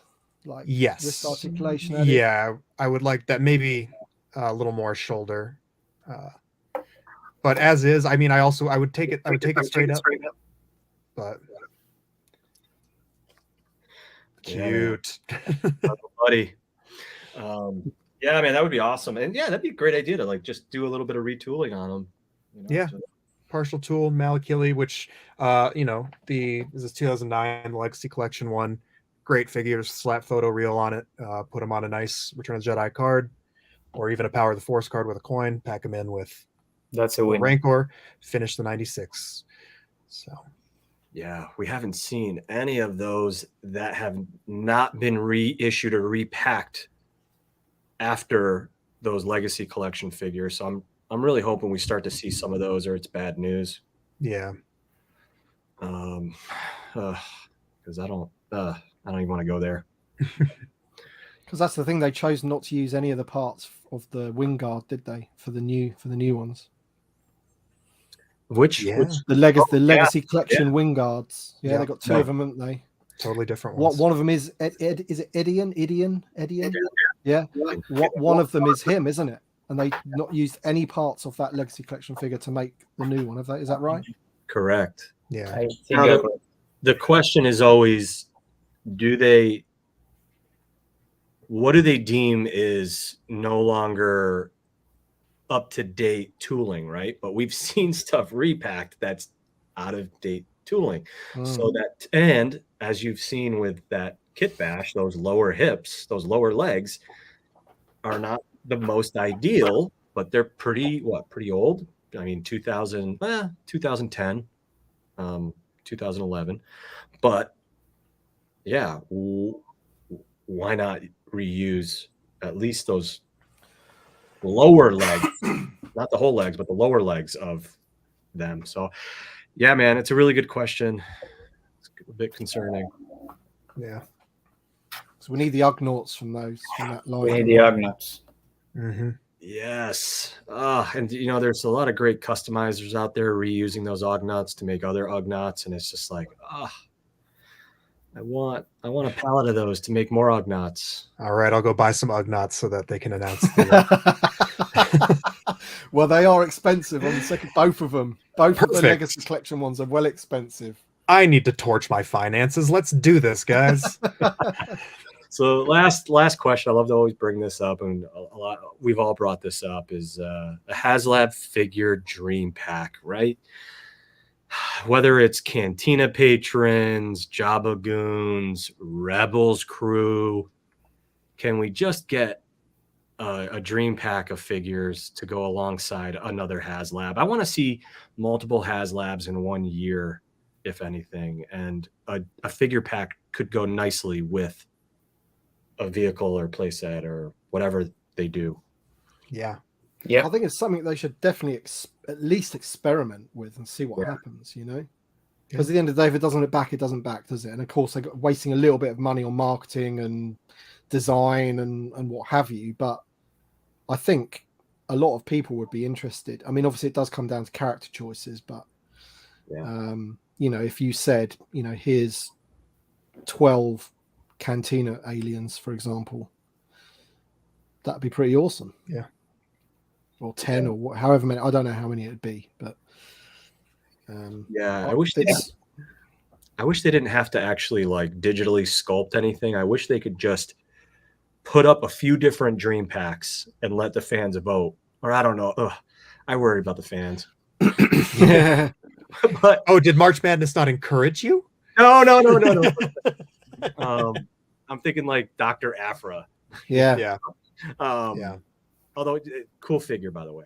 Like wrist articulation added? Yeah, I would like that. Maybe a little more shoulder. But as is, I mean, I would take it straight up. But cute, buddy. Yeah, man, that would be awesome, and that'd be a great idea to like just do a little bit of retooling on them. You know, partial tool Malakili, which you know, this is 2009 Legacy Collection one. Great figures, slap photo reel on it. Put them on a nice Return of the Jedi card, or even a Power of the Force card with a coin. Pack them in with that's a win. Rancor. Finish the 96. So. Yeah, we haven't seen any of those that have not been reissued or repacked after those Legacy Collection figures. So I'm really hoping we start to see some of those, or it's bad news. Yeah. Because I don't even want to go there. Because that's the thing, they chose not to use any of the parts of the wing guard, did they? For the new ones. Which the Legacy Collection wing guards. Yeah, they got two of them, haven't they? Totally different ones. One of them is is it Edian? Yeah. One of them is him, isn't it? And they not used any parts of that Legacy Collection figure to make the new one. Is that right? Correct. Yeah. I think the question is always, what do they deem is no longer up-to-date tooling, right? But we've seen stuff repacked that's out-of-date tooling. So that, and as you've seen with that kit bash, those lower hips, those lower legs are not the most ideal, but they're pretty old. I mean, 2010, 2011. But yeah, why not reuse at least those lower legs, not the whole legs, but the lower legs of them. So, yeah, man, it's a really good question. It's a bit concerning. Yeah. So we need the Ugnaughts from that line. We need the Ugnaughts. Mm-hmm. Yes. And there's a lot of great customizers out there reusing those Ugnaughts to make other Ugnaughts, and it's just like, I want a pallet of those to make more Ugnaughts. All right, I'll go buy some Ugnaughts so that they can announce the Well, they are expensive on the second. Both of them. Both of the Perfect. Legacy Collection ones are well expensive. I need to torch my finances. Let's do this, guys. So last question. I love to always bring this up, and we've all brought this up, is a HasLab figure dream pack, right? Whether it's Cantina patrons, Jabba goons, Rebels crew, can we just get a dream pack of figures to go alongside another HasLab? I want to see multiple HasLabs in 1 year, if anything, and a figure pack could go nicely with a vehicle or playset or whatever they do. Yeah. Yeah. I think it's something they should definitely at least experiment with and see what happens, Because at the end of the day, if it doesn't look back, it doesn't back, does it? And of course, they're wasting a little bit of money on marketing and design and what have you. But I think a lot of people would be interested. I mean, obviously, it does come down to character choices, but if you said, here's 12 Cantina aliens, for example, that'd be pretty awesome. Yeah. Or 10 or however many. I don't know how many it'd be, but I wish they didn't have to actually like digitally sculpt anything. I wish they could just put up a few different dream packs and let the fans vote. Or I don't know. I worry about the fans. yeah. But did March Madness not encourage you? No. I'm thinking like Dr. Afra. Yeah. Although cool figure, by the way.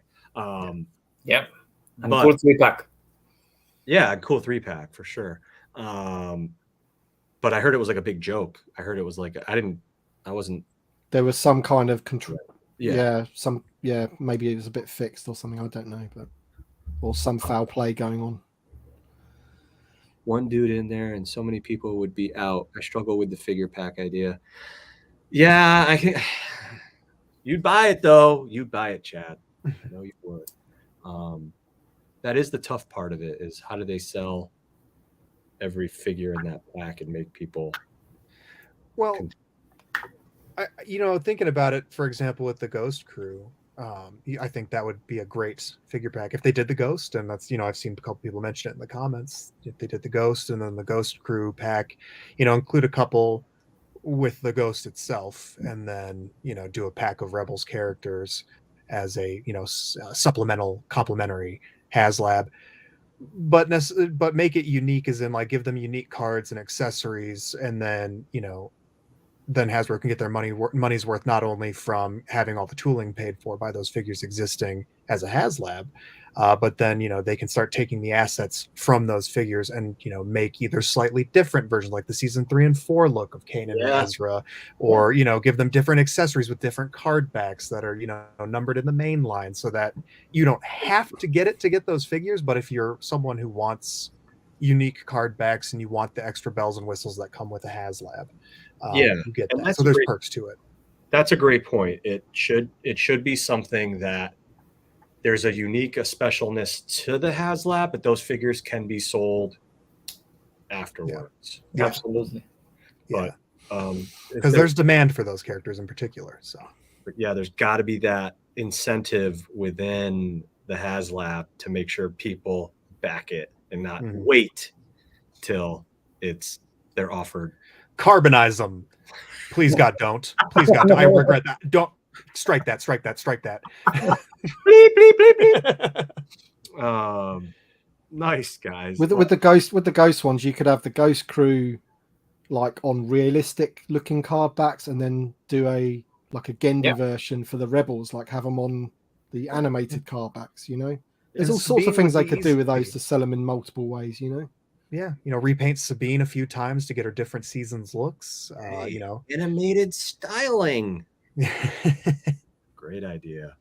Yep. And cool 3-pack. Yeah, a cool 3-pack for sure. But I heard it was like a big joke. I heard it was like I wasn't. There was some kind of control. Yeah. Maybe it was a bit fixed or something. I don't know, or some foul play going on. One dude in there and so many people would be out. I struggle with the figure pack idea. Yeah, I can. You'd buy it though. You'd buy it, Chad. I know you would. That is the tough part of it, is how do they sell every figure in that pack and make people. Well, thinking about it, for example, with the Ghost crew, I think that would be a great figure pack if they did the Ghost, and that's I've seen a couple people mention it in the comments. If they did the Ghost and then the Ghost crew pack, include a couple with the Ghost itself, and then do a pack of Rebels characters as a supplemental complementary HasLab, but make it unique, as in like give them unique cards and accessories, and then then Hasbro can get their money's worth, not only from having all the tooling paid for by those figures existing as a HasLab, but then they can start taking the assets from those figures and make either slightly different versions, like the season 3 and 4 look of Kanan and Ezra, or give them different accessories with different card backs that are numbered in the main line, so that you don't have to get it to get those figures. But if you're someone who wants unique card backs and you want the extra bells and whistles that come with a HasLab, you get that. So there's perks to it. That's a great point. It should be something that there's a unique specialness to the HasLab, but those figures can be sold afterwards. Yeah. Absolutely. But because there's demand for those characters in particular. So there's got to be that incentive within the HasLab to make sure people back it and not wait till they're offered. Carbonize them, please God, don't. Please God, I regret that. Don't strike that. Bleep, bleep, bleep. Nice, guys. With the ghost ones, you could have the Ghost crew like on realistic looking card backs, and then do a Gendy version for the Rebels, like have them on the animated card backs. There's all sorts of things they could do with those to sell them in multiple ways. repaint Sabine a few times to get her different seasons looks. Hey, animated styling. Yeah. Great idea.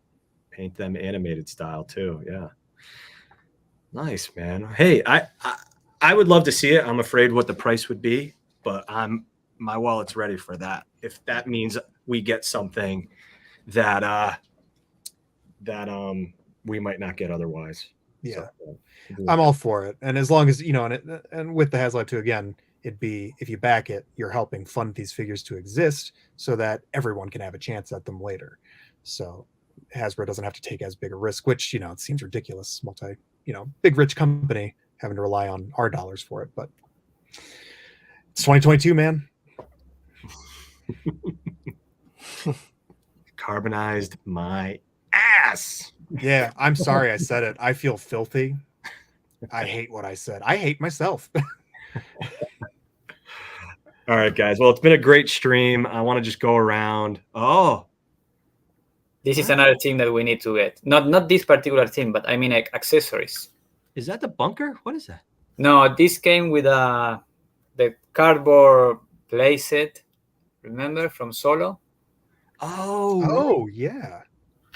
Paint them animated style too. Yeah. Nice, man. Hey, I would love to see it. I'm afraid what the price would be, but my wallet's ready for that. If that means we get something that we might not get otherwise. Yeah. So, I'm all for it. And as long as, and with the HasLab 2, again, it'd be, if you back it, you're helping fund these figures to exist so that everyone can have a chance at them later. So Hasbro doesn't have to take as big a risk, which, it seems ridiculous. Big rich company having to rely on our dollars for it. But it's 2022, man. Carbonized my ass. Yeah, I'm sorry I said it. I feel filthy. I hate what I said. I hate myself. All right, guys. Well, it's been a great stream. I want to just go around. Oh, This is another thing that we need to get. Not this particular thing, but I mean like accessories. is that the bunker? What is that? No, this came with the cardboard playset. Remember from Solo? Oh, Yeah.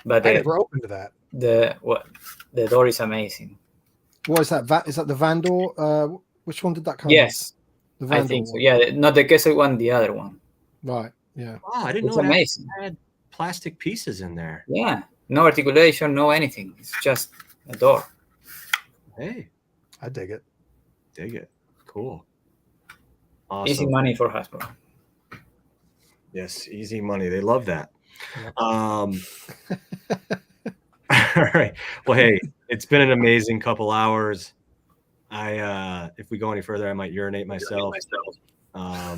But I never opened that. the door is amazing. What is that? Is that the Vandor? Which one did that come? Yes, The I Vandor think so. one. Yeah, not the Kessel one, the other one. Right. Yeah. wow! I didn't It's know it amazing. had plastic pieces in there. Yeah, no articulation, no anything. It's just a door. Hey, I dig it. dig it. Cool. Easy Awesome. money for Hasbro. Yes, easy money. They love that. Yep. All right. Well, hey, it's been an amazing couple hours. If we go any further, I might urinate myself. I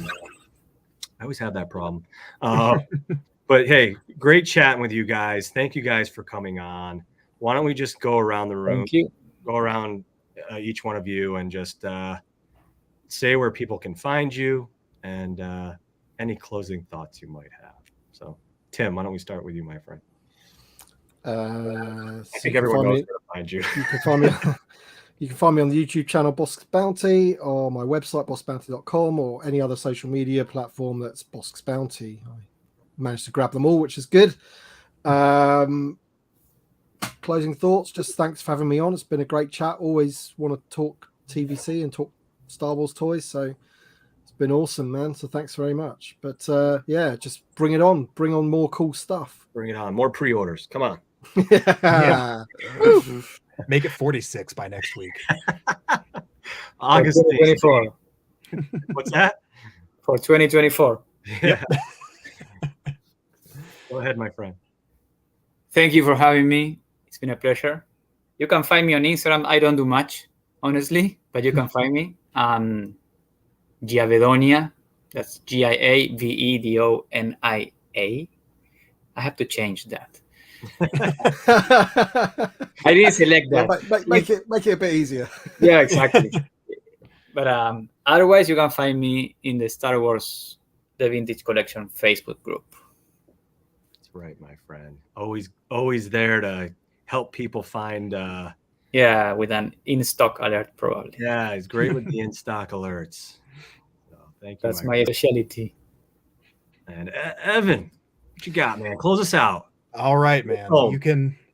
always have that problem. But hey, great chatting with you guys. Thank you guys for coming on. Why don't we just go around the room, Thank you. go around each one of you and just say where people can find you and any closing thoughts you might have. So, Tim, why don't we start with you, my friend? I I think everyone knows where to find you. You can find me. You can find me on the YouTube channel Bosk's Bounty, or my website boskbounty.com, or any other social media platform that's Bosk's Bounty. I managed to grab them all, which is good. Closing thoughts. Just thanks for having me on. It's been a great chat. Always want to talk TVC and talk Star Wars toys. So it's been awesome, man. So thanks very much. But yeah, just bring it on. Bring on more cool stuff. Bring it on. More pre-orders. Come on. Yeah. Make it 46 by next week. August 2024. What's that? For 2024. Yeah. Go ahead, my friend. Thank you for having me. It's been a pleasure. You can find me on Instagram. I don't do much, honestly, but you can find me. Giavedonia. That's Giavedonia. I have to change that. I didn't select that. Make it a bit easier. Yeah, exactly. But otherwise, you can find me in the Star Wars The Vintage Collection Facebook group. That's right, my friend. Always there to help people find. Yeah, with an in-stock alert, probably. Yeah, he's great with the in-stock alerts. So, thank you. That's my specialty. And Evan, what you got, man? Close us out. All right, man. Oh.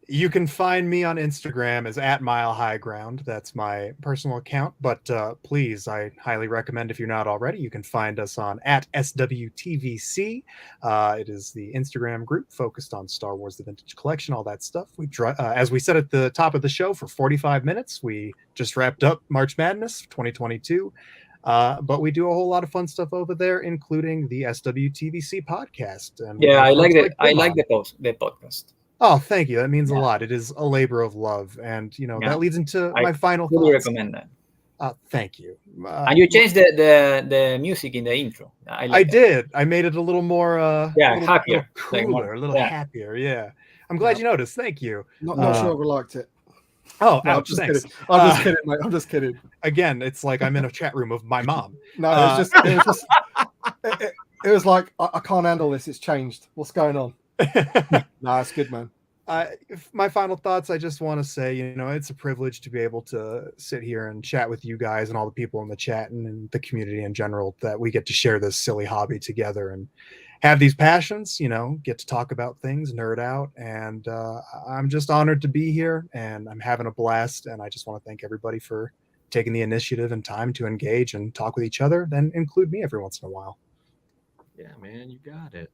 You can find me on Instagram as @milehighground. That's my personal account. But please, I highly recommend, if you're not already, you can find us on @SWTVC. It is the Instagram group focused on Star Wars: The Vintage Collection, all that stuff. We as we said at the top of the show, for 45 minutes. We just wrapped up March Madness 2022. But we do a whole lot of fun stuff over there, including the SWTVC podcast. And Yeah, I like folks I Boba. like the podcast. Oh, thank you. That means Yeah. a lot. It is a labor of love, and Yeah. that leads into I my final really thoughts. recommend that. Thank you. And you changed the music in the intro. I like I that. did. I made it a little more happier. cooler, Like more- a little yeah. happier. Yeah. I'm glad you noticed. Thank you. Not sure I liked it. Oh, No, I'm ouch, just thanks. kidding. I'm just kidding, mate. I'm just kidding. Again, it's like I'm in a chat room of my mom. No, it was like I can't handle this. It's changed. What's going on? No, it's good, man. My final thoughts, I just want to say, it's a privilege to be able to sit here and chat with you guys and all the people in the chat and the community in general, that we get to share this silly hobby together and have these passions, get to talk about things, nerd out. And I'm just honored to be here, and I'm having a blast. And I just want to thank everybody for taking the initiative and time to engage and talk with each other, then include me every once in a while. Yeah, man, you got it.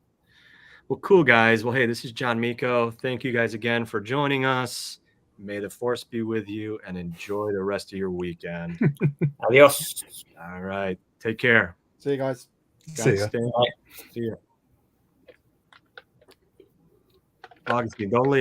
Well, cool, guys. Well, hey, this is John Miko. Thank you guys again for joining us. May the force be with you, and enjoy the rest of your weekend. Adios. All right. Take care. See you guys. See ya. See ya. Augustine, don't leave.